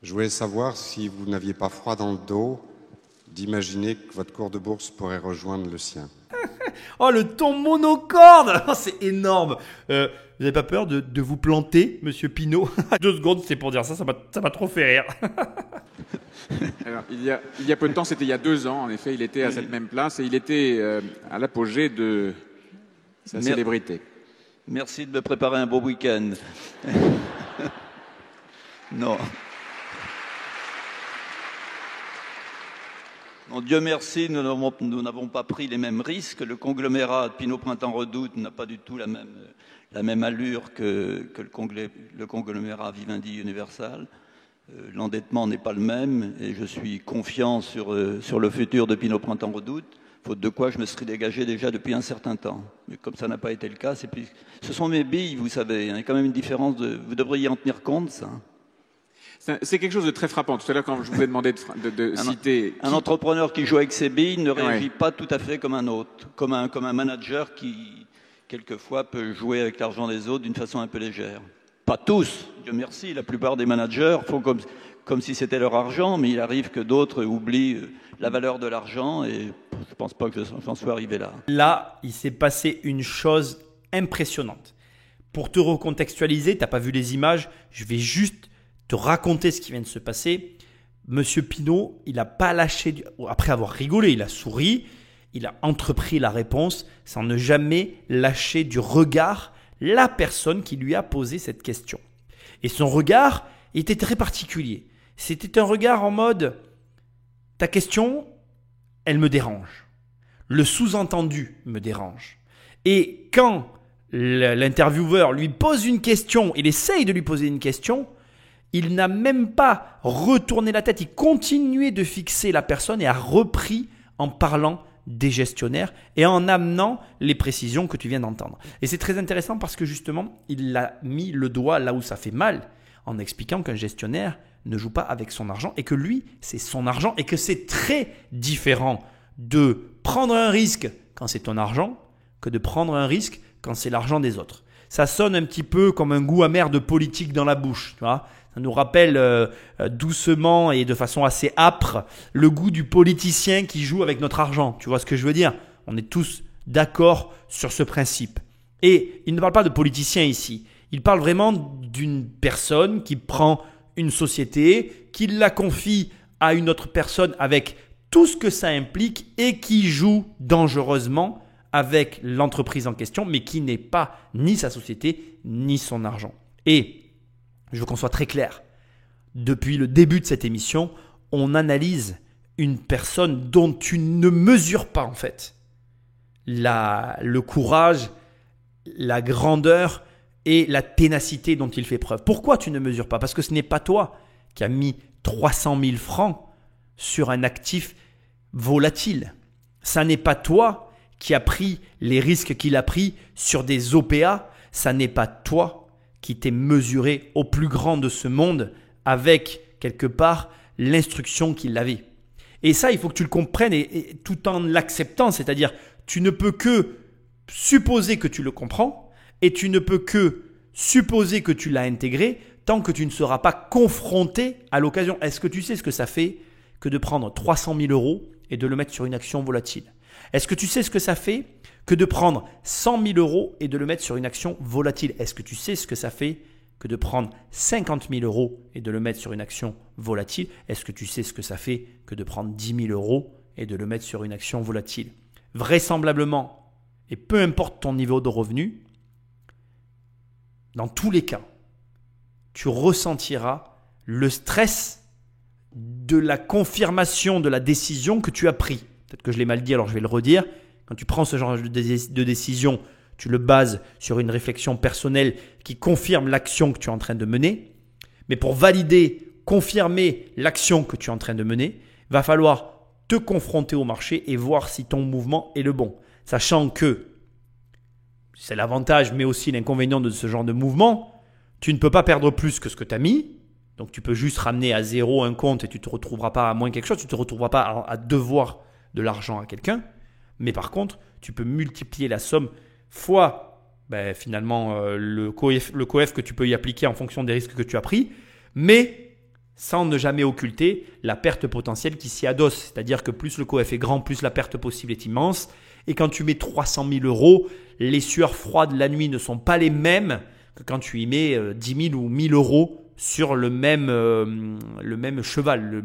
Je voulais savoir si vous n'aviez pas froid dans le dos d'imaginer que votre cours de bourse pourrait rejoindre le sien. Oh, le ton monocorde. Oh, c'est énorme. Vous n'avez pas peur de vous planter, monsieur Pinault? 2 secondes, c'est pour dire ça m'a trop fait rire. Alors, il y a peu de temps, c'était il y a 2 ans, en effet, il était à cette même place et il était à l'apogée de sa célébrité. Merci de me préparer un beau week-end. Non. Non, Dieu merci, nous n'avons pas pris les mêmes risques. Le conglomérat Pinault Printemps Redoute n'a pas du tout la même allure que le conglomérat Vivendi Universal. L'endettement n'est pas le même et je suis confiant sur le futur de Pinault Printemps Redoute, faute de quoi je me serais dégagé déjà depuis un certain temps. Mais comme ça n'a pas été le cas, ce sont mes billes, vous savez. Il y a quand même une différence, vous devriez en tenir compte, ça. C'est quelque chose de très frappant. Tout à l'heure, quand je vous ai demandé de citer... Un entrepreneur qui joue avec ses billes ne réagit pas tout à fait comme un autre, comme un manager qui, quelquefois, peut jouer avec l'argent des autres d'une façon un peu légère. Pas tous, Dieu merci, la plupart des managers font comme si c'était leur argent, mais il arrive que d'autres oublient la valeur de l'argent et je ne pense pas que j'en sois arrivé là. Là, il s'est passé une chose impressionnante. Pour te recontextualiser, tu n'as pas vu les images, je vais juste te raconter ce qui vient de se passer. Monsieur Pinault, il n'a pas lâché, après avoir rigolé, il a souri, il a entrepris la réponse sans ne jamais lâcher du regard la personne qui lui a posé cette question. Et son regard était très particulier. C'était un regard en mode « ta question, elle me dérange. Le sous-entendu me dérange. » Et quand l'intervieweur lui pose une question, il essaye de lui poser une question, il n'a même pas retourné la tête, il continuait de fixer la personne et a repris en parlant des gestionnaires et en amenant les précisions que tu viens d'entendre. Et c'est très intéressant parce que justement, il a mis le doigt là où ça fait mal en expliquant qu'un gestionnaire ne joue pas avec son argent et que lui, c'est son argent et que c'est très différent de prendre un risque quand c'est ton argent que de prendre un risque quand c'est l'argent des autres. Ça sonne un petit peu comme un goût amer de politique dans la bouche, tu vois. Ça nous rappelle doucement et de façon assez âpre le goût du politicien qui joue avec notre argent. Tu vois ce que je veux dire? On est tous d'accord sur ce principe. Et il ne parle pas de politicien ici. Il parle vraiment d'une personne qui prend une société, qui la confie à une autre personne avec tout ce que ça implique et qui joue dangereusement avec l'entreprise en question, mais qui n'est pas ni sa société, ni son argent. Et je veux qu'on soit très clair. Depuis le début de cette émission, on analyse une personne dont tu ne mesures pas en fait le courage, la grandeur et la ténacité dont il fait preuve. Pourquoi tu ne mesures pas? Parce que ce n'est pas toi qui as mis 300 000 francs sur un actif volatile. Ça n'est pas toi qui as pris les risques qu'il a pris sur des OPA. Ça n'est pas toi qui t'es mesuré au plus grand de ce monde avec quelque part l'instruction qu'il avait. Et ça, il faut que tu le comprennes et tout en l'acceptant, c'est-à-dire tu ne peux que supposer que tu le comprends et tu ne peux que supposer que tu l'as intégré tant que tu ne seras pas confronté à l'occasion. Est-ce que tu sais ce que ça fait que de prendre 300 000 € et de le mettre sur une action volatile? Est-ce que tu sais ce que ça fait que de prendre 100 000 € et de le mettre sur une action volatile? Est-ce que tu sais ce que ça fait que de prendre 50 000 € et de le mettre sur une action volatile? Est-ce que tu sais ce que ça fait que de prendre 10 000 € et de le mettre sur une action volatile? Vraisemblablement, et peu importe ton niveau de revenu, dans tous les cas, tu ressentiras le stress de la confirmation de la décision que tu as prise. Peut-être que je l'ai mal dit, alors je vais le redire. Quand tu prends ce genre de décision, tu le bases sur une réflexion personnelle qui confirme l'action que tu es en train de mener. Mais pour valider, confirmer l'action que tu es en train de mener, il va falloir te confronter au marché et voir si ton mouvement est le bon. Sachant que c'est l'avantage, mais aussi l'inconvénient de ce genre de mouvement, tu ne peux pas perdre plus que ce que tu as mis. Donc tu peux juste ramener à zéro un compte et tu ne te retrouveras pas à moins quelque chose, tu ne te retrouveras pas à devoir de l'argent à quelqu'un. Mais par contre, tu peux multiplier la somme fois finalement le coef que tu peux y appliquer en fonction des risques que tu as pris, mais sans ne jamais occulter la perte potentielle qui s'y adosse. C'est-à-dire que plus le coef est grand, plus la perte possible est immense. Et quand tu mets 300 000 euros, les sueurs froides la nuit ne sont pas les mêmes que quand tu y mets 10 000 ou 1 000 euros sur le même cheval,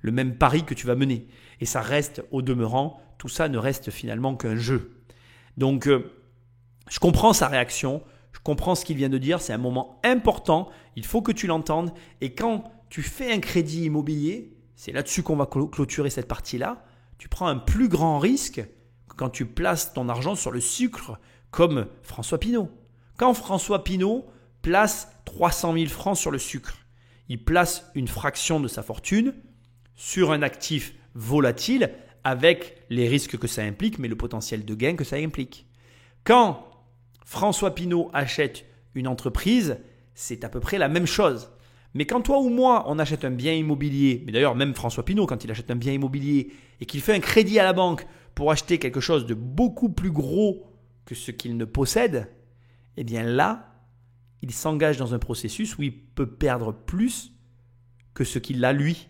le même pari que tu vas mener. Et ça reste au demeurant, tout ça ne reste finalement qu'un jeu. Donc, je comprends sa réaction, je comprends ce qu'il vient de dire, c'est un moment important, il faut que tu l'entendes. Et quand tu fais un crédit immobilier, c'est là-dessus qu'on va clôturer cette partie-là, tu prends un plus grand risque que quand tu places ton argent sur le sucre comme François Pinault. Quand François Pinault place 300 000 francs sur le sucre, il place une fraction de sa fortune sur un actif volatile avec les risques que ça implique, mais le potentiel de gain que ça implique. Quand François Pinault achète une entreprise, c'est à peu près la même chose. Mais quand toi ou moi, on achète un bien immobilier, mais d'ailleurs même François Pinault, quand il achète un bien immobilier et qu'il fait un crédit à la banque pour acheter quelque chose de beaucoup plus gros que ce qu'il ne possède, eh bien là, il s'engage dans un processus où il peut perdre plus que ce qu'il a lui.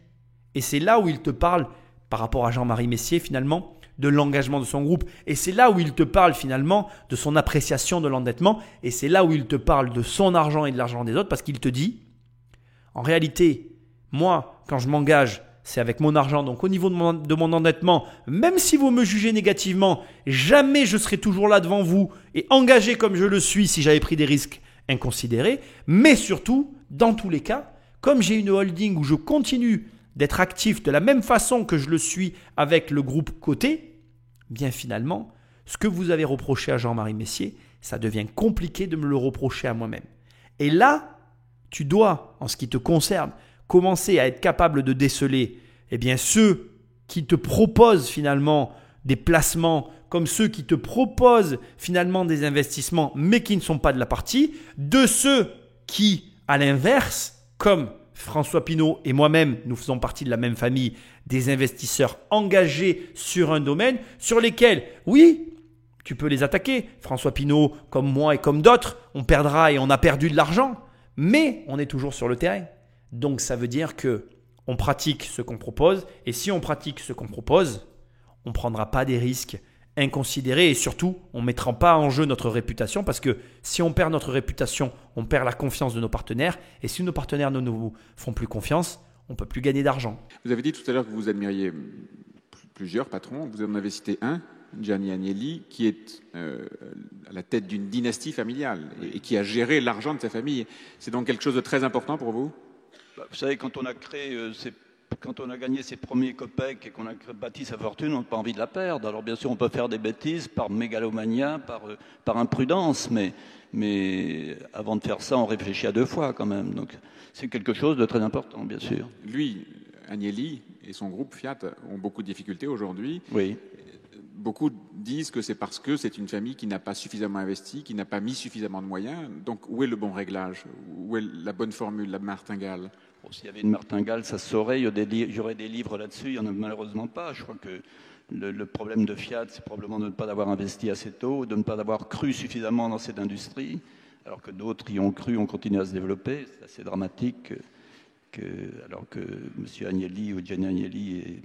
Et c'est là où il te parle, par rapport à Jean-Marie Messier finalement, de l'engagement de son groupe. Et c'est là où il te parle finalement de son appréciation de l'endettement. Et c'est là où il te parle de son argent et de l'argent des autres, parce qu'il te dit, en réalité, moi, quand je m'engage, c'est avec mon argent. Donc au niveau de mon endettement, même si vous me jugez négativement, jamais je serai toujours là devant vous et engagé comme je le suis si j'avais pris des risques inconsidérés. Mais surtout, dans tous les cas, comme j'ai une holding où je continue d'être actif de la même façon que je le suis avec le groupe coté, bien finalement, ce que vous avez reproché à Jean-Marie Messier, ça devient compliqué de me le reprocher à moi-même. Et là, tu dois, en ce qui te concerne, commencer à être capable de déceler ceux qui te proposent finalement des placements, comme ceux qui te proposent finalement des investissements, mais qui ne sont pas de la partie, de ceux qui, à l'inverse, comme François Pinault et moi-même, nous faisons partie de la même famille, des investisseurs engagés sur un domaine sur lesquels, oui, tu peux les attaquer. François Pinault, comme moi et comme d'autres, on perdra et on a perdu de l'argent, mais on est toujours sur le terrain. Donc ça veut dire que on pratique ce qu'on propose, et si on pratique ce qu'on propose, on ne prendra pas des risques inconsidérés et surtout, on ne mettra pas en jeu notre réputation, parce que si on perd notre réputation, on perd la confiance de nos partenaires, et si nos partenaires ne nous font plus confiance, on ne peut plus gagner d'argent. Vous avez dit tout à l'heure que vous admiriez plusieurs patrons, vous en avez cité un, Gianni Agnelli, qui est à la tête d'une dynastie familiale et qui a géré l'argent de sa famille. C'est donc quelque chose de très important pour vous ? Vous savez, quand on a quand on a gagné ses premiers copecs et qu'on a bâti sa fortune, on n'a pas envie de la perdre. Alors bien sûr, on peut faire des bêtises par mégalomania, par imprudence, mais avant de faire ça, on réfléchit à deux fois quand même. Donc c'est quelque chose de très important, bien sûr. Lui, Agnelli et son groupe Fiat ont beaucoup de difficultés aujourd'hui. Oui. Beaucoup disent que c'est parce que c'est une famille qui n'a pas suffisamment investi, qui n'a pas mis suffisamment de moyens. Donc où est le bon réglage ? Où est la bonne formule, la martingale ? S'il y avait une martingale, ça se saurait, il y aurait des livres là-dessus, il n'y en a malheureusement pas. Je crois que le problème de Fiat, c'est probablement de ne pas avoir investi assez tôt, de ne pas avoir cru suffisamment dans cette industrie, alors que d'autres y ont cru, ont continué à se développer. C'est assez dramatique alors que M. Agnelli ou Gianni Agnelli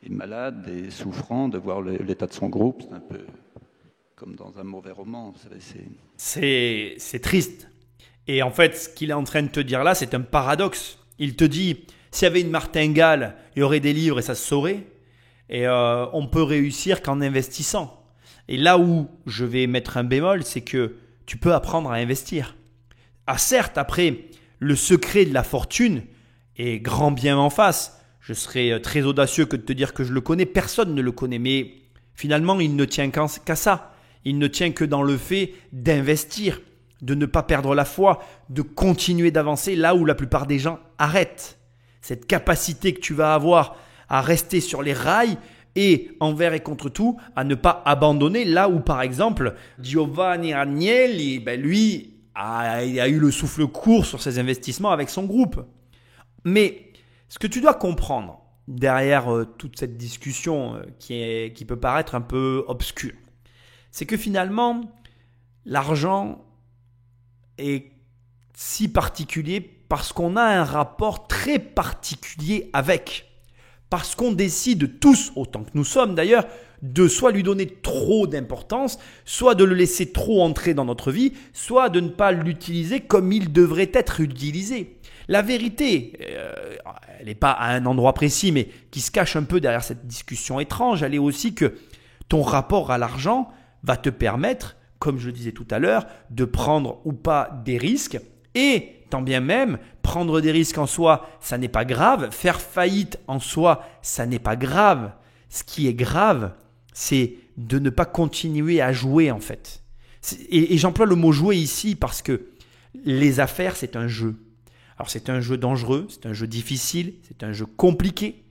est malade et souffrant de voir l'état de son groupe. C'est un peu comme dans un mauvais roman. Vous savez, c'est triste. Et en fait, ce qu'il est en train de te dire là, c'est un paradoxe. Il te dit, s'il y avait une martingale, il y aurait des livres et ça se saurait. Et on peut réussir qu'en investissant. Et là où je vais mettre un bémol, c'est que tu peux apprendre à investir. Ah certes, après, le secret de la fortune est grand bien en face. Je serais très audacieux que de te dire que je le connais. Personne ne le connaît. Mais finalement, il ne tient qu'à ça. Il ne tient que dans le fait d'investir, de ne pas perdre la foi, de continuer d'avancer là où la plupart des gens arrêtent. Cette capacité que tu vas avoir à rester sur les rails et envers et contre tout, à ne pas abandonner là où par exemple Giovanni Agnelli, lui a eu le souffle court sur ses investissements avec son groupe. Mais ce que tu dois comprendre derrière toute cette discussion qui peut paraître un peu obscure, c'est que finalement, l'argent est si particulier parce qu'on a un rapport très particulier avec. Parce qu'on décide tous, autant que nous sommes d'ailleurs, de soit lui donner trop d'importance, soit de le laisser trop entrer dans notre vie, soit de ne pas l'utiliser comme il devrait être utilisé. La vérité, elle n'est pas à un endroit précis, mais qui se cache un peu derrière cette discussion étrange, elle est aussi que ton rapport à l'argent va te permettre, comme je le disais tout à l'heure, de prendre ou pas des risques. Et tant bien même, prendre des risques en soi, ça n'est pas grave. Faire faillite en soi, ça n'est pas grave. Ce qui est grave, c'est de ne pas continuer à jouer en fait. Et j'emploie le mot jouer ici parce que les affaires, c'est un jeu. Alors c'est un jeu dangereux, c'est un jeu difficile, c'est un jeu compliqué,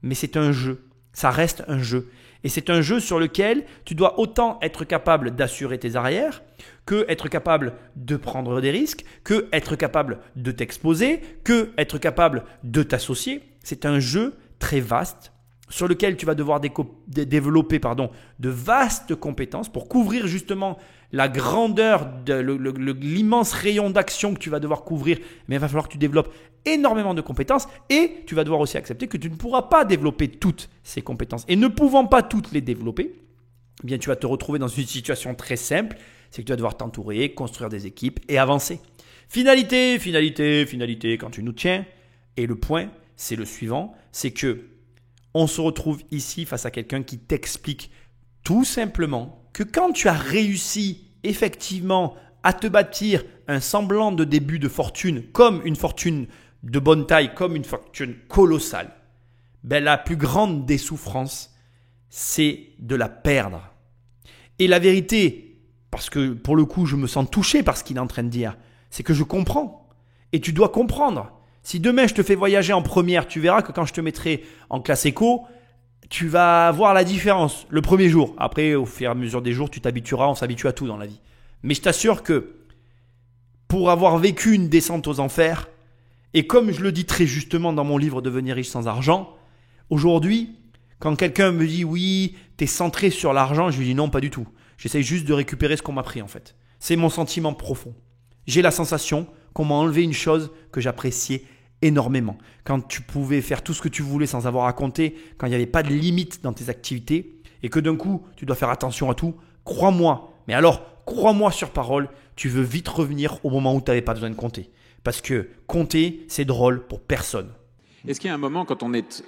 mais c'est un jeu. Ça reste un jeu. Et c'est un jeu sur lequel tu dois autant être capable d'assurer tes arrières, que être capable de prendre des risques, que être capable de t'exposer, que être capable de t'associer. C'est un jeu très vaste sur lequel tu vas devoir développer de vastes compétences pour couvrir justement la grandeur, l'immense rayon d'action que tu vas devoir couvrir. Mais il va falloir que tu développes énormément de compétences et tu vas devoir aussi accepter que tu ne pourras pas développer toutes ces compétences. Et ne pouvant pas toutes les développer, eh bien, tu vas te retrouver dans une situation très simple, c'est que tu vas devoir t'entourer, construire des équipes et avancer. Finalité, quand tu nous tiens. Et le point, c'est le suivant, c'est que on se retrouve ici face à quelqu'un qui t'explique tout simplement que quand tu as réussi effectivement à te bâtir un semblant de début de fortune, comme une fortune de bonne taille, comme une fortune colossale, ben la plus grande des souffrances, c'est de la perdre. Et la vérité, parce que pour le coup je me sens touché par ce qu'il est en train de dire, c'est que je comprends. Et tu dois comprendre. Si demain je te fais voyager en première, tu verras que quand je te mettrai en classe éco, tu vas voir la différence le premier jour. Après, au fur et à mesure des jours, tu t'habitueras, on s'habitue à tout dans la vie. Mais je t'assure que pour avoir vécu une descente aux enfers, et comme je le dis très justement dans mon livre Devenir riche sans argent, aujourd'hui, quand quelqu'un me dit oui, t'es centré sur l'argent, je lui dis non, pas du tout. J'essaye juste de récupérer ce qu'on m'a pris en fait. C'est mon sentiment profond. J'ai la sensation qu'on m'a enlevé une chose que j'appréciais énormément. Quand tu pouvais faire tout ce que tu voulais sans avoir à compter, quand il n'y avait pas de limite dans tes activités et que d'un coup, tu dois faire attention à tout, crois-moi. Mais alors, crois-moi sur parole, tu veux vite revenir au moment où tu n'avais pas besoin de compter. Parce que compter, c'est drôle pour personne. Est-ce qu'il y a un moment quand on est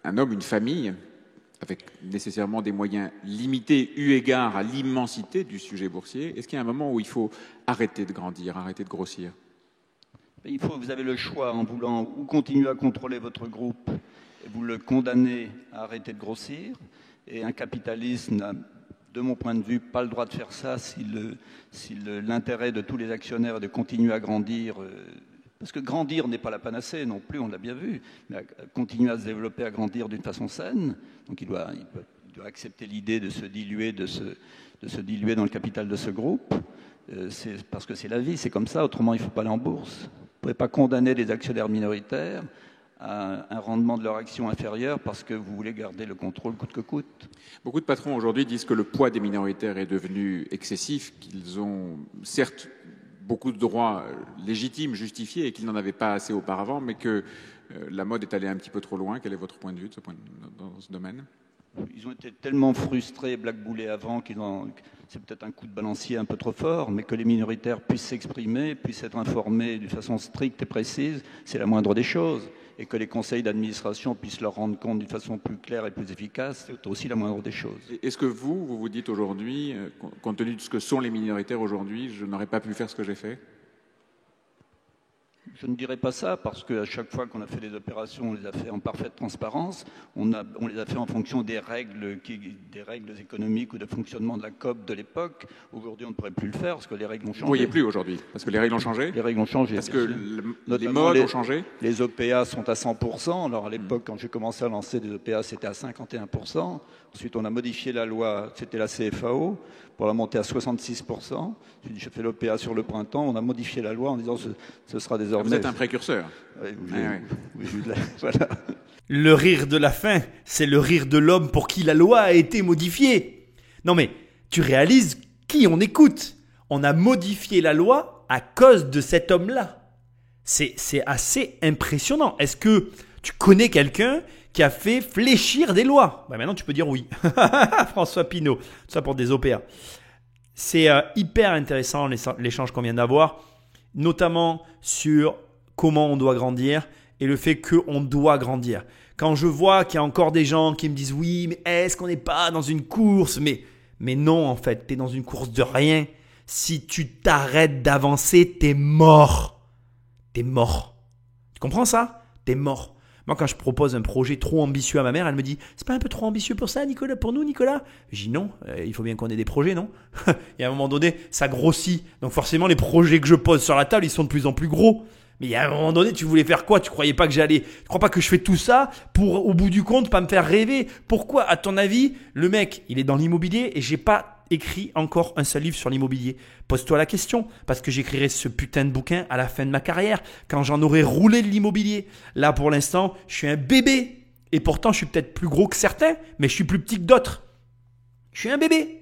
un homme, une famille, avec nécessairement des moyens limités eu égard à l'immensité du sujet boursier, est-ce qu'il y a un moment où il faut arrêter de grandir, arrêter de grossir ? Vous avez le choix en voulant ou continuer à contrôler votre groupe et vous le condamnez à arrêter de grossir. Et un capitaliste n'a, de mon point de vue, pas le droit de faire ça si l'intérêt de tous les actionnaires est de continuer à grandir. Parce que grandir n'est pas la panacée non plus, on l'a bien vu, mais continuer à se développer, à grandir d'une façon saine. Donc il doit accepter l'idée de se diluer, de se diluer dans le capital de ce groupe. C'est parce que c'est la vie, c'est comme ça, autrement il ne faut pas aller en bourse. Vous ne pouvez pas condamner des actionnaires minoritaires à un rendement de leur action inférieur parce que vous voulez garder le contrôle coûte que coûte. Beaucoup de patrons aujourd'hui disent que le poids des minoritaires est devenu excessif, qu'ils ont certes beaucoup de droits légitimes, justifiés, et qu'ils n'en avaient pas assez auparavant, mais que la mode est allée un petit peu trop loin. Quel est votre point de vue dans ce domaine ? Ils ont été tellement frustrés, blackboulés avant, c'est peut-être un coup de balancier un peu trop fort, mais que les minoritaires puissent s'exprimer, puissent être informés d'une façon stricte et précise, c'est la moindre des choses. Et que les conseils d'administration puissent leur rendre compte d'une façon plus claire et plus efficace, c'est aussi la moindre des choses. Est-ce que vous vous dites aujourd'hui, compte tenu de ce que sont les minoritaires aujourd'hui, je n'aurais pas pu faire ce que j'ai fait ? Je ne dirais pas ça, parce qu'à chaque fois qu'on a fait des opérations, on les a fait en parfaite transparence. On les a fait en fonction des règles économiques ou de fonctionnement de la COP de l'époque. Aujourd'hui, on ne pourrait plus le faire, parce que les règles ont changé. Vous ne voyez plus aujourd'hui, parce que les règles ont changé ? Les règles ont changé. Parce que les modes ont changé ? Les OPA sont à 100%. Alors à l'époque, quand j'ai commencé à lancer des OPA, c'était à 51%. Ensuite, on a modifié la loi, c'était la CFAO, pour la monter à 66%. J'ai fait l'OPA sur le printemps, on a modifié la loi en disant que ce sera désormais... Vous êtes un précurseur. Oui, voilà. Le rire de la fin, c'est le rire de l'homme pour qui la loi a été modifiée. Non mais, tu réalises qui on écoute ? On a modifié la loi à cause de cet homme-là. C'est assez impressionnant. Est-ce que tu connais quelqu'un qui a fait fléchir des lois? Maintenant, tu peux dire oui. François Pinault, tout ça pour des OPA. C'est hyper intéressant l'échange qu'on vient d'avoir, notamment sur comment on doit grandir et le fait qu'on doit grandir. Quand je vois qu'il y a encore des gens qui me disent « Oui, mais est-ce qu'on n'est pas dans une course ?» Mais non, en fait, tu es dans une course de rien. Si tu t'arrêtes d'avancer, tu es mort. Tu es mort. Tu comprends ça? Tu es mort. Moi, quand je propose un projet trop ambitieux à ma mère, elle me dit « C'est pas un peu trop ambitieux pour ça, Nicolas, pour nous, Nicolas ?» Je dis « Non, il faut bien qu'on ait des projets, non ?» Et à un moment donné, ça grossit. Donc forcément, les projets que je pose sur la table, ils sont de plus en plus gros. Mais il y a un moment donné, tu voulais faire quoi? Tu croyais pas que tu crois pas que je fais tout ça pour, au bout du compte, pas me faire rêver? Pourquoi, à ton avis, le mec, il est dans l'immobilier et j'ai pas écrit encore un seul livre sur l'immobilier? Pose-toi la question, parce que j'écrirai ce putain de bouquin à la fin de ma carrière, quand j'en aurai roulé de l'immobilier. Là, pour l'instant, je suis un bébé. Et pourtant, je suis peut-être plus gros que certains, mais je suis plus petit que d'autres. Je suis un bébé.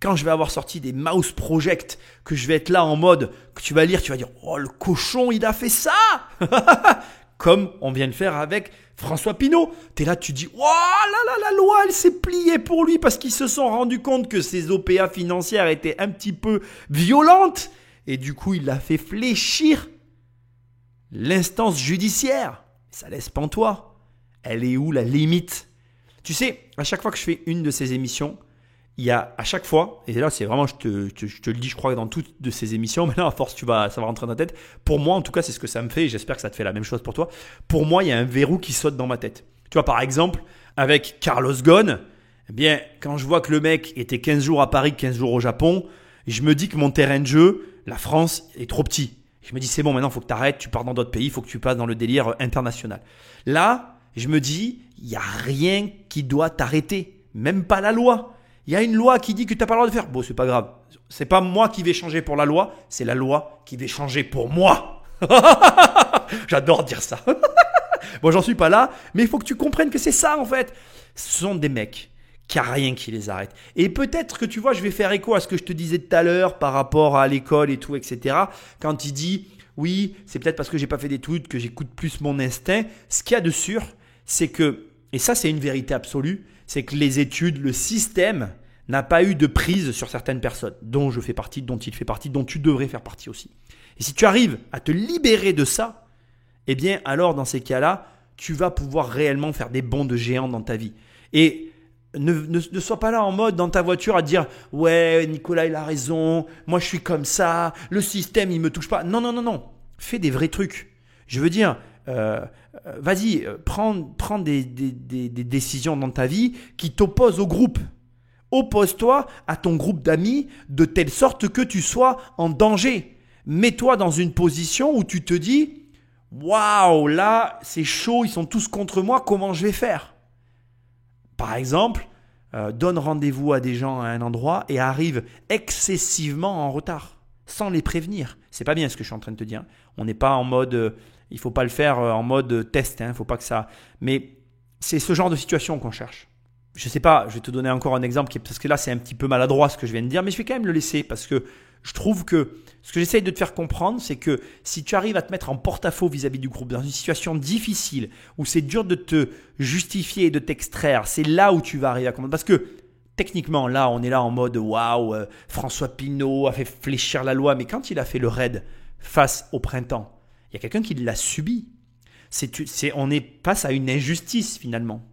Quand je vais avoir sorti des Mouse Project, que je vais être là en mode, que tu vas lire, tu vas dire « Oh, le cochon, il a fait ça !» Comme on vient de faire avec François Pinault. Tu es là, tu dis « Oh là là, la loi, elle s'est pliée pour lui parce qu'ils se sont rendus compte que ses OPA financières étaient un petit peu violentes. » Et du coup, il a fait fléchir l'instance judiciaire. Ça laisse pantois. Elle est où la limite? Tu sais, à chaque fois que je fais une de ces émissions, il y a à chaque fois, et là c'est vraiment, je te le dis, je crois dans toutes de ces émissions, mais là à force ça va rentrer dans ta tête. Pour moi en tout cas c'est ce que ça me fait et j'espère que ça te fait la même chose pour toi. Pour moi il y a un verrou qui saute dans ma tête. Tu vois par exemple avec Carlos Ghosn, eh bien quand je vois que le mec était 15 jours à Paris, 15 jours au Japon, je me dis que mon terrain de jeu, la France, est trop petit. Je me dis c'est bon maintenant il faut que tu arrêtes, tu pars dans d'autres pays, il faut que tu passes dans le délire international. Là je me dis il n'y a rien qui doit t'arrêter, même pas la loi. Il y a une loi qui dit que tu n'as pas le droit de faire. Bon, c'est pas grave. C'est pas moi qui vais changer pour la loi, c'est la loi qui va changer pour moi. J'adore dire ça. Bon, j'en suis pas là, mais il faut que tu comprennes que c'est ça en fait. Ce sont des mecs qui a rien qui les arrête. Et peut-être que tu vois, je vais faire écho à ce que je te disais tout à l'heure par rapport à l'école et tout, etc. Quand il dit, oui, c'est peut-être parce que j'ai pas fait d'études que j'écoute plus mon instinct. Ce qu'il y a de sûr, c'est que, et ça c'est une vérité absolue, c'est que les études, le système n'a pas eu de prise sur certaines personnes, dont je fais partie, dont il fait partie, dont tu devrais faire partie aussi. Et si tu arrives à te libérer de ça, eh bien alors dans ces cas-là, tu vas pouvoir réellement faire des bonds de géant dans ta vie. Et ne sois pas là en mode dans ta voiture à te dire « Ouais, Nicolas il a raison, moi je suis comme ça, le système il me touche pas. » Non, non, non, non. Fais des vrais trucs. Je veux dire… vas-y, prends des décisions dans ta vie qui t'opposent au groupe. Oppose-toi à ton groupe d'amis de telle sorte que tu sois en danger. Mets-toi dans une position où tu te dis « Waouh, là, c'est chaud, ils sont tous contre moi, comment je vais faire ?» Par exemple, donne rendez-vous à des gens à un endroit et arrive excessivement en retard, sans les prévenir. C'est pas bien ce que je suis en train de te dire. On n'est pas en mode… il ne faut pas le faire en mode test, faut pas que ça… Mais c'est ce genre de situation qu'on cherche. Je ne sais pas, je vais te donner encore un exemple, parce que là c'est un petit peu maladroit ce que je viens de dire, mais je vais quand même le laisser parce que je trouve que ce que j'essaye de te faire comprendre, c'est que si tu arrives à te mettre en porte-à-faux vis-à-vis du groupe dans une situation difficile, où c'est dur de te justifier et de t'extraire, c'est là où tu vas arriver à comprendre. Parce que techniquement, là, on est là en mode waouh, François Pinault a fait fléchir la loi, mais quand il a fait le raid face au printemps, il y a quelqu'un qui l'a subi. On est face à une injustice finalement.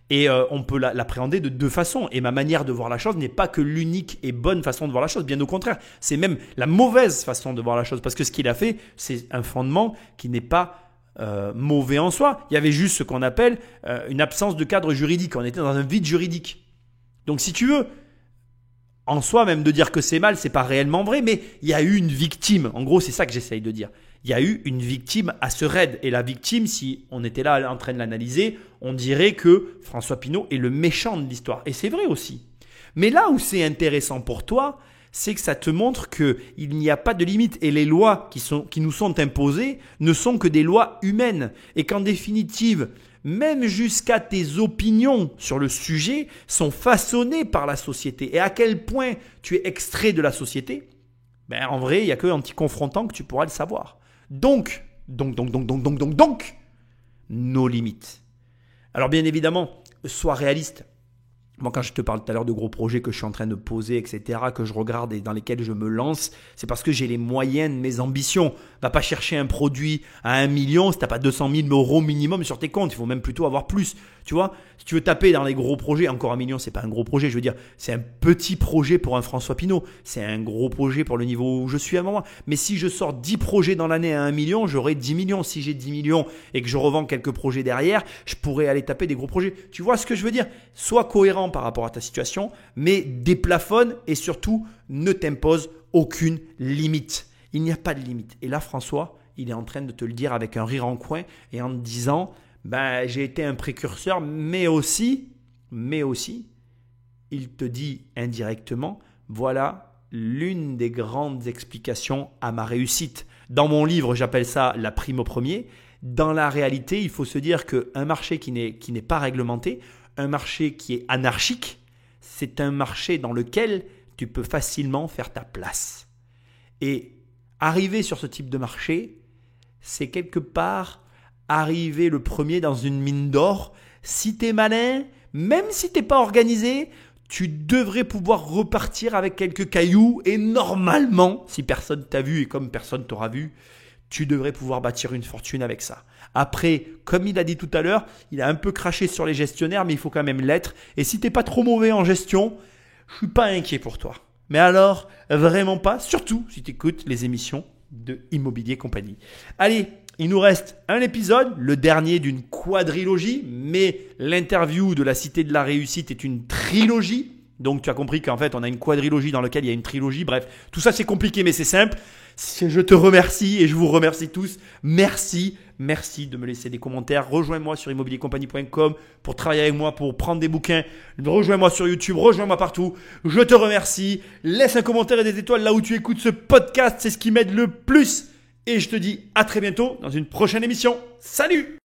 Et on peut l'appréhender de deux façons. Et ma manière de voir la chose n'est pas que l'unique et bonne façon de voir la chose. Bien au contraire, c'est même la mauvaise façon de voir la chose. Parce que ce qu'il a fait, c'est un fondement qui n'est pas mauvais en soi. Il y avait juste ce qu'on appelle une absence de cadre juridique. On était dans un vide juridique. Donc si tu veux, en soi, même de dire que c'est mal, c'est pas réellement vrai. Mais il y a eu une victime. En gros, c'est ça que j'essaye de dire. Il y a eu une victime à ce raid. Et la victime, si on était là en train de l'analyser, on dirait que François Pinault est le méchant de l'histoire. Et c'est vrai aussi. Mais là où c'est intéressant pour toi, c'est que ça te montre qu'il n'y a pas de limite. Et les lois qui nous sont imposées ne sont que des lois humaines. Et qu'en définitive, même jusqu'à tes opinions sur le sujet sont façonnées par la société. Et à quel point tu es extrait de la société, Ben, en vrai, il n'y a qu'en t'y confrontant que tu pourras le savoir. Donc, nos limites. Alors bien évidemment, sois réaliste. Moi, quand je te parle tout à l'heure de gros projets que je suis en train de poser, etc., que je regarde et dans lesquels je me lance, c'est parce que j'ai les moyens de mes ambitions. Va pas chercher un produit à 1 million si tu n'as pas 200 000 euros minimum sur tes comptes. Il faut même plutôt avoir plus. Tu vois, si tu veux taper dans les gros projets, encore 1 million, c'est pas un gros projet. Je veux dire, c'est un petit projet pour un François Pinault. C'est un gros projet pour le niveau où je suis à un moment. Mais si je sors 10 projets dans l'année à 1 million, j'aurai 10 millions. Si j'ai 10 millions et que je revends quelques projets derrière, je pourrais aller taper des gros projets. Tu vois ce que je veux dire? Sois cohérent par rapport à ta situation, mais déplafonne et surtout ne t'impose aucune limite. Il n'y a pas de limite. Et là, François, il est en train de te le dire avec un rire en coin et en te disant, ben, j'ai été un précurseur, mais aussi, il te dit indirectement, voilà l'une des grandes explications à ma réussite. Dans mon livre, j'appelle ça la prime au premier. Dans la réalité, il faut se dire qu'un marché qui n'est pas réglementé, un marché qui est anarchique, c'est un marché dans lequel tu peux facilement faire ta place. Et arriver sur ce type de marché, c'est quelque part arriver le premier dans une mine d'or. Si tu es malin, même si tu n'es pas organisé, tu devrais pouvoir repartir avec quelques cailloux et normalement, si personne t'a vu et comme personne t'aura vu, tu devrais pouvoir bâtir une fortune avec ça. Après, comme il a dit tout à l'heure, il a un peu craché sur les gestionnaires, mais il faut quand même l'être. Et si tu n'es pas trop mauvais en gestion, je ne suis pas inquiet pour toi. Mais alors, vraiment pas, surtout si tu écoutes les émissions de Immobilier Compagnie. Allez, il nous reste un épisode, le dernier d'une quadrilogie, mais l'interview de la Cité de la Réussite est une trilogie. Donc tu as compris qu'en fait on a une quadrilogie dans laquelle il y a une trilogie. Bref, tout ça c'est compliqué mais c'est simple. Je te remercie et je vous remercie tous. Merci de me laisser des commentaires. Rejoins-moi sur immobiliercompagnie.com pour travailler avec moi, pour prendre des bouquins. Rejoins-moi sur YouTube, rejoins-moi partout. Je te remercie. Laisse un commentaire et des étoiles là où tu écoutes ce podcast. C'est ce qui m'aide le plus. Et je te dis à très bientôt dans une prochaine émission. Salut!